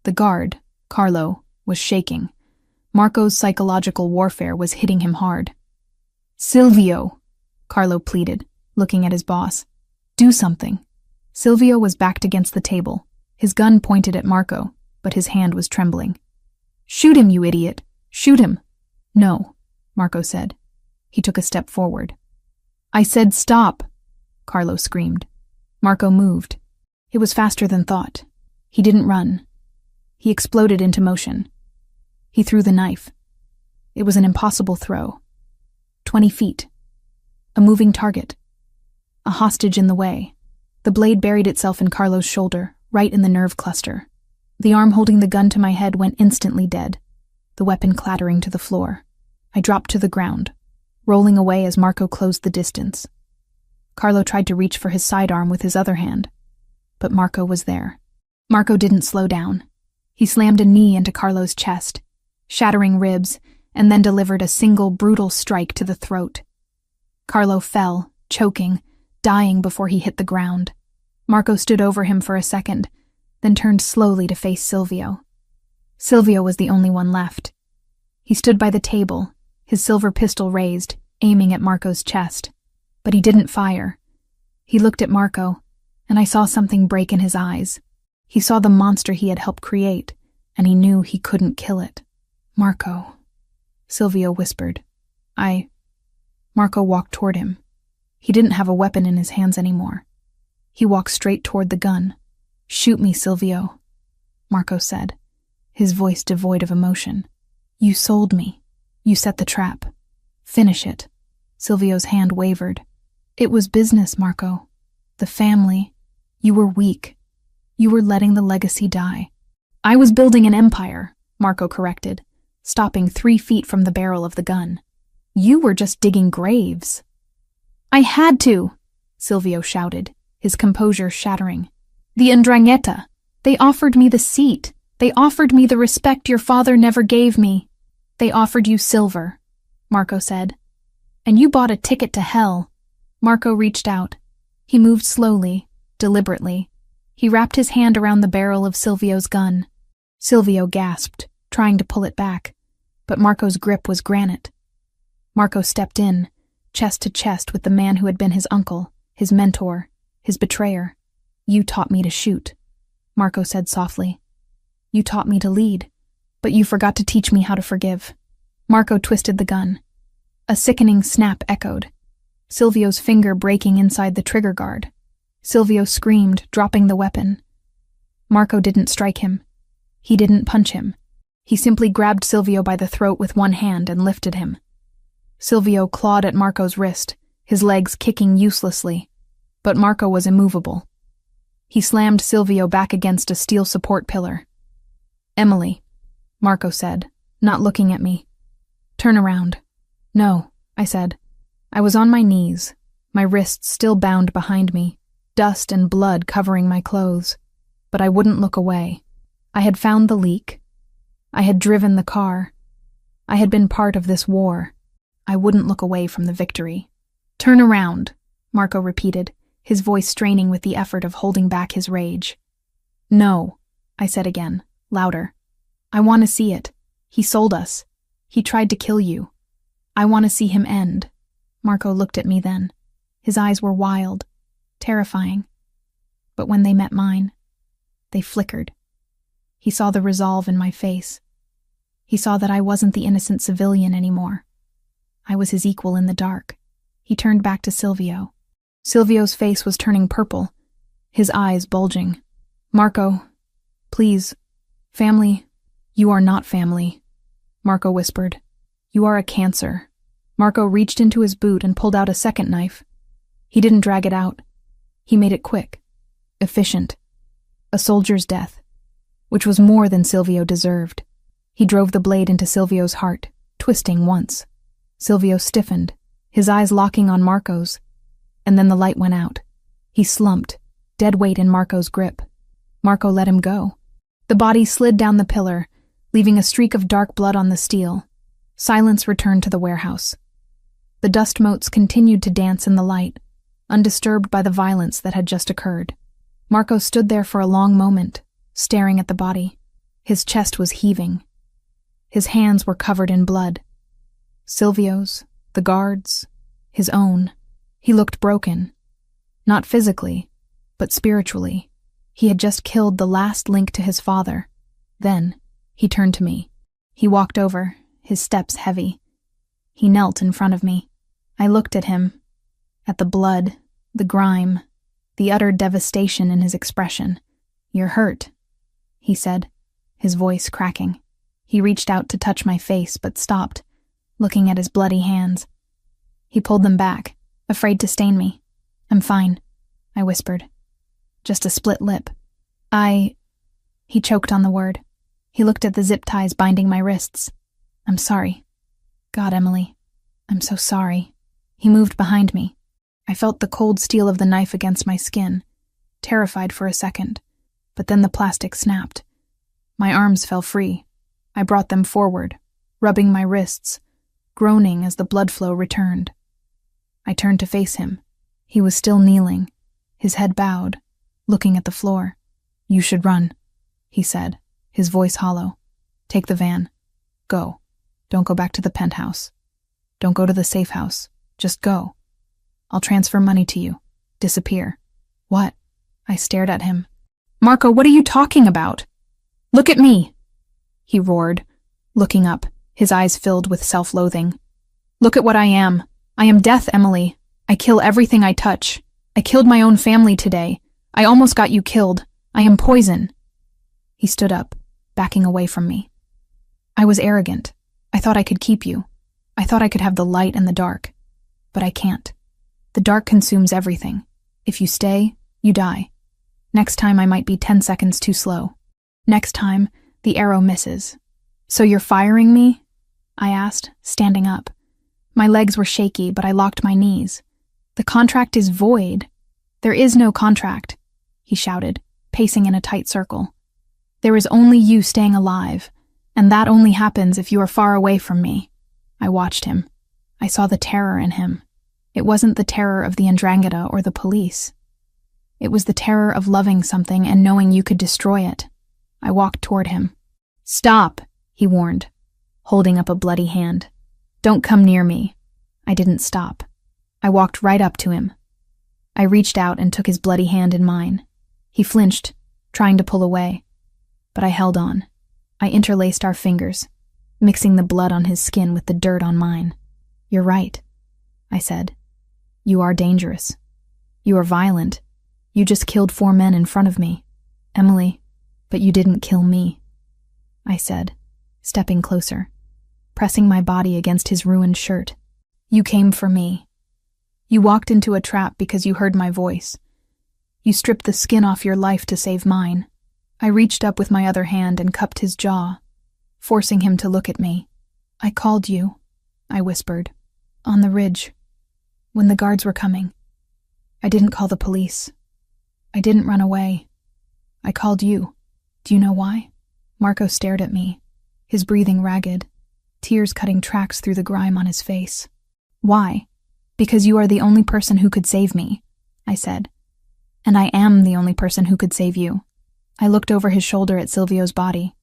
Speaker 1: The guard, Carlo, was shaking. Marco's psychological warfare was hitting him hard. Silvio, Carlo pleaded, looking at his boss. Do something. Silvio was backed against the table, his gun pointed at Marco, but his hand was trembling. Shoot him, you idiot! Shoot him! No, Marco said. He took a step forward. I said stop, Carlo screamed. Marco moved. It was faster than thought. He didn't run. He exploded into motion. He threw the knife. It was an impossible throw. 20 feet. A moving target. A hostage in the way. The blade buried itself in Carlo's shoulder, right in the nerve cluster. The arm holding the gun to my head went instantly dead, the weapon clattering to the floor. I dropped to the ground, rolling away as Marco closed the distance. Carlo tried to reach for his sidearm with his other hand, but Marco was there. Marco didn't slow down. He slammed a knee into Carlo's chest, shattering ribs, and then delivered a single brutal strike to the throat. Carlo fell, choking, dying before he hit the ground. Marco stood over him for a second, then turned slowly to face Silvio. Silvio was the only one left. He stood by the table, his silver pistol raised, aiming at Marco's chest. But he didn't fire. He looked at Marco, and I saw something break in his eyes. He saw the monster he had helped create, and he knew he couldn't kill it. Marco, Silvio whispered. Marco walked toward him. He didn't have a weapon in his hands anymore. He walked straight toward the gun. Shoot me, Silvio, Marco said, his voice devoid of emotion. You sold me. You set the trap. Finish it. Silvio's hand wavered. It was business, Marco. The family. You were weak. You were letting the legacy die. I was building an empire, Marco corrected, stopping 3 feet from the barrel of the gun. You were just digging graves. I had to, Silvio shouted, his composure shattering. The 'ndrangheta. They offered me the seat. They offered me the respect your father never gave me. They offered you silver, Marco said. And you bought a ticket to hell. Marco reached out. He moved slowly, deliberately. He wrapped his hand around the barrel of Silvio's gun. Silvio gasped, trying to pull it back, but Marco's grip was granite. Marco stepped in, chest to chest with the man who had been his uncle, his mentor, his betrayer. You taught me to shoot, Marco said softly. You taught me to lead, but you forgot to teach me how to forgive. Marco twisted the gun. A sickening snap echoed, Silvio's finger breaking inside the trigger guard. Silvio screamed, dropping the weapon. Marco didn't strike him. He didn't punch him. He simply grabbed Silvio by the throat with one hand and lifted him. Silvio clawed at Marco's wrist, his legs kicking uselessly, but Marco was immovable. He slammed Silvio back against a steel support pillar. Emily, Marco said, not looking at me. Turn around. No, I said. I was on my knees, my wrists still bound behind me, dust and blood covering my clothes, but I wouldn't look away. I had found the leak. I had driven the car. I had been part of this war. I wouldn't look away from the victory. Turn around, Marco repeated, his voice straining with the effort of holding back his rage. No, I said again, louder. I want to see it. He sold us. He tried to kill you. I want to see him end. Marco looked at me then. His eyes were wild, terrifying. But when they met mine, they flickered. He saw the resolve in my face. He saw that I wasn't the innocent civilian anymore. I was his equal in the dark. He turned back to Silvio. Silvio's face was turning purple, his eyes bulging. Marco, please, family. You are not family, Marco whispered. You are a cancer. Marco reached into his boot and pulled out a second knife. He didn't drag it out. He made it quick, efficient. A soldier's death, which was more than Silvio deserved. He drove the blade into Silvio's heart, twisting once. Silvio stiffened, his eyes locking on Marco's, and then the light went out. He slumped, dead weight in Marco's grip. Marco let him go. The body slid down the pillar, leaving a streak of dark blood on the steel. Silence returned to the warehouse. The dust motes continued to dance in the light, undisturbed by the violence that had just occurred. Marco stood there for a long moment, staring at the body. His chest was heaving. His hands were covered in blood. Silvio's, the guards, his own. He looked broken. Not physically, but spiritually. He had just killed the last link to his father. Then, he turned to me. He walked over, his steps heavy. He knelt in front of me. I looked at him, at the blood, the grime, the utter devastation in his expression. You're hurt, he said, his voice cracking. He reached out to touch my face, but stopped, looking at his bloody hands. He pulled them back, afraid to stain me. I'm fine, I whispered. Just a split lip. He choked on the word. He looked at the zip ties binding my wrists. I'm sorry. God, Emily, I'm so sorry. He moved behind me. I felt the cold steel of the knife against my skin, terrified for a second, but then the plastic snapped. My arms fell free. I brought them forward, rubbing my wrists, groaning as the blood flow returned. I turned to face him. He was still kneeling, his head bowed, looking at the floor. You should run, he said, his voice hollow. Take the van. Go. Don't go back to the penthouse. Don't go to the safe house. Just go. I'll transfer money to you. Disappear. What? I stared at him. Marco, what are you talking about? Look at me, he roared, looking up, his eyes filled with self-loathing. Look at what I am. I am death, Emily. I kill everything I touch. I killed my own family today. I almost got you killed. I am poison. He stood up, backing away from me. I was arrogant. I thought I could keep you. I thought I could have the light and the dark. But I can't. The dark consumes everything. If you stay, you die. Next time I might be 10 seconds too slow. Next time, the arrow misses. So you're firing me? I asked, standing up. My legs were shaky, but I locked my knees. "The contract is void. There is no contract," he shouted, pacing in a tight circle. "There is only you staying alive, and that only happens if you are far away from me." I watched him. I saw the terror in him. It wasn't the terror of the Ndrangheta or the police. It was the terror of loving something and knowing you could destroy it. I walked toward him. "Stop," he warned, holding up a bloody hand. "Don't come near me." I didn't stop. I walked right up to him. I reached out and took his bloody hand in mine. He flinched, trying to pull away, but I held on. I interlaced our fingers, mixing the blood on his skin with the dirt on mine. "You're right," I said. "You are dangerous. You are violent. You just killed 4 men in front of me, Emily, but you didn't kill me," I said, stepping closer, pressing my body against his ruined shirt. "You came for me. You walked into a trap because you heard my voice. You stripped the skin off your life to save mine." I reached up with my other hand and cupped his jaw, forcing him to look at me. "I called you," I whispered, "on the ridge, when the guards were coming. I didn't call the police. I didn't run away. I called you. Do you know why?" Marco stared at me, his breathing ragged, tears cutting tracks through the grime on his face. "Why? Because you are the only person who could save me," I said. "And I am the only person who could save you." I looked over his shoulder at Silvio's body.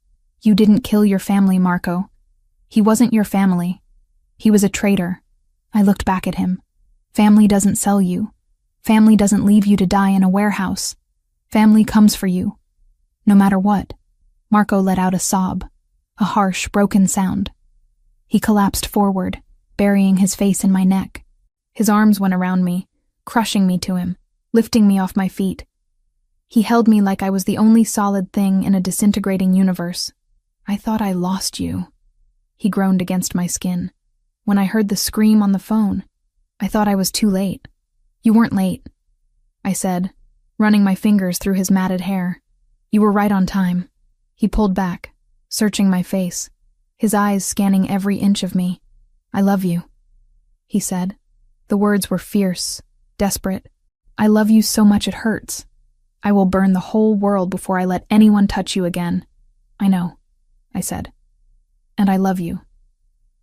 Speaker 1: "You didn't kill your family, Marco. He wasn't your family. He was a traitor." I looked back at him. "Family doesn't sell you. Family doesn't leave you to die in a warehouse. Family comes for you, no matter what." Marco let out a sob, a harsh, broken sound. He collapsed forward, burying his face in my neck. His arms went around me, crushing me to him, lifting me off my feet. He held me like I was the only solid thing in a disintegrating universe. "I thought I lost you," he groaned against my skin. "When I heard the scream on the phone, I thought I was too late." "You weren't late," I said, running my fingers through his matted hair. "You were right on time." He pulled back, searching my face, his eyes scanning every inch of me. "I love you," he said. The words were fierce, desperate. "I love you so much it hurts. I will burn the whole world before I let anyone touch you again." "I know," I said. "And I love you.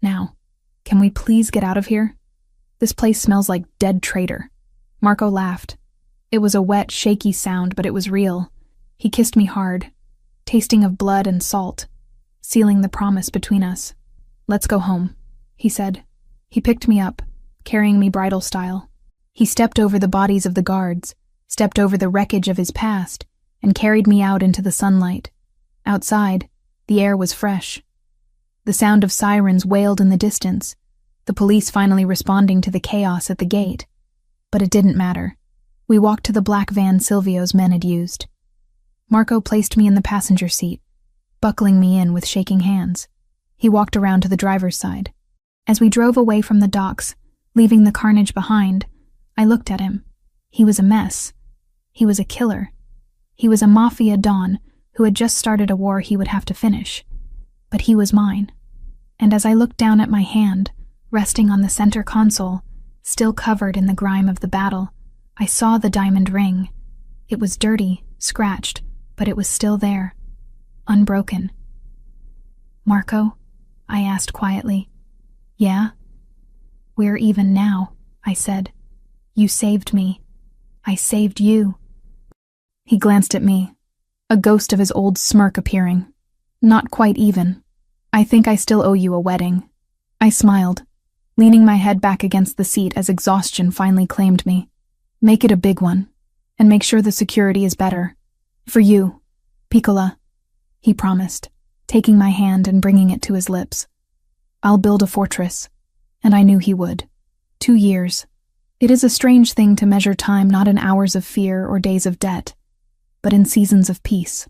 Speaker 1: Now, can we please get out of here? This place smells like dead traitor." Marco laughed. It was a wet, shaky sound, but it was real. He kissed me hard, tasting of blood and salt, sealing the promise between us. "Let's go home," he said. He picked me up, carrying me bridal style. He stepped over the bodies of the guards, stepped over the wreckage of his past, and carried me out into the sunlight. Outside, the air was fresh. The sound of sirens wailed in the distance, the police finally responding to the chaos at the gate. But it didn't matter. We walked to the black van Silvio's men had used. Marco placed me in the passenger seat, buckling me in with shaking hands. He walked around to the driver's side. As we drove away from the docks, leaving the carnage behind, I looked at him. He was a mess. He was a killer. He was a Mafia don who had just started a war he would have to finish. But he was mine. And as I looked down at my hand, resting on the center console, still covered in the grime of the battle, I saw the diamond ring. It was dirty, scratched, but it was still there, unbroken. "Marco?" I asked quietly. "Yeah?" "We're even now," I said. "You saved me. I saved you." He glanced at me, a ghost of his old smirk appearing. "Not quite even. I think I still owe you a wedding." I smiled, leaning my head back against the seat as exhaustion finally claimed me. "Make it a big one, and make sure the security is better. For you, Piccola," he promised, taking my hand and bringing it to his lips. "I'll build a fortress," and I knew he would. 2 years. It is a strange thing to measure time not in hours of fear or days of debt, but in seasons of peace.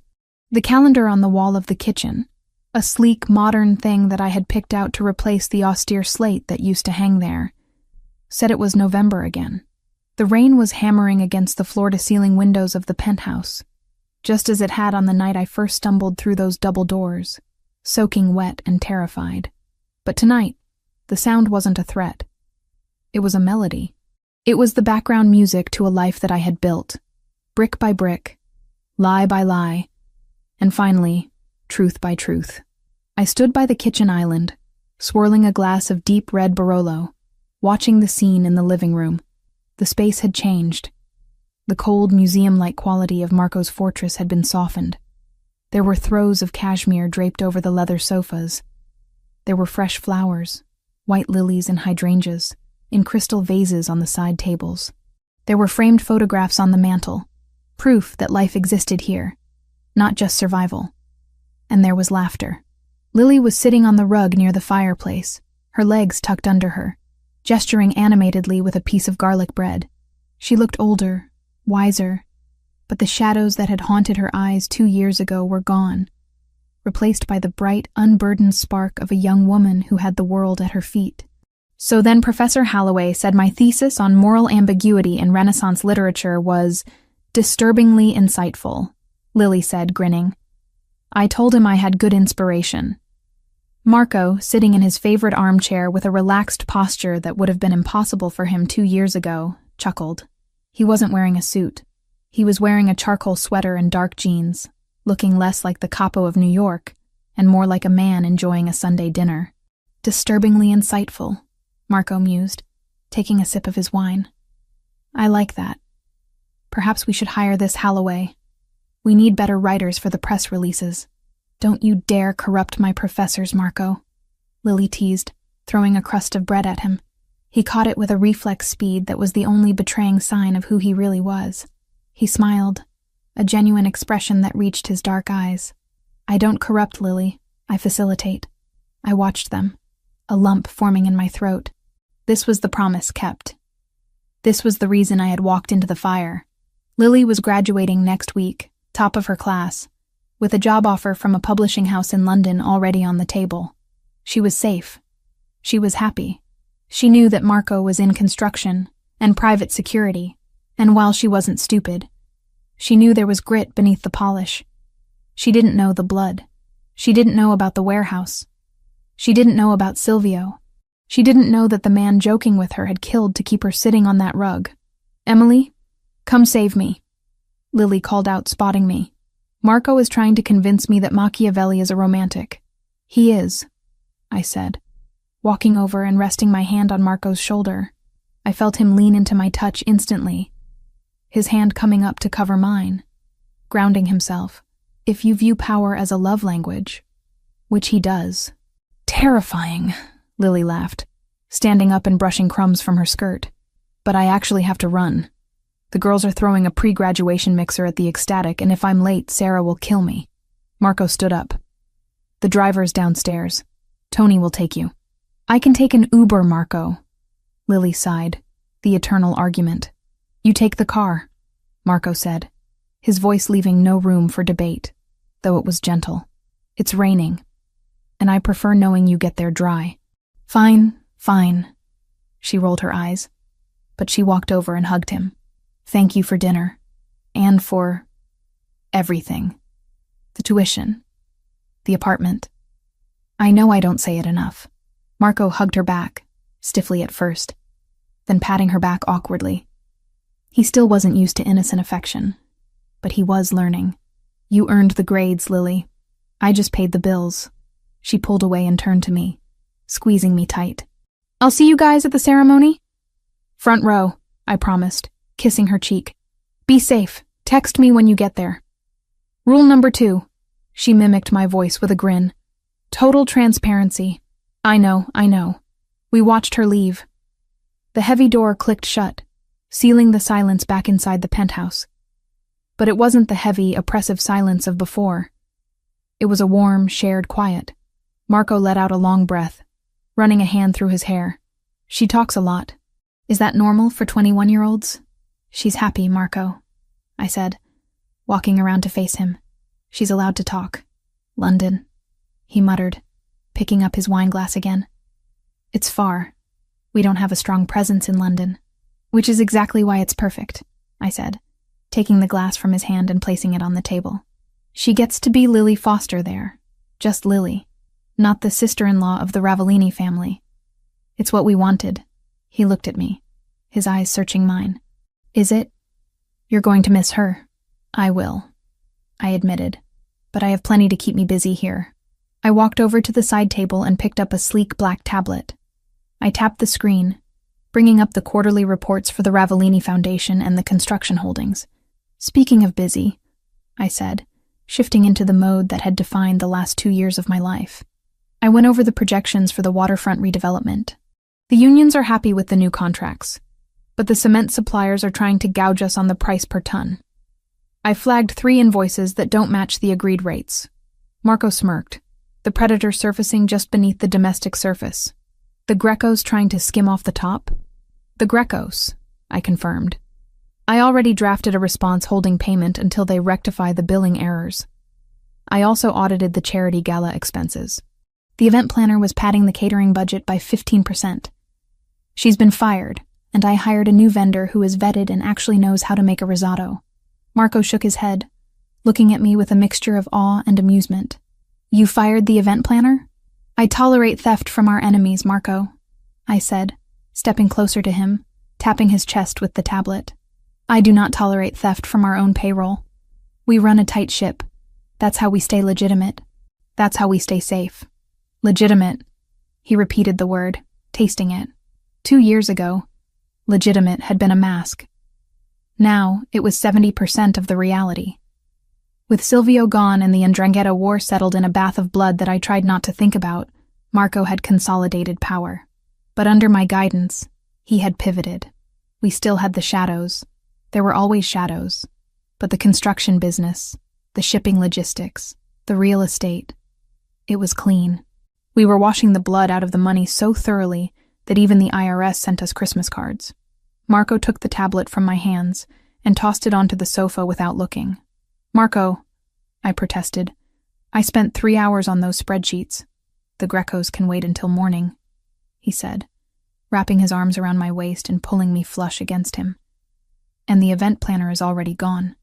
Speaker 1: The calendar on the wall of the kitchen, a sleek, modern thing that I had picked out to replace the austere slate that used to hang there, said it was November again. The rain was hammering against the floor-to-ceiling windows of the penthouse, just as it had on the night I first stumbled through those double doors, soaking wet and terrified. But tonight, the sound wasn't a threat. It was a melody. It was the background music to a life that I had built, brick by brick, lie by lie, and finally, truth by truth. I stood by the kitchen island, swirling a glass of deep red Barolo, watching the scene in the living room. The space had changed. The cold, museum-like quality of Marco's fortress had been softened. There were throws of cashmere draped over the leather sofas. There were fresh flowers, white lilies and hydrangeas, in crystal vases on the side tables. There were framed photographs on the mantel, proof that life existed here, not just survival. And there was laughter. Lily was sitting on the rug near the fireplace, her legs tucked under her, gesturing animatedly with a piece of garlic bread. She looked older, wiser, but the shadows that had haunted her eyes 2 years ago were gone, replaced by the bright, unburdened spark of a young woman who had the world at her feet. So then Professor Holloway said my thesis on moral ambiguity in Renaissance literature was disturbingly insightful, Lily said, grinning. I told him I had good inspiration. Marco, sitting in his favorite armchair with a relaxed posture that would have been impossible for him 2 years ago, chuckled. He wasn't wearing a suit. He was wearing a charcoal sweater and dark jeans, looking less like the capo of New York and more like a man enjoying a Sunday dinner. Disturbingly insightful, Marco mused, taking a sip of his wine. I like that. Perhaps we should hire this Holloway. We need better writers for the press releases. Don't you dare corrupt my professors, Marco, Lily teased, throwing a crust of bread at him. He caught it with a reflex speed that was the only betraying sign of who he really was. He smiled, a genuine expression that reached his dark eyes. I don't corrupt, Lily. I facilitate. I watched them, a lump forming in my throat. This was the promise kept. This was the reason I had walked into the fire. Lily was graduating next week, top of her class, with a job offer from a publishing house in London already on the table. She was safe. She was happy. She knew that Marco was in construction and private security, and while she wasn't stupid, she knew there was grit beneath the polish. She didn't know the blood. She didn't know about the warehouse. She didn't know about Silvio. She didn't know that the man joking with her had killed to keep her sitting on that rug. Emily, come save me, Lily called out, spotting me. Marco is trying to convince me that Machiavelli is a romantic. He is, I said, walking over and resting my hand on Marco's shoulder. I felt him lean into my touch instantly, his hand coming up to cover mine, grounding himself. If you view power as a love language, which he does. Terrifying, Lily laughed, standing up and brushing crumbs from her skirt. But I actually have to run. The girls are throwing a pre-graduation mixer at the Ecstatic, and if I'm late, Sarah will kill me. Marco stood up. The driver's downstairs. Tony will take you. I can take an Uber, Marco. Lily sighed. The eternal argument. You take the car, Marco said, his voice leaving no room for debate, though it was gentle. It's raining, and I prefer knowing you get there dry. Fine, fine. She rolled her eyes, but she walked over and hugged him. Thank you for dinner, and for everything. The tuition, the apartment. I know I don't say it enough. Marco hugged her back, stiffly at first, then patting her back awkwardly. He still wasn't used to innocent affection, but he was learning. You earned the grades, Lily. I just paid the bills. She pulled away and turned to me, squeezing me tight. I'll see you guys at the ceremony? Front row, I promised, kissing her cheek. Be safe. Text me when you get there. Rule number 2. She mimicked my voice with a grin. Total transparency. I know. We watched her leave. The heavy door clicked shut, sealing the silence back inside the penthouse. But it wasn't the heavy, oppressive silence of before. It was a warm, shared quiet. Marco let out a long breath, running a hand through his hair. She talks a lot. Is that normal for 21-year-olds? She's happy, Marco, I said, walking around to face him. She's allowed to talk. London, he muttered, picking up his wine glass again. It's far. We don't have a strong presence in London, which is exactly why it's perfect, I said, taking the glass from his hand and placing it on the table. She gets to be Lily Foster there, just Lily, not the sister-in-law of the Ravellini family. It's what we wanted. He looked at me. his eyes searching mine. Is it? You're going to miss her. I will, I admitted, but I have plenty to keep me busy here. I walked over to the side table and picked up a sleek black tablet. I tapped the screen, bringing up the quarterly reports for the Ravellini Foundation and the construction holdings. Speaking of busy, I said, shifting into the mode that had defined the last 2 years of my life. I went over the projections for the waterfront redevelopment. The unions are happy with the new contracts, but the cement suppliers are trying to gouge us on the price per ton. I flagged 3 invoices that don't match the agreed rates. Marco smirked, the predator surfacing just beneath the domestic surface. The Grecos trying to skim off the top? The Grecos, I confirmed. I already drafted a response holding payment until they rectify the billing errors. I also audited the charity gala expenses. The event planner was padding the catering budget by 15%. She's been fired, and I hired a new vendor who is vetted and actually knows how to make a risotto. Marco shook his head, looking at me with a mixture of awe and amusement. You fired the event planner? I tolerate theft from our enemies, Marco, I said, stepping closer to him, tapping his chest with the tablet. I do not tolerate theft from our own payroll. We run a tight ship. That's how we stay legitimate. That's how we stay safe. Legitimate. He repeated the word, tasting it. 2 years ago, legitimate had been a mask. Now, it was 70% of the reality. With Silvio gone and the 'Ndrangheta war settled in a bath of blood that I tried not to think about, Marco had consolidated power. But under my guidance, he had pivoted. We still had the shadows. There were always shadows. But the construction business, the shipping logistics, the real estate, it was clean. We were washing the blood out of the money so thoroughly that even the IRS sent us Christmas cards. Marco took the tablet from my hands and tossed it onto the sofa without looking. Marco, I protested. I spent 3 hours on those spreadsheets. The Grecos can wait until morning, he said, wrapping his arms around my waist and pulling me flush against him. And the event planner is already gone.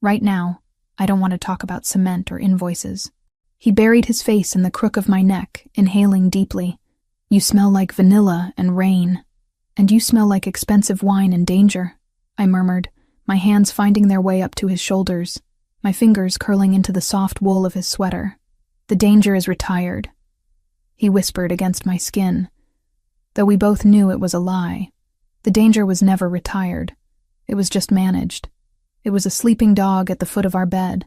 Speaker 1: Right now, I don't want to talk about cement or invoices. He buried his face in the crook of my neck, inhaling deeply. You smell like vanilla and rain. And you smell like expensive wine and danger, I murmured, my hands finding their way up to his shoulders, my fingers curling into the soft wool of his sweater. The danger is retired, he whispered against my skin. Though we both knew it was a lie. The danger was never retired. It was just managed. It was a sleeping dog at the foot of our bed.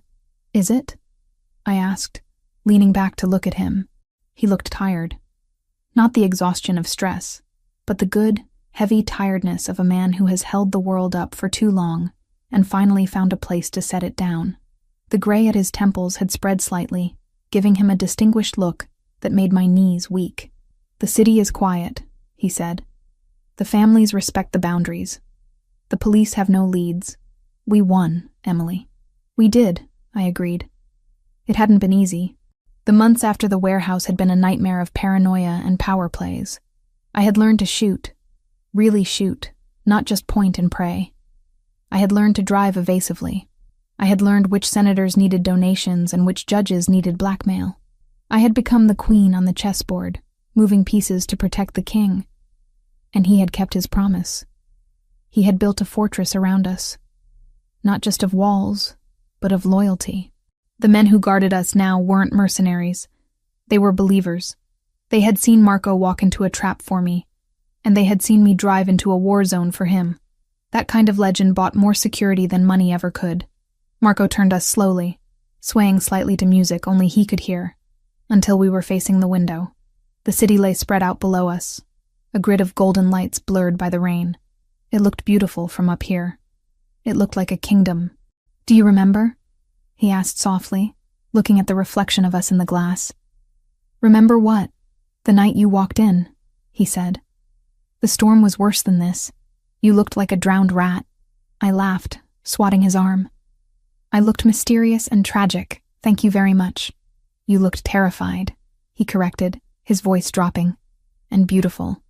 Speaker 1: Is it? I asked, leaning back to look at him. He looked tired. Not the exhaustion of stress, but the good, heavy tiredness of a man who has held the world up for too long and finally found a place to set it down. The gray at his temples had spread slightly, giving him a distinguished look that made my knees weak. The city is quiet, he said. The families respect the boundaries. The police have no leads. We won, Emily. We did, I agreed. It hadn't been easy. The months after the warehouse had been a nightmare of paranoia and power plays. I had learned to shoot. Really shoot, not just point and pray. I had learned to drive evasively. I had learned which senators needed donations and which judges needed blackmail. I had become the queen on the chessboard, moving pieces to protect the king. And he had kept his promise. He had built a fortress around us. Not just of walls, but of loyalty. The men who guarded us now weren't mercenaries. They were believers. They had seen Marco walk into a trap for me, and they had seen me drive into a war zone for him. That kind of legend bought more security than money ever could. Marco turned us slowly, swaying slightly to music only he could hear, until we were facing the window. The city lay spread out below us, a grid of golden lights blurred by the rain. It looked beautiful from up here. It looked like a kingdom. Do you remember? He asked softly, looking at the reflection of us in the glass. Remember what? The night you walked in, he said. The storm was worse than this. You looked like a drowned rat. I laughed, swatting his arm. I looked mysterious and tragic, thank you very much. You looked terrified, he corrected, his voice dropping. And beautiful.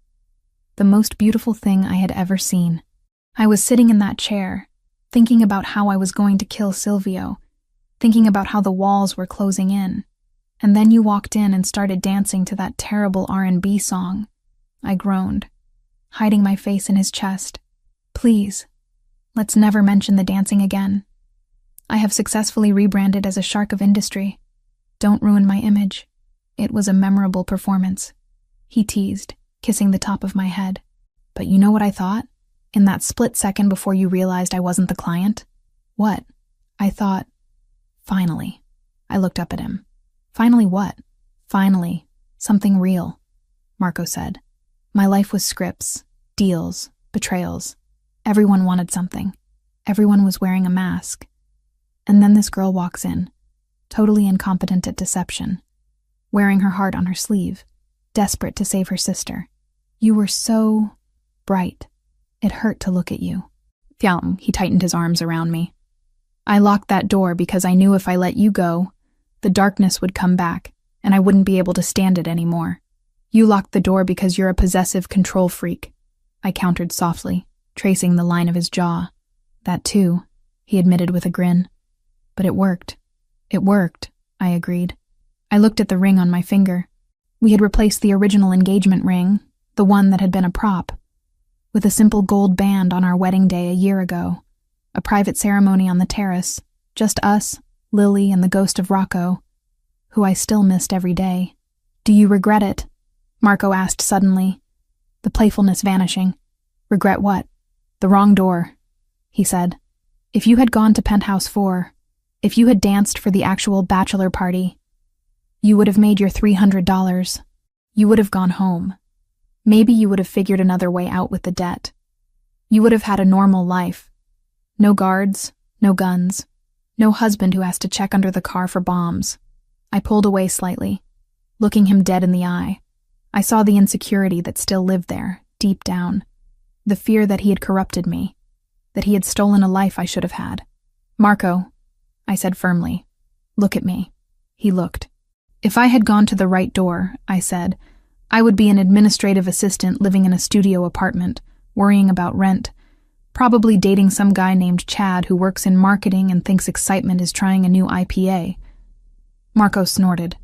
Speaker 1: The most beautiful thing I had ever seen. I was sitting in that chair, thinking about how I was going to kill Silvio, thinking about how the walls were closing in. And then you walked in and started dancing to that terrible R&B song. I groaned. hiding my face in his chest. Please, let's never mention the dancing again. I have successfully rebranded as a shark of industry. Don't ruin my image. It was a memorable performance. He teased, kissing the top of my head. But you know what I thought? In that split second before you realized I wasn't the client? What? I thought, finally. I looked up at him. Finally what? Finally, something real, Marco said. My life was scripts, deals, betrayals. Everyone wanted something. Everyone was wearing a mask. And then this girl walks in, totally incompetent at deception, wearing her heart on her sleeve, desperate to save her sister. You were so bright. It hurt to look at you. Fiam, he tightened his arms around me. I locked that door because I knew if I let you go, the darkness would come back, and I wouldn't be able to stand it anymore. You locked the door because you're a possessive control freak, I countered softly, tracing the line of his jaw. That too, he admitted with a grin. But it worked. It worked, I agreed. I looked at the ring on my finger. We had replaced the original engagement ring, the one that had been a prop, with a simple gold band on our wedding day a year ago. A private ceremony on the terrace, just us, Lily, and the ghost of Rocco, who I still missed every day. Do you regret it? Marco asked suddenly, the playfulness vanishing. Regret what? The wrong door, he said. If you had gone to Penthouse 4, if you had danced for the actual bachelor party, you would have made your $300. You would have gone home. Maybe you would have figured another way out with the debt. You would have had a normal life. No guards, no guns, no husband who has to check under the car for bombs. I pulled away slightly, looking him dead in the eye. I saw the insecurity that still lived there, deep down. The fear that he had corrupted me, that he had stolen a life I should have had. Marco, I said firmly, look at me. He looked. If I had gone to the right door, I said, I would be an administrative assistant living in a studio apartment, worrying about rent, probably dating some guy named Chad who works in marketing and thinks excitement is trying a new IPA. Marco snorted.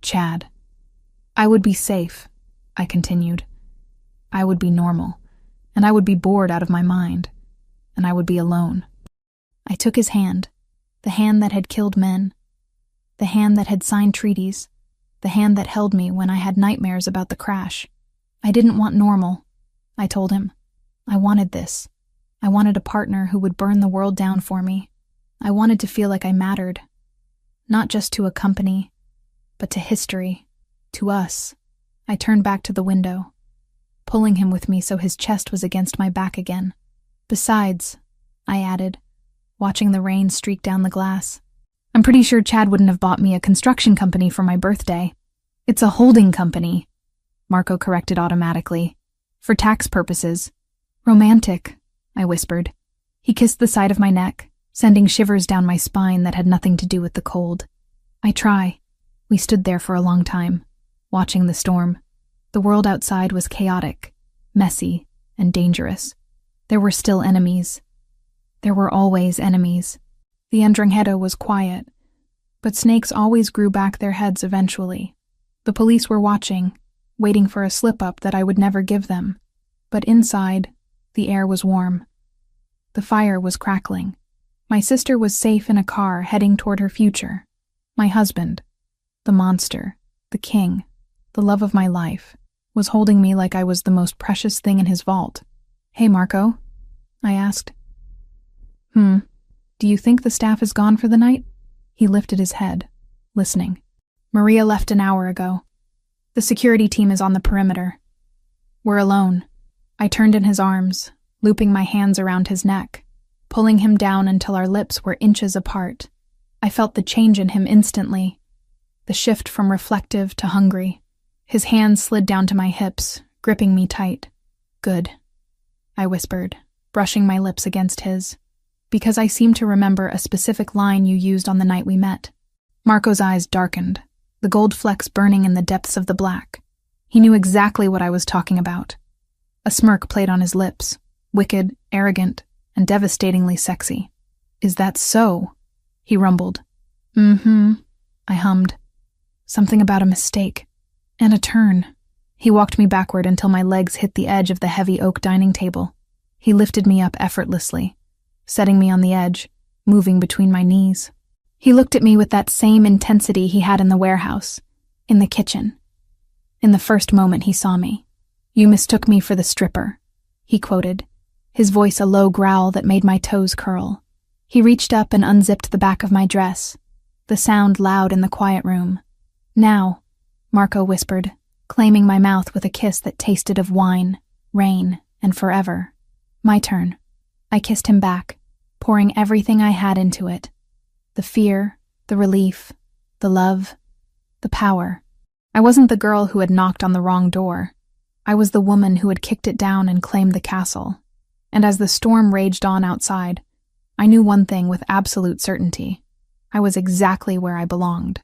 Speaker 1: Chad. I would be safe, I continued. I would be normal, and I would be bored out of my mind, and I would be alone. I took his hand, the hand that had killed men, the hand that had signed treaties, the hand that held me when I had nightmares about the crash. I didn't want normal, I told him. I wanted this. I wanted a partner who would burn the world down for me. I wanted to feel like I mattered. Not just to a company, but to history, to us. I turned back to the window, pulling him with me so his chest was against my back again. Besides, I added, watching the rain streak down the glass, I'm pretty sure Chad wouldn't have bought me a construction company for my birthday. It's a holding company, Marco corrected automatically. For tax purposes. Romantic, I whispered. He kissed the side of my neck, sending shivers down my spine that had nothing to do with the cold. I try. We stood there for a long time, watching the storm. The world outside was chaotic, messy, and dangerous. There were still enemies. There were always enemies. The Ndrangheta was quiet, but snakes always grew back their heads eventually. The police were watching, waiting for a slip-up that I would never give them. But inside, the air was warm. The fire was crackling. My sister was safe in a car heading toward her future. My husband, the monster, the king, the love of my life, was holding me like I was the most precious thing in his vault. Hey, Marco? I asked. Do you think the staff is gone for the night? He lifted his head, listening. Maria left an hour ago. The security team is on the perimeter. We're alone. I turned in his arms, looping my hands around his neck, pulling him down until our lips were inches apart. I felt the change in him instantly, the shift from reflective to hungry. His hands slid down to my hips, gripping me tight. Good, I whispered, brushing my lips against his, because I seemed to remember a specific line you used on the night we met. Marco's eyes darkened, the gold flecks burning in the depths of the black. He knew exactly what I was talking about. A smirk played on his lips, wicked, arrogant, and devastatingly sexy. Is that so? He rumbled. I hummed. Something about a mistake. And a turn. He walked me backward until my legs hit the edge of the heavy oak dining table. He lifted me up effortlessly, setting me on the edge, moving between my knees. He looked at me with that same intensity he had in the warehouse, in the kitchen. In the first moment he saw me. "You mistook me for the stripper," he quoted, his voice a low growl that made my toes curl. He reached up and unzipped the back of my dress, the sound loud in the quiet room. "Now," Marco whispered, claiming my mouth with a kiss that tasted of wine, rain, and forever. My turn. I kissed him back, pouring everything I had into it. The fear, the relief, the love, the power. I wasn't the girl who had knocked on the wrong door. I was the woman who had kicked it down and claimed the castle. And as the storm raged on outside, I knew one thing with absolute certainty. I was exactly where I belonged.